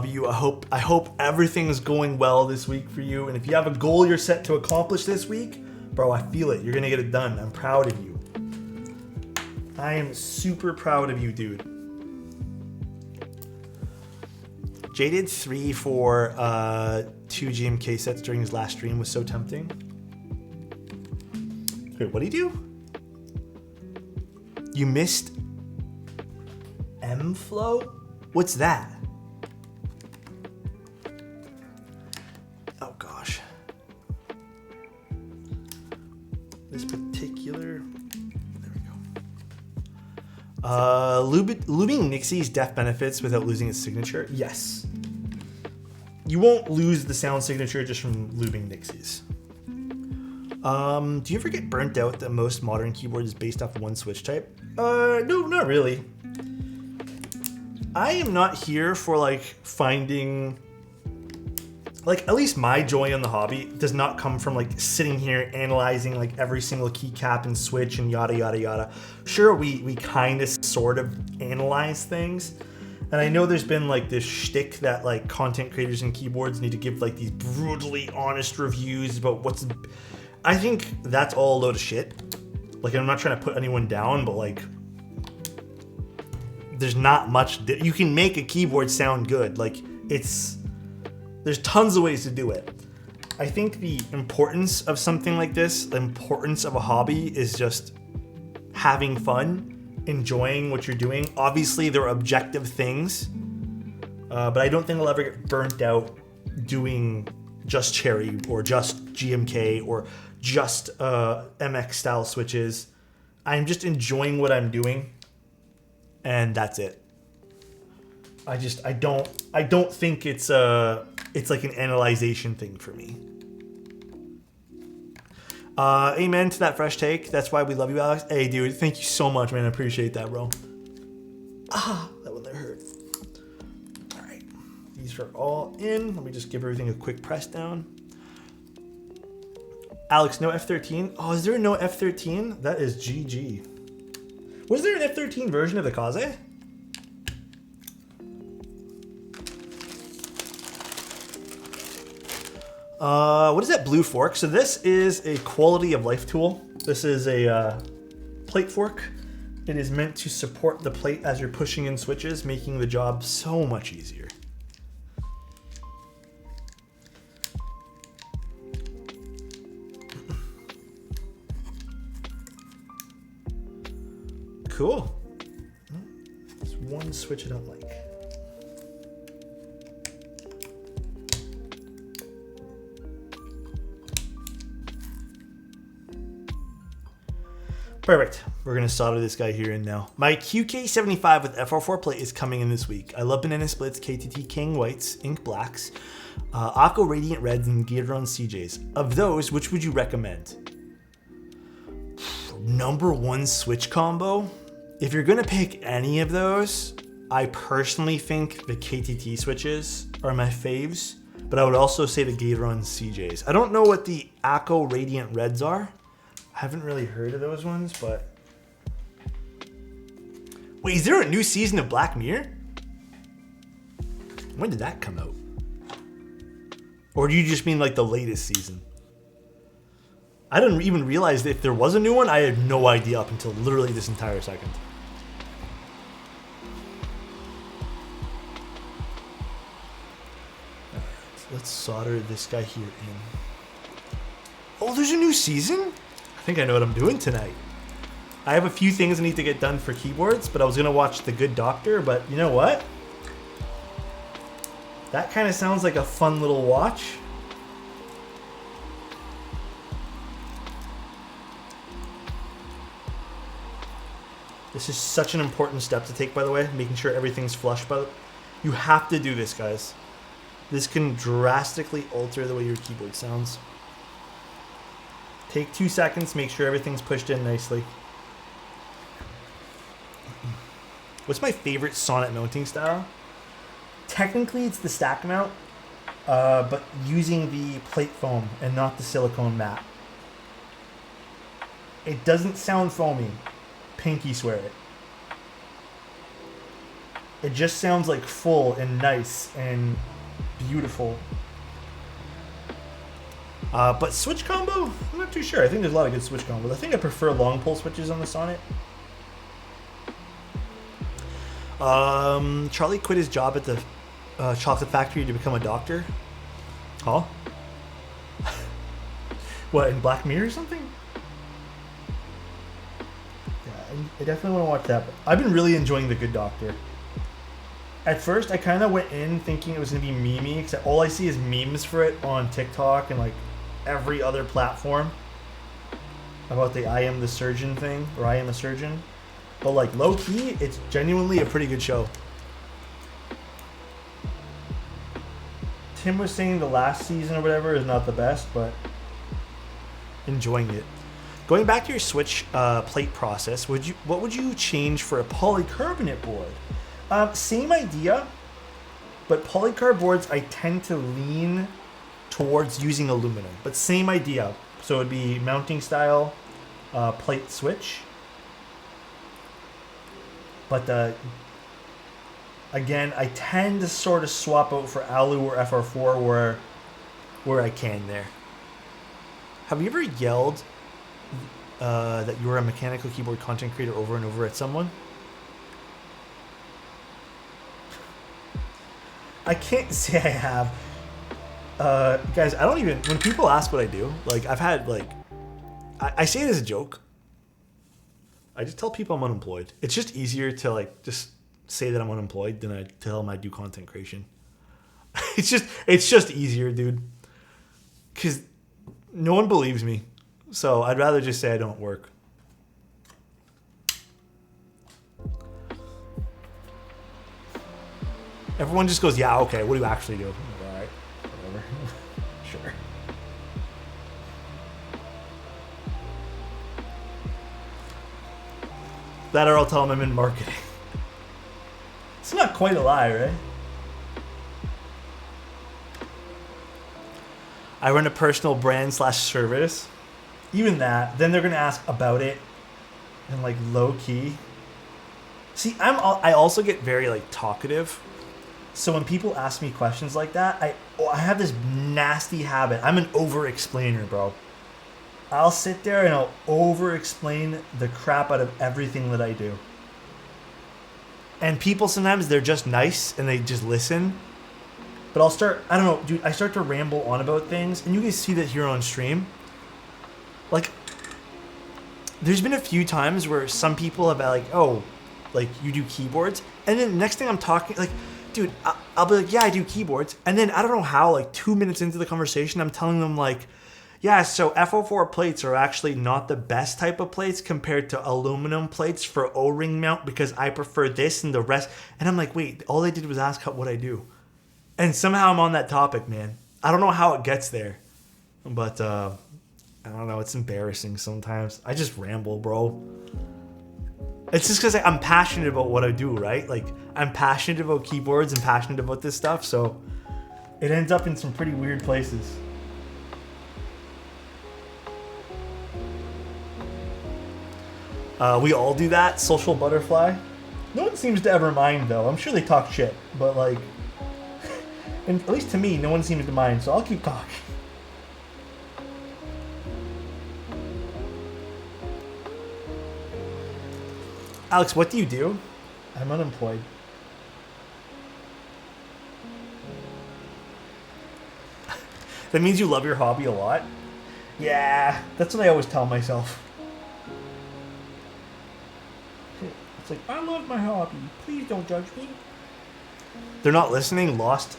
you. I hope everything's going well this week for you. And if you have a goal you're set to accomplish this week, bro, I feel it. You're gonna get it done. I'm proud of you. I am super proud of you, dude. Jaded 3 for 2 GMK sets during his last stream was so tempting. Wait, what did he do? You missed M-Flow? What's that? Oh gosh. This particular... There we go. Lubing Nixie's def benefits without losing its signature? Yes. You won't lose the sound signature just from lubing Nixies. Do you ever get burnt out that most modern keyboard is based off one switch type? No, not really. I am not here for like finding like, at least my joy in the hobby does not come from like sitting here analyzing like every single keycap and switch and yada yada yada. Sure, we kind of sort of analyze things, and I know there's been like this shtick that like content creators and keyboards need to give like these brutally honest reviews about what's. I think that's all a load of shit. Like, I'm not trying to put anyone down, but like, there's not much. You can make a keyboard sound good. Like, there's tons of ways to do it. I think the importance of something like this, the importance of a hobby, is just having fun, enjoying what you're doing. Obviously, there are objective things, but I don't think I'll ever get burnt out doing just Cherry or just GMK or just MX style switches. I'm just enjoying what I'm doing, and that's it. I don't think it's like an analyzation thing for me. Amen to that fresh take. That's why we love you, Alex. Hey, dude, thank you so much, man. I appreciate that, bro. That one there hurt. All right, these are all in. Let me just give everything a quick press down. Alex, no F13. Oh, is there no F13? That is GG. Was there an F13 version of the Kaze? What is that blue fork? So this is a quality of life tool. This is a plate fork. It is meant to support the plate as you're pushing in switches, making the job so much easier. Cool. There's one switch I don't like. Perfect. We're going to solder this guy here in now. My QK75 with FR4 plate is coming in this week. I love Banana Splits, KTT King Whites, Ink Blacks, Aqua Radiant Reds, and Gateron CJs. Of those, which would you recommend? Number one switch combo? If you're going to pick any of those, I personally think the KTT switches are my faves, but I would also say the Gateron CJs. I don't know what the Aqua Radiant Reds are. I haven't really heard of those ones, but... Wait, is there a new season of Black Mirror? When did that come out? Or do you just mean like the latest season? I didn't even realize that if there was a new one. I had no idea up until literally this entire second. Alright, let's solder this guy here in. Oh, there's a new season? I think I know what I'm doing tonight. I have a few things I need to get done for keyboards, but I was going to watch The Good Doctor, but you know what? That kind of sounds like a fun little watch. This is such an important step to take, by the way, making sure everything's flush. But you have to do this, guys. This can drastically alter the way your keyboard sounds. Take 2 seconds, make sure everything's pushed in nicely. What's my favorite sonnet mounting style? Technically, it's the stack mount, but using the plate foam and not the silicone mat. It doesn't sound foamy. Pinky swear it. It just sounds like full and nice and beautiful. But switch combo, I'm not too sure. I think there's a lot of good switch combos. I think I prefer long pull switches on the Sonnet. Charlie quit his job at the chocolate factory to become a doctor. Huh? What, in Black Mirror or something? Yeah, I definitely want to watch that. But I've been really enjoying The Good Doctor. At first, I kind of went in thinking it was going to be memey, except all I see is memes for it on TikTok and like every other platform about the I am the surgeon thing, or I am a surgeon. But like low key, it's genuinely a pretty good show. Tim was saying the last season or whatever is not the best, but enjoying it. Going back to your switch plate process, what would you change for a polycarbonate board? Same idea, but polycarb boards I tend to lean towards using aluminum, but same idea. So it'd be mounting style, plate switch. But again, I tend to sort of swap out for Alu or FR4 where I can there. Have you ever yelled that you were a mechanical keyboard content creator over and over at someone? I can't say I have. Guys, I don't even, when people ask what I do, like I've had like, I say it as a joke. I just tell people I'm unemployed. It's just easier to like just say that I'm unemployed than I tell them I do content creation. It's just easier, dude. Cause no one believes me. So I'd rather just say I don't work. Everyone just goes, yeah, okay, what do you actually do? All right, whatever. Sure. That or I'll tell them I'm in marketing. It's not quite a lie, right? I run a personal brand / service. Even that, then they're gonna ask about it, and like low key. See, I also get very like talkative. So when people ask me questions like that, I have this nasty habit. I'm an over-explainer, bro. I'll sit there and I'll over-explain the crap out of everything that I do. And people sometimes, they're just nice and they just listen. But I'll start, I don't know, dude, I start to ramble on about things. And you guys see that here on stream. Like, there's been a few times where some people have been like, oh, like you do keyboards. And then the next thing I'm talking, like, dude, I'll be like, yeah, I do keyboards. And then I don't know how, like 2 minutes into the conversation, I'm telling them like, yeah, so FO4 plates are actually not the best type of plates compared to aluminum plates for O-ring mount because I prefer this and the rest. And I'm like, wait, all they did was ask what I do. And somehow I'm on that topic, man. I don't know how it gets there. But, I don't know, it's embarrassing sometimes. I just ramble, bro. It's just because I'm passionate about what I do, right? Like, I'm passionate about keyboards and passionate about this stuff, so it ends up in some pretty weird places. We all do that, social butterfly. No one seems to ever mind, though. I'm sure they talk shit, but like, and at least to me, no one seems to mind, so I'll keep talking. Alex, what do you do? I'm unemployed. That means you love your hobby a lot? Yeah, that's what I always tell myself. It's like, I love my hobby. Please don't judge me. They're not listening, lost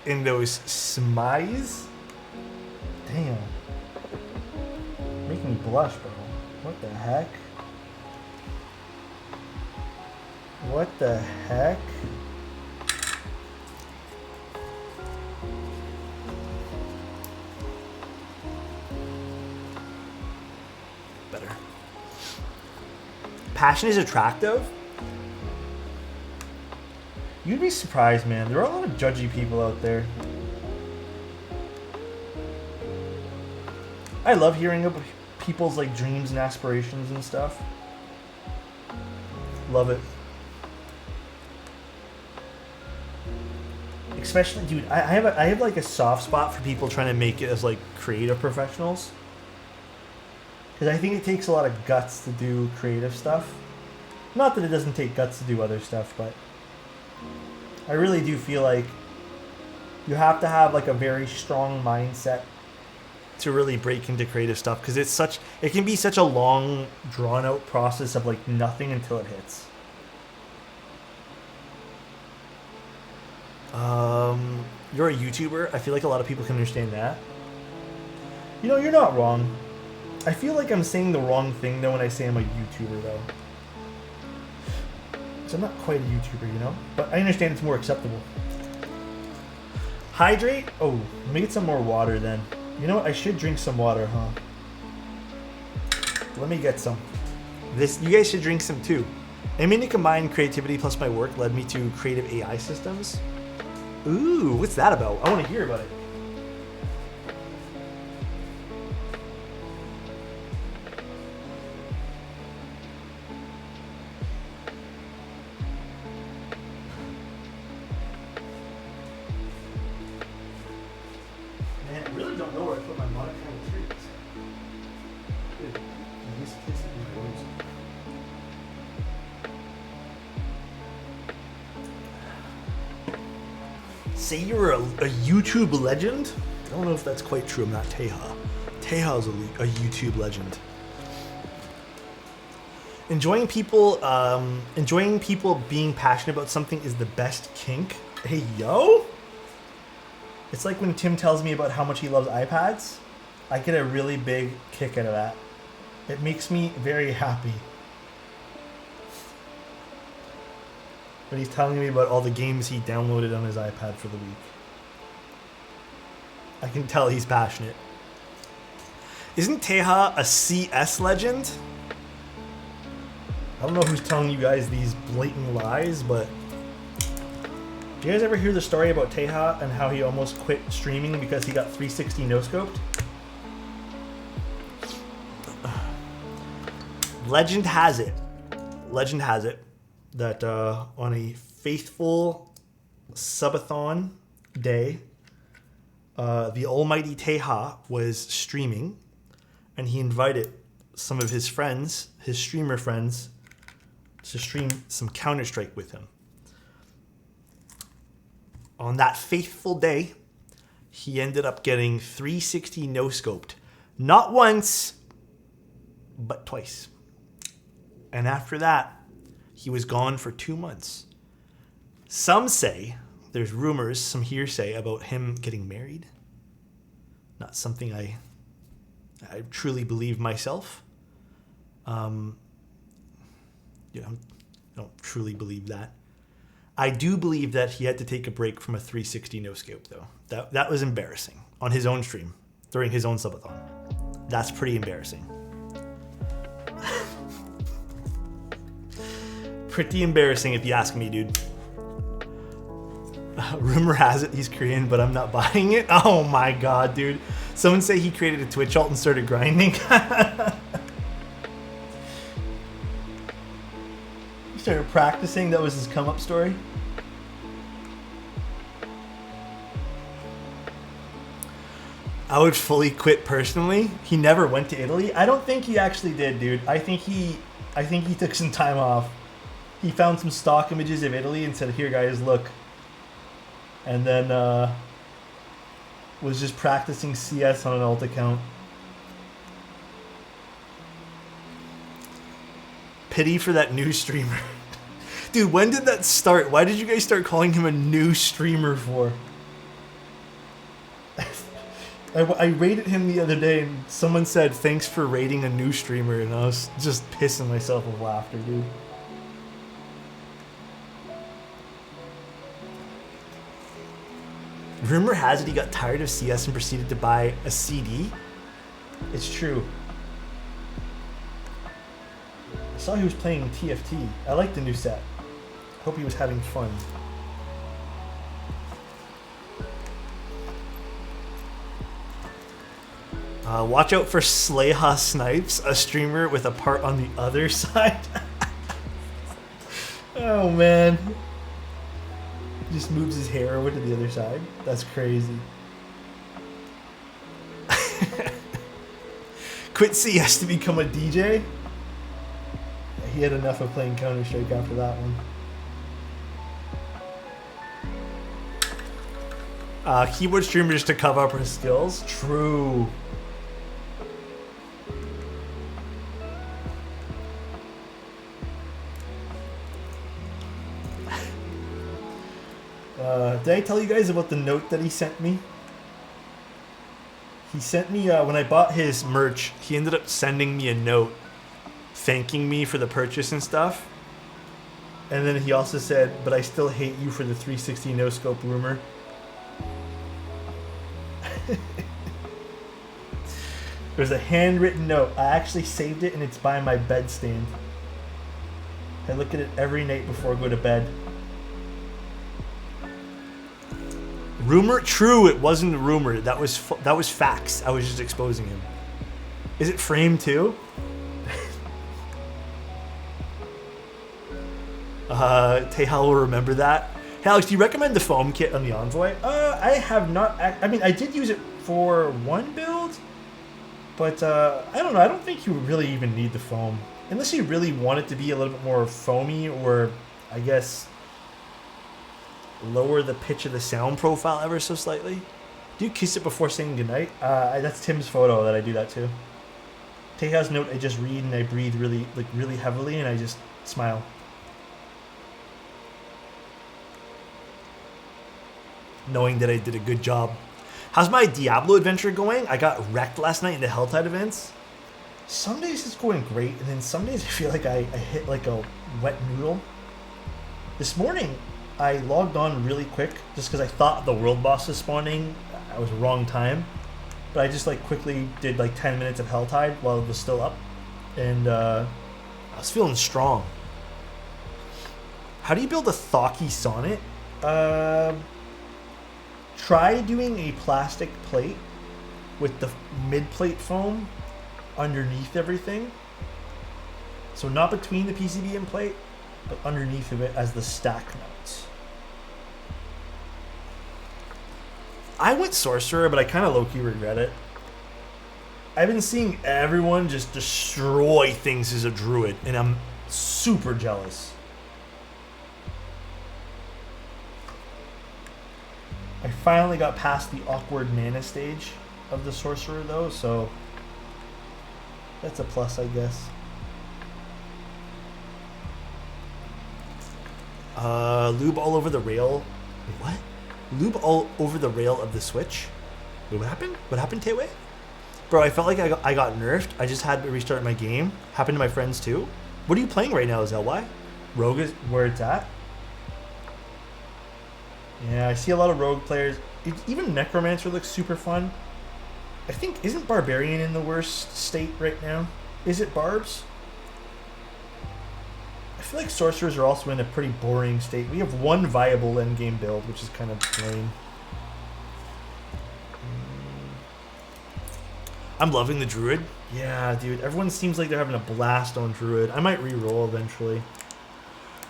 in those smiles. Damn. Making me blush, bro. What the heck? What the heck? Better. Passion is attractive? You'd be surprised, man. There are a lot of judgy people out there. I love hearing about people's like dreams and aspirations and stuff. Love it. Especially, dude, I have like a soft spot for people trying to make it as like creative professionals. Because I think it takes a lot of guts to do creative stuff. Not that it doesn't take guts to do other stuff, but I really do feel like you have to have like a very strong mindset to really break into creative stuff. Because it can be such a long, drawn out process of like nothing until it hits. You're a YouTuber. I feel like a lot of people can understand that. You know, you're not wrong. I feel like I'm saying the wrong thing though when I say I'm a YouTuber though. So I'm not quite a YouTuber, you know? But I understand it's more acceptable. Hydrate? Oh, let me get some more water then. You know what? I should drink some water, huh? Let me get some. You guys should drink some too. Aiming to combine creativity plus my work led me to creative AI systems. Ooh, what's that about? I want to hear about it. don't know where I put my monochrome trees. Dude, I misplaced it in my rooms. Say you're a YouTube legend? I don't know if that's quite true. I'm not Teha. Teha's a YouTube legend. Enjoying people being passionate about something is the best kink. Hey, yo! It's like when Tim tells me about how much he loves iPads. I get a really big kick out of that. It makes me very happy. But he's telling me about all the games he downloaded on his iPad for the week. I can tell he's passionate. Isn't Teha a CS legend? I don't know who's telling you guys these blatant lies, but do you guys ever hear the story about Teha and how he almost quit streaming because he got 360 no-scoped? Legend has it that on a faithful subathon day, the almighty Teha was streaming, and he invited some of his friends, his streamer friends, to stream some Counter-Strike with him. On that faithful day, he ended up getting 360 no-scoped. Not once, but twice. And after that, he was gone for 2 months. Some say, there's rumors, some hearsay about him getting married. Not something I truly believe myself. I don't truly believe that. I do believe that he had to take a break from a 360 no-scope, though. That was embarrassing on his own stream during his own subathon. That's pretty embarrassing. Pretty embarrassing if you ask me, dude. Rumor has it he's Korean, but I'm not buying it. Oh my god, dude. Someone say he created a Twitch alt and started grinding. He started practicing. That was his come-up story. I would fully quit personally. He never went to Italy. I don't think he actually did, dude. I think he took some time off. He found some stock images of Italy and said, "Here, guys, look." And then was just practicing CS on an alt account. Pity for that new streamer. Dude, when did that start? Why did you guys start calling him a new streamer for? I rated him the other day and someone said, "Thanks for rating a new streamer," and I was just pissing myself with laughter, dude. Rumor has it he got tired of CS and proceeded to buy a CD. It's true. I saw he was playing TFT. I like the new set. Hope he was having fun. Watch out for Slayha Snipes, a streamer with a part on the other side. Oh man. Just moves his hair over to the other side. That's crazy. Quit CS to become a DJ? He had enough of playing Counter-Strike after that one. Keyboard streamers to cover up her skills? True. Did I tell you guys about the note that he sent me? He sent me, when I bought his merch, he ended up sending me a note thanking me for the purchase and stuff. And then he also said, "But I still hate you for the 360 no-scope rumor." There's a handwritten note. I actually saved it and it's by my bedstand. I look at it every night before I go to bed. Rumor? True, it wasn't a rumor. That was facts. I was just exposing him. Is it framed too? Tehal will remember that. Hey Alex, do you recommend the foam kit on the Envoy? I have not. I mean, I did use it for one build, but I don't know. I don't think you really even need the foam. Unless you really want it to be a little bit more foamy, or I guess lower the pitch of the sound profile ever so slightly. Do you kiss it before saying goodnight? That's Tim's photo that I do that too. Take out his note, I just read and I breathe really heavily and I just smile. Knowing that I did a good job. How's my Diablo adventure going? I got wrecked last night in the Helltide events. Some days it's going great, and then some days I feel like I hit like a wet noodle. This morning, I logged on really quick just because I thought the world boss was spawning. I was wrong time. But I just like quickly did like 10 minutes of Helltide while it was still up. And I was feeling strong. How do you build a Thocky Sonnet? Try doing a plastic plate with the mid-plate foam underneath everything. So not between the PCB and plate, but underneath of it as the stack mounts. I went Sorcerer, but I kind of low-key regret it. I've been seeing everyone just destroy things as a druid, and I'm super jealous. I finally got past the awkward mana stage of the Sorcerer, though, so that's a plus, I guess. Lube all over the rail. Wait, what? Lube all over the rail of the Switch? Wait, what happened? What happened, Tayway? Bro, I felt like I got nerfed. I just had to restart my game. Happened to my friends too. What are you playing right now, ZLY? Rogue is where it's at? Yeah, I see a lot of Rogue players. Even Necromancer looks super fun. I think, isn't Barbarian in the worst state right now? Is it Barbs? I feel like Sorcerers are also in a pretty boring state. We have one viable endgame build, which is kind of lame. I'm loving the Druid. Yeah, dude. Everyone seems like they're having a blast on Druid. I might re-roll eventually.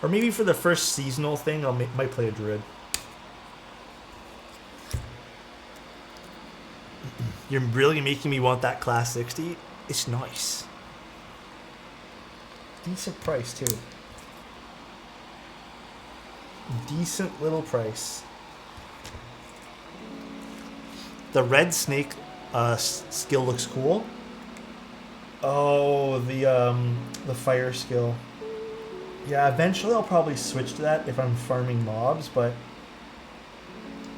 Or maybe for the first seasonal thing, I might play a Druid. You're really making me want that class 60. It's nice. Decent price, too. Decent little price. The red snake skill looks cool. Oh, the fire skill. Yeah, eventually I'll probably switch to that if I'm farming mobs, but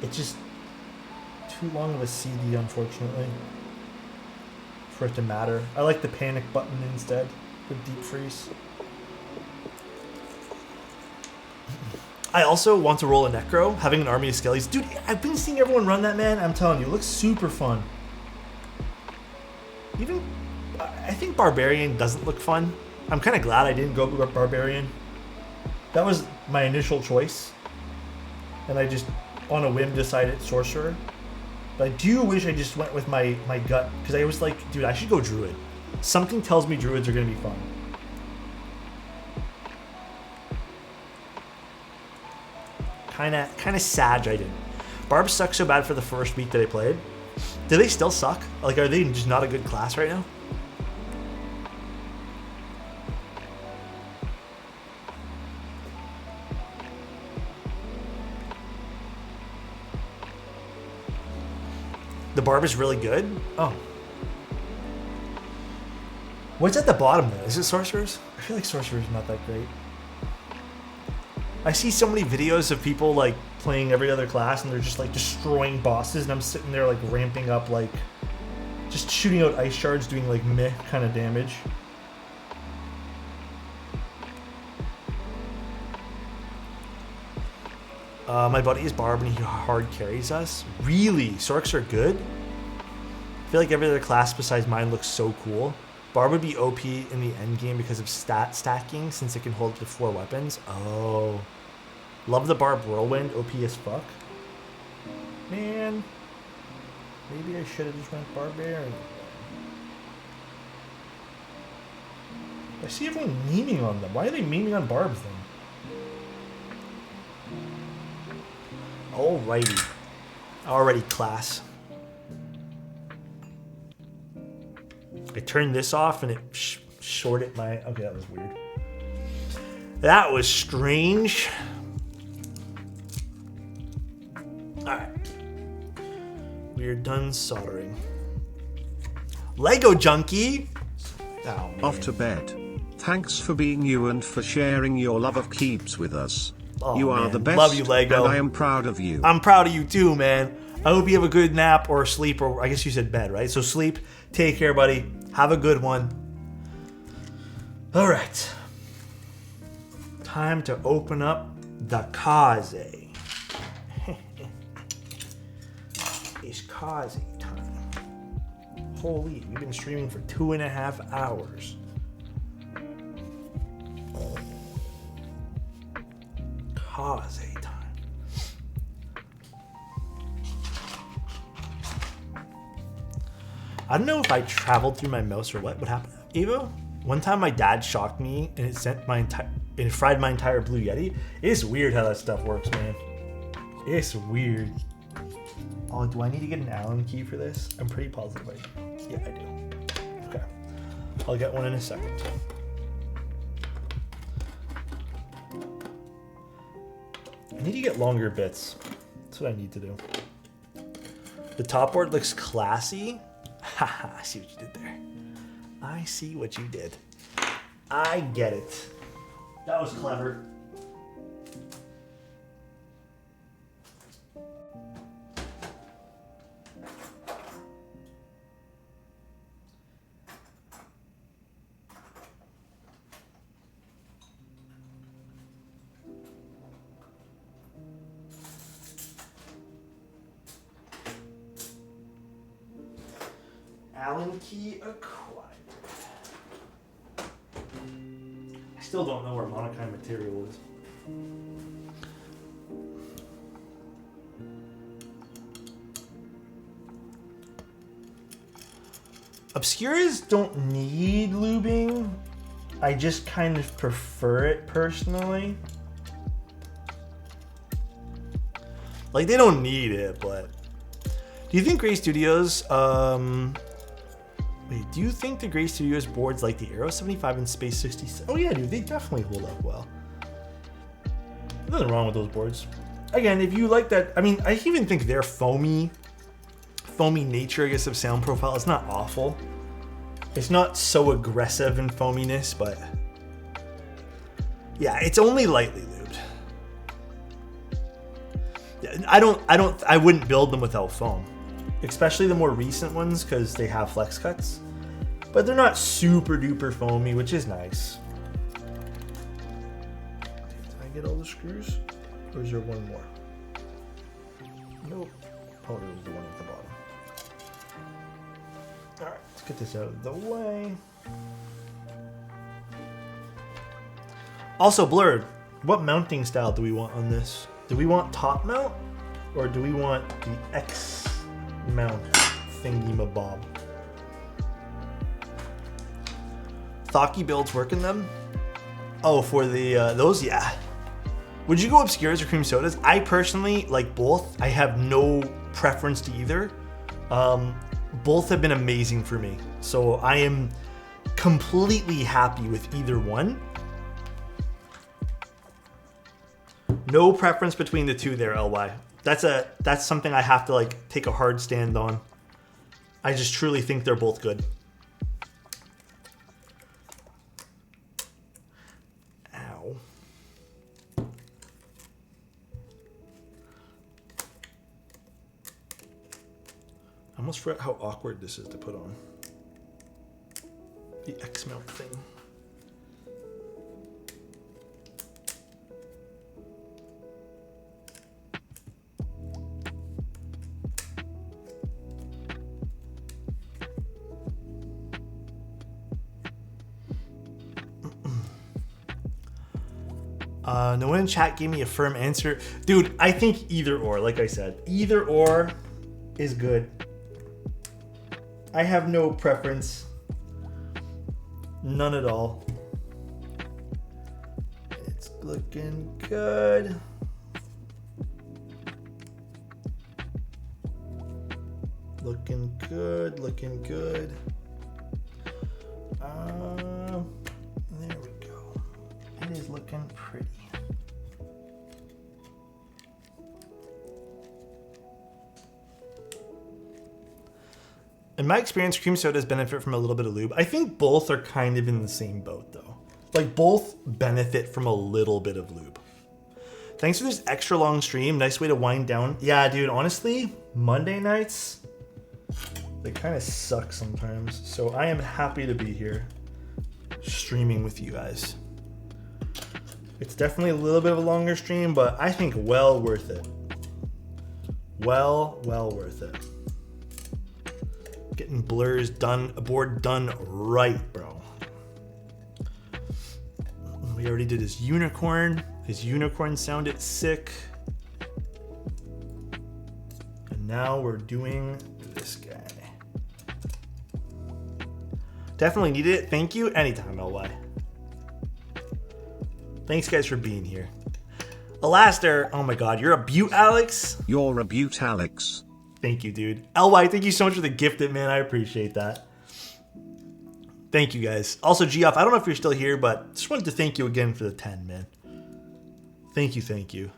it's just too long of a CD, unfortunately, for it to matter. I like the panic button instead with deep freeze. I also want to roll a Necro, having an army of Skellies. Dude, I've been seeing everyone run that, man. I'm telling you, it looks super fun. Even, I think Barbarian doesn't look fun. I'm kind of glad I didn't go Barbarian. That was my initial choice. And I just, on a whim, decided Sorcerer. But I do wish I just went with my gut, because I was like, dude, I should go Druid. Something tells me Druids are going to be fun. Kind of sad I didn't. Barbs suck so bad for the first week that I played. Do they still suck? Like, are they just not a good class right now? The Barb is really good? Oh. What's at the bottom though? Is it Sorcerers? I feel like Sorcerers not that great. I see so many videos of people like playing every other class and they're just like destroying bosses, and I'm sitting there like ramping up, like just shooting out ice shards, doing like meh kind of damage. My buddy is Barb and he hard carries us. Really? Sorks are good? I feel like every other class besides mine looks so cool. Barb would be OP in the end game because of stat stacking, since it can hold up to 4 weapons. Oh. Love the Barb Whirlwind, OP as fuck. Man. Maybe I should have just went Barbarian. I see everyone memeing on them. Why are they memeing on Barbs then? Alrighty. Alrighty, class. turned this off and it shorted my... Okay, that was weird. That was strange. Alright. We are done soldering. Lego Junkie! Oh, man. Off to bed. Thanks for being you and for sharing your love of keeps with us. Oh, you are man. the best. Love you, Lego. And I am proud of you. I'm proud of you too, man. I hope you have a good nap or sleep, or I guess you said bed, right? So sleep. Take care, buddy. Have a good one. All right. Time to open up the Kaze. It's Kaze time. Holy, we've been streaming for 2.5 hours. Kaze time. I don't know if I traveled through my mouse or what happened. Evo, one time my dad shocked me and it fried my entire Blue Yeti. It's weird how that stuff works, man. It's weird. Oh, do I need to get an Allen key for this? I'm pretty positive yeah, I do. Okay. I'll get one in a second. I need to get longer bits. That's what I need to do. The top board looks classy. Haha, I see what you did there. I see what you did. I get it. That was clever. Allen key acquired. I still don't know where monokine material is. Obscuras don't need lubing. I just kind of prefer it personally. Like, they don't need it, but... Do you think Gray Studios, Wait, do you think the Gray Studios boards like the Aero 75 and Space 66? Oh yeah, dude, they definitely hold up well. Nothing wrong with those boards. Again, if you like that, I mean, I even think their foamy nature, I guess, of sound profile is not awful. It's not so aggressive in foaminess, but yeah, it's only lightly lubed. I wouldn't build them without foam. Especially the more recent ones, because they have flex cuts. But they're not super duper foamy, which is nice. Did I get all the screws? Or is there one more? Nope. Probably was the one at the bottom. Alright, let's get this out of the way. Also, Blurred, what mounting style do we want on this? Do we want top mount? Or do we want the X mount thingy-mabob? Thocky builds work in them? Oh, for the those, yeah. Would you go Obscuras or cream sodas? I personally like both. I have no preference to either. Both have been amazing for me, so I am completely happy with either one. No preference between the two there, LY. That's something I have to like take a hard stand on. I just truly think they're both good. Ow. I almost forgot how awkward this is to put on. The X mount thing. No one in chat gave me a firm answer. Dude, I think either or, like I said. Either or is good. I have no preference. None at all. It's looking good. Looking good, looking good. There we go. It is looking pretty. In my experience, cream sodas benefit from a little bit of lube. I think both are kind of in the same boat, though. Like, both benefit from a little bit of lube. Thanks for this extra long stream. Nice way to wind down. Yeah, dude, honestly, Monday nights, they kind of suck sometimes. So I am happy to be here streaming with you guys. It's definitely a little bit of a longer stream, but I think well worth it. Well worth it. Getting Blur's board done right, bro. We already did his unicorn. His unicorn sounded sick. And now we're doing this guy. Definitely needed it. Thank you. Anytime, LY. Thanks, guys, for being here. Alastair, oh my god, you're a beaut, Alex. You're a beaut, Alex. Thank you, dude. LY, thank you so much for the gifted, man. I appreciate that. Thank you, guys. Also, Geoff, I don't know if you're still here, but just wanted to thank you again for the 10, man. Thank you, thank you.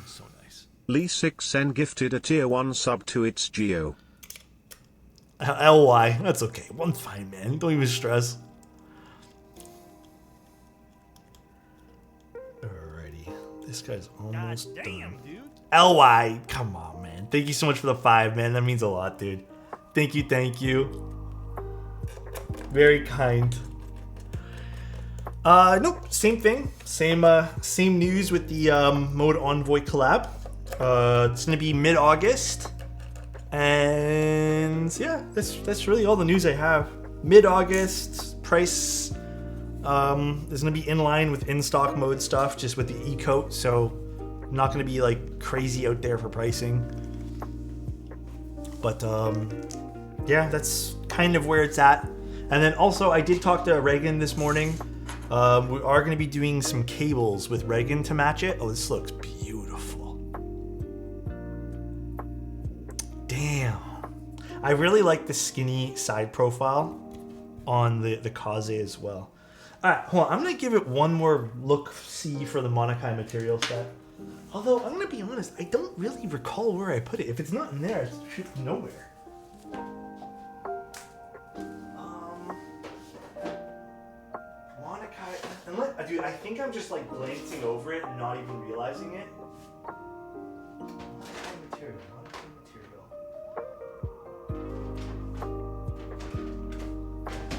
So nice. Lee6N gifted a tier 1 sub to its Geo. LY, that's okay. One's fine, man. Don't even stress. Alrighty. This guy's almost done. Dude. LY, come on, man. Thank you so much for the 5, man. That means a lot, dude. Thank you, thank you. Very kind. Nope, same thing. Same news with the Mode Envoy collab. It's gonna be mid-August. And yeah, that's really all the news I have. Mid-August, price is gonna be in line with in-stock mode stuff, just with the E-coat, so I'm not gonna be like crazy out there for pricing. But yeah, that's kind of where it's at. And then also, I did talk to Reagan this morning. We are going to be doing some cables with Reagan to match it. Oh, this looks beautiful. Damn. I really like the skinny side profile on the Kaze as well. All right, hold on. I'm going to give it one more look-see for the Monokai material set. Although, I'm going to be honest, I don't really recall where I put it. If it's not in there, it should be nowhere. Dude, I think I'm just like glancing over it and not even realizing it. Monokai material.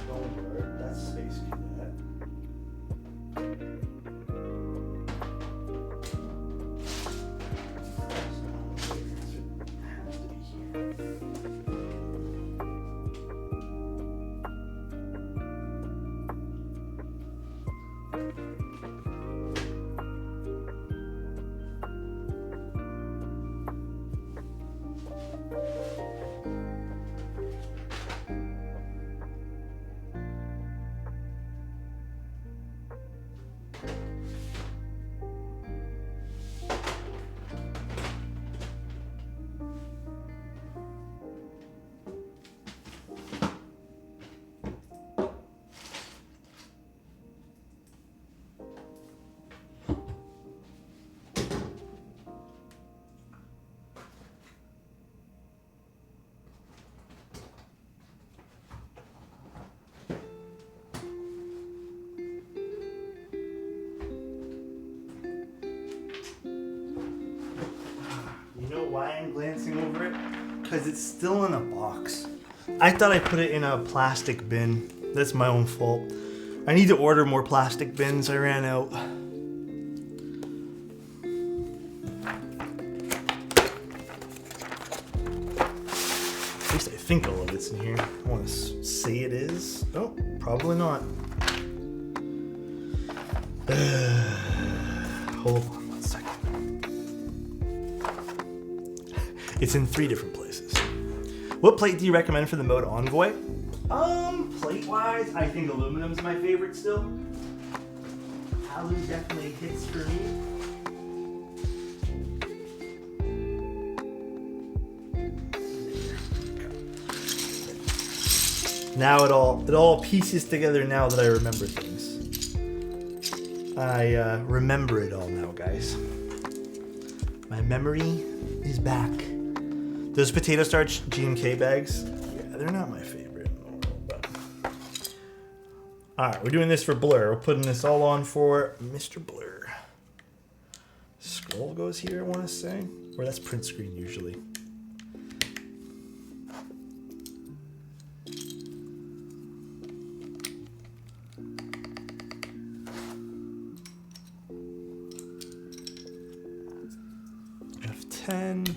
Don't worry, that's Space Cadet. Has to be here. Why I'm glancing over it? Because it's still in a box. I thought I put it in a plastic bin. That's my own fault. I need to order more plastic bins. I ran out. At least I think all of it's in here. I want to say it is. Oh, probably not. Hold on one second. It's in 3 different places. What plate do you recommend for the Mode Envoy? Plate-wise, I think aluminum's my favorite still. Alu definitely hits for me. Now it all pieces together now that I remember things. I remember it all now, guys. My memory is back. Those potato starch G&K bags, yeah, they're not my favorite in the world, but... Alright, we're doing this for Blur. We're putting this all on for Mr. Blur. Scroll goes here, I want to say. Or that's print screen usually. F10.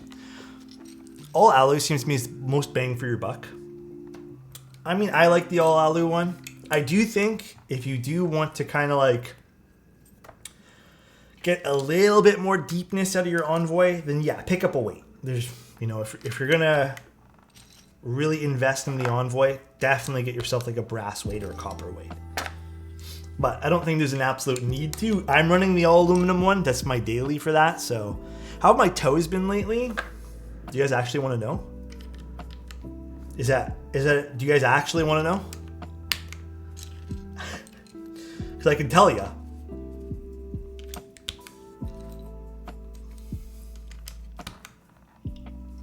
All alu seems to me is most bang for your buck. I mean, I like the all alu one. I do think if you do want to kind of like get a little bit more deepness out of your Envoy, then yeah, pick up a weight. There's, you know, if you're gonna really invest in the Envoy, definitely get yourself like a brass weight or a copper weight. But I don't think there's an absolute need to. I'm running the all aluminum one. That's my daily for that. So how have my toes been lately? Do you guys actually want to know? Is that do you guys actually want to know? Because I can tell you.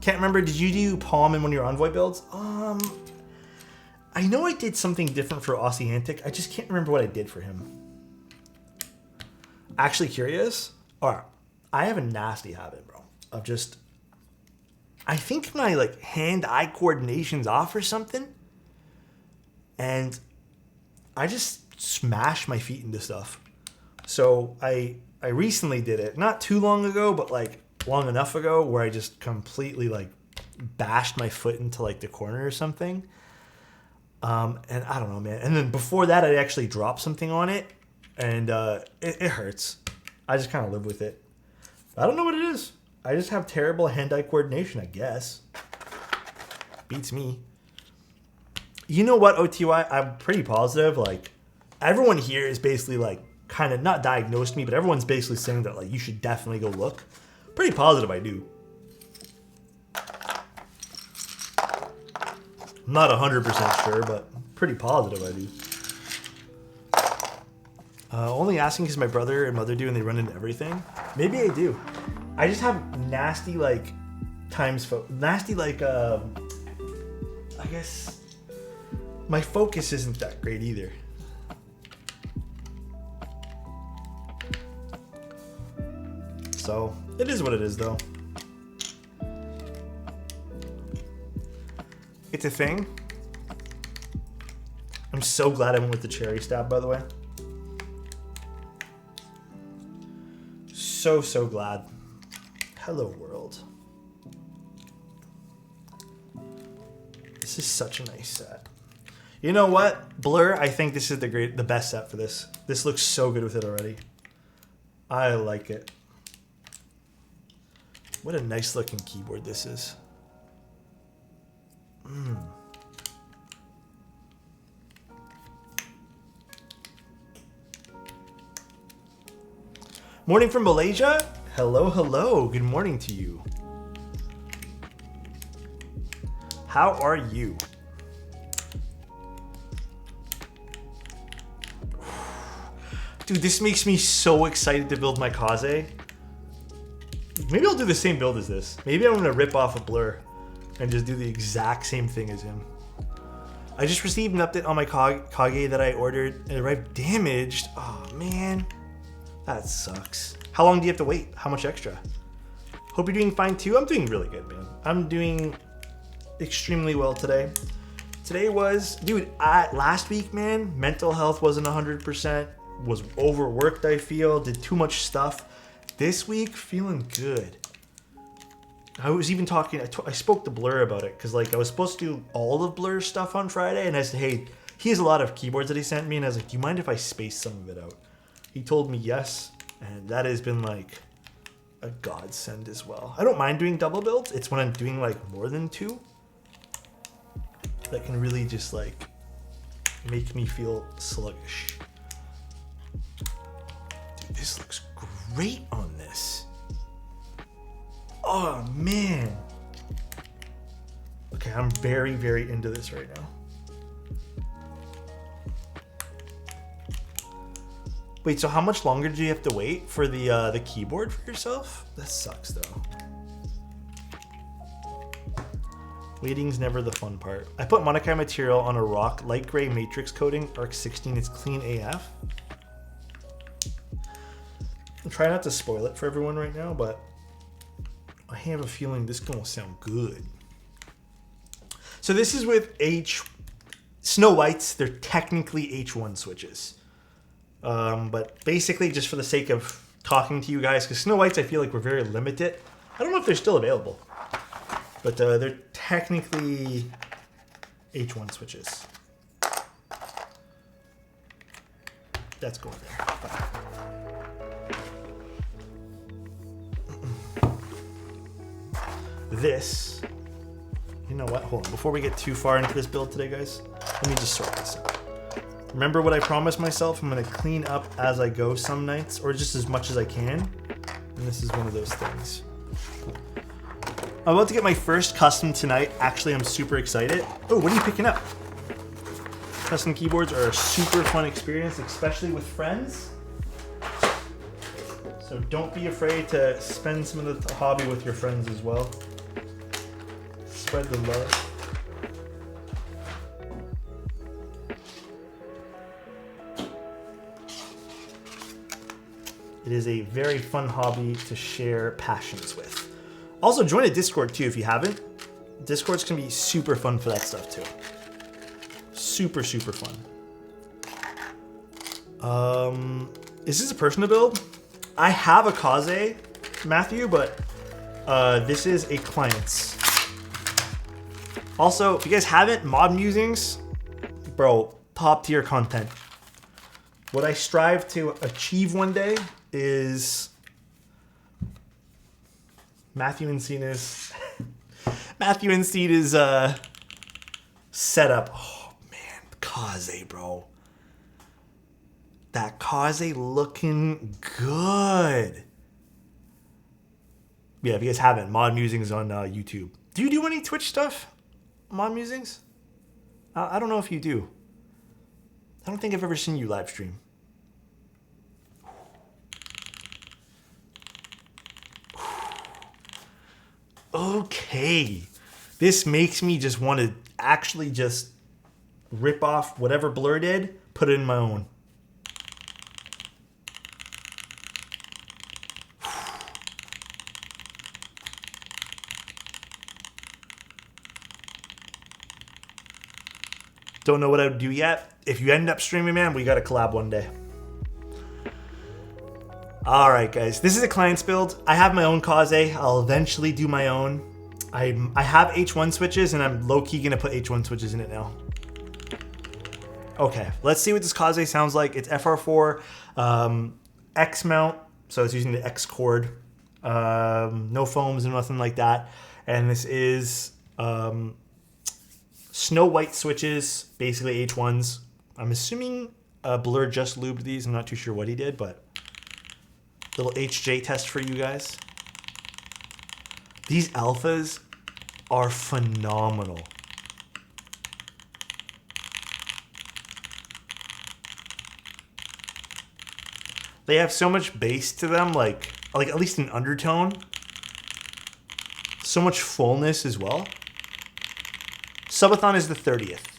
Can't remember, did you do palm in one of your Envoy builds? I know I did something different for Aussie Antic. I just can't remember what I did for him. Actually curious? Alright, I have a nasty habit, bro, of just... I think my like hand-eye coordination's off or something. And I just smash my feet into stuff. So I recently did it, not too long ago, but like long enough ago where I just completely like bashed my foot into like the corner or something. And I don't know, man. And then before that, I actually dropped something on it, and it hurts. I just kind of live with it. I don't know what it is. I just have terrible hand-eye coordination, I guess. Beats me. You know what, OTY? I'm pretty positive. Like, everyone here is basically like kind of not diagnosed me, but everyone's basically saying that like you should definitely go look. Pretty positive I do. I'm not 100% sure, but pretty positive I do. Only asking because my brother and mother do and they run into everything. Maybe I do. I just have nasty like nasty like I guess my focus isn't that great either. So it is what it is though. It's a thing. I'm so glad I went with the cherry stab, by the way. So glad. Hello, world. This is such a nice set. You know what? Blur, I think this is the best set for this. This looks so good with it already. I like it. What a nice looking keyboard this is. Morning from Malaysia. Hello, hello. Good morning to you. How are you? Dude, this makes me so excited to build my Kaze. Maybe I'll do the same build as this. Maybe I'm going to rip off a Blur and just do the exact same thing as him. I just received an update on my Kage that I ordered. It arrived damaged. Oh, man. That sucks. How long do you have to wait? How much extra? Hope you're doing fine too. I'm doing really good, man. I'm doing extremely well today. Today was, dude, last week, man, mental health wasn't 100%. Was overworked, I feel. Did too much stuff. This week, feeling good. I was even talking, I spoke to Blur about it, because like I was supposed to do all of Blur's stuff on Friday, and I said, hey, he has a lot of keyboards that he sent me, and I was like, do you mind if I space some of it out? He told me yes, and that has been like a godsend as well. I don't mind doing double builds. It's when I'm doing like more than two that can really just like make me feel sluggish. Dude, this looks great on this. Oh man. Okay, I'm very, very into this right now. Wait, so how much longer do you have to wait for the keyboard for yourself? That sucks though. Waiting's never the fun part. I put Monokai material on a rock, light gray matrix coating, arc 16, it's clean AF. I'm trying not to spoil it for everyone right now, but I have a feeling this gonna sound good. So this is with Snow Whites, they're technically H1 switches. But basically just for the sake of talking to you guys, because Snow Whites I feel like we're very limited. I don't know if they're still available, but they're technically H1 switches. That's going there. This, you know what, hold on, before we get too far into this build today, guys, let me just sort this out. Remember what I promised myself? I'm gonna clean up as I go some nights, or just as much as I can, and this is one of those things. I'm about to get my first custom tonight. Actually, I'm super excited. Oh, what are you picking up? Custom keyboards are a super fun experience, especially with friends. So don't be afraid to spend some of the hobby with your friends as well. Spread the love. It is a very fun hobby to share passions with. Also, join a Discord too if you haven't. Discords can be super fun for that stuff too. Super, super fun. Is this a personal build? I have a Kaze, Matthew, but this is a client's. Also, if you guys haven't, Mod Musings, bro, top tier content. What I strive to achieve one day is Matthew and Cena's setup. Oh man, Kaze, bro. That Kaze looking good. Yeah, if you guys haven't, Mod Musings on YouTube. Do you do any Twitch stuff? Mod Musings? I don't know if you do. I don't think I've ever seen you live stream. Okay. This makes me just want to actually just rip off whatever Blur did, put it in my own. Don't know what I would do yet. If you end up streaming, man, we got to collab one day. All right, guys. This is a client's build. I have my own Kaze. I'll eventually do my own. I have H1 switches, and I'm low-key going to put H1 switches in it now. Okay, let's see what this Kaze sounds like. It's FR4 X mount, so it's using the X cord. No foams and nothing like that. And this is Snow White switches, basically H1s. I'm assuming Blur just lubed these. I'm not too sure what he did, but little HJ test for you guys. These alphas are phenomenal. They have so much bass to them, like at least an undertone. So much fullness as well. Subathon is the 30th.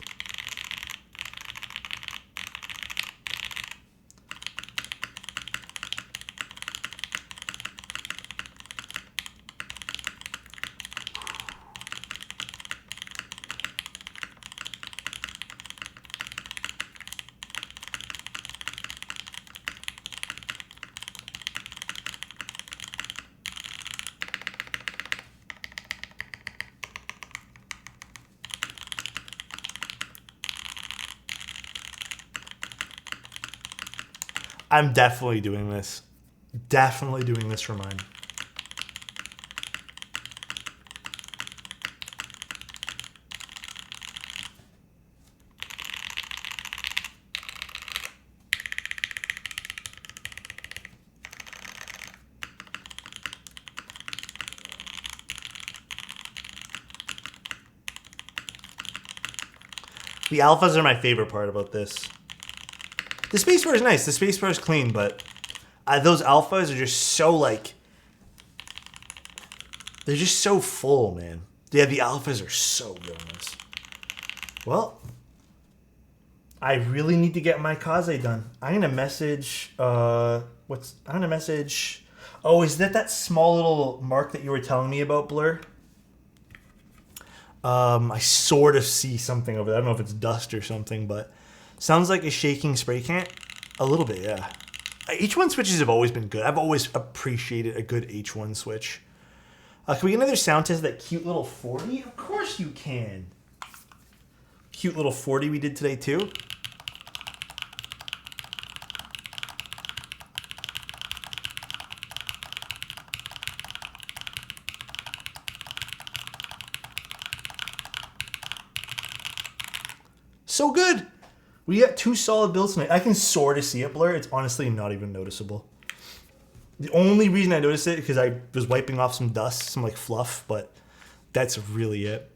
I'm definitely doing this. Definitely doing this for mine. The alphas are my favorite part about this. The spacebar is nice. The spacebar is clean, but those alphas are just so like... They're just so full, man. Yeah, the alphas are so good on this. Well, I really need to get my Kaze done. I'm gonna message. I'm gonna message. Oh, is that small little mark that you were telling me about, Blur? I sort of see something over there. I don't know if it's dust or something, but sounds like a shaking spray can. A little bit, yeah. H1 switches have always been good. I've always appreciated a good H1 switch. Can we get another sound test of that cute little 40? Of course you can. Cute little 40 we did today too. So good. We got 2 solid builds tonight. I can sort of see it, Blur. It's honestly not even noticeable. The only reason I noticed it is because I was wiping off some dust, some like fluff, but that's really it.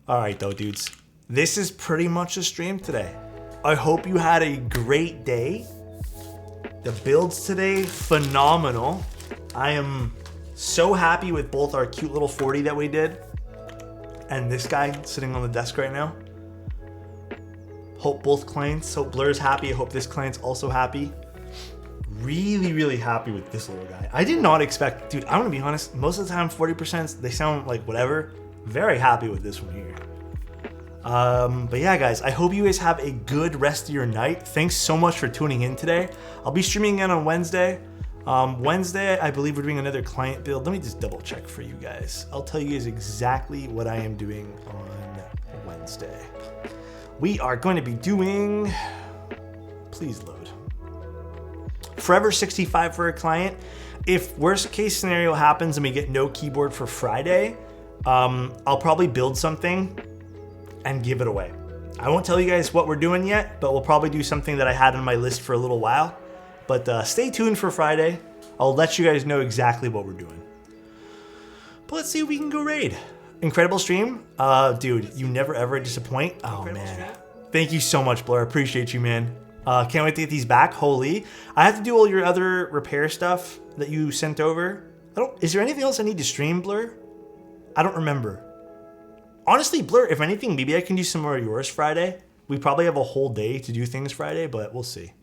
All right, though, dudes. This is pretty much the stream today. I hope you had a great day. The builds today, phenomenal. I am so happy with both our cute little 40 that we did and this guy sitting on the desk right now. Hope both clients, hope Blur's happy. I hope this client's also happy. Really, really happy with this little guy. I did not expect, dude, I'm gonna be honest, most of the time 40%, they sound like whatever. Very happy with this one here. But yeah, guys, I hope you guys have a good rest of your night. Thanks so much for tuning in today. I'll be streaming again on Wednesday. Wednesday, I believe we're doing another client build. Let me just double check for you guys. I'll tell you guys exactly what I am doing on Wednesday. We are going to be doing, please load. Forever 65 for a client. If worst case scenario happens and we get no keyboard for Friday, I'll probably build something and give it away. I won't tell you guys what we're doing yet, but we'll probably do something that I had on my list for a little while. But stay tuned for Friday. I'll let you guys know exactly what we're doing. But let's see if we can go raid. Incredible stream. Dude, you never ever disappoint. Oh, man. Thank you so much, Blur. Appreciate you, man. Can't wait to get these back. Holy. I have to do all your other repair stuff that you sent over. Is there anything else I need to stream, Blur? I don't remember. Honestly, Blur, if anything, maybe I can do some more of yours Friday. We probably have a whole day to do things Friday, but we'll see.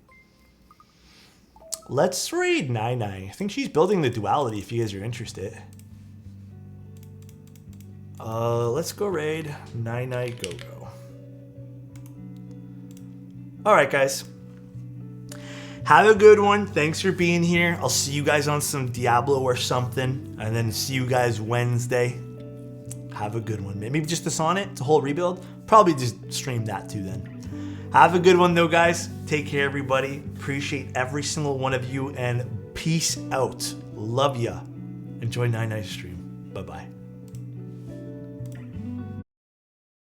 Let's raid Nai. I think she's building the duality if you guys are interested. Let's go raid Nai Go. All right, guys. Have a good one. Thanks for being here. I'll see you guys on some Diablo or something, and then see you guys Wednesday. Have a good one. Maybe just the Sonnet. It's a whole rebuild. Probably just stream that too then. Have a good one though, guys. Take care, everybody. Appreciate every single one of you, and peace out. Love ya. Enjoy Nai stream. Bye-bye.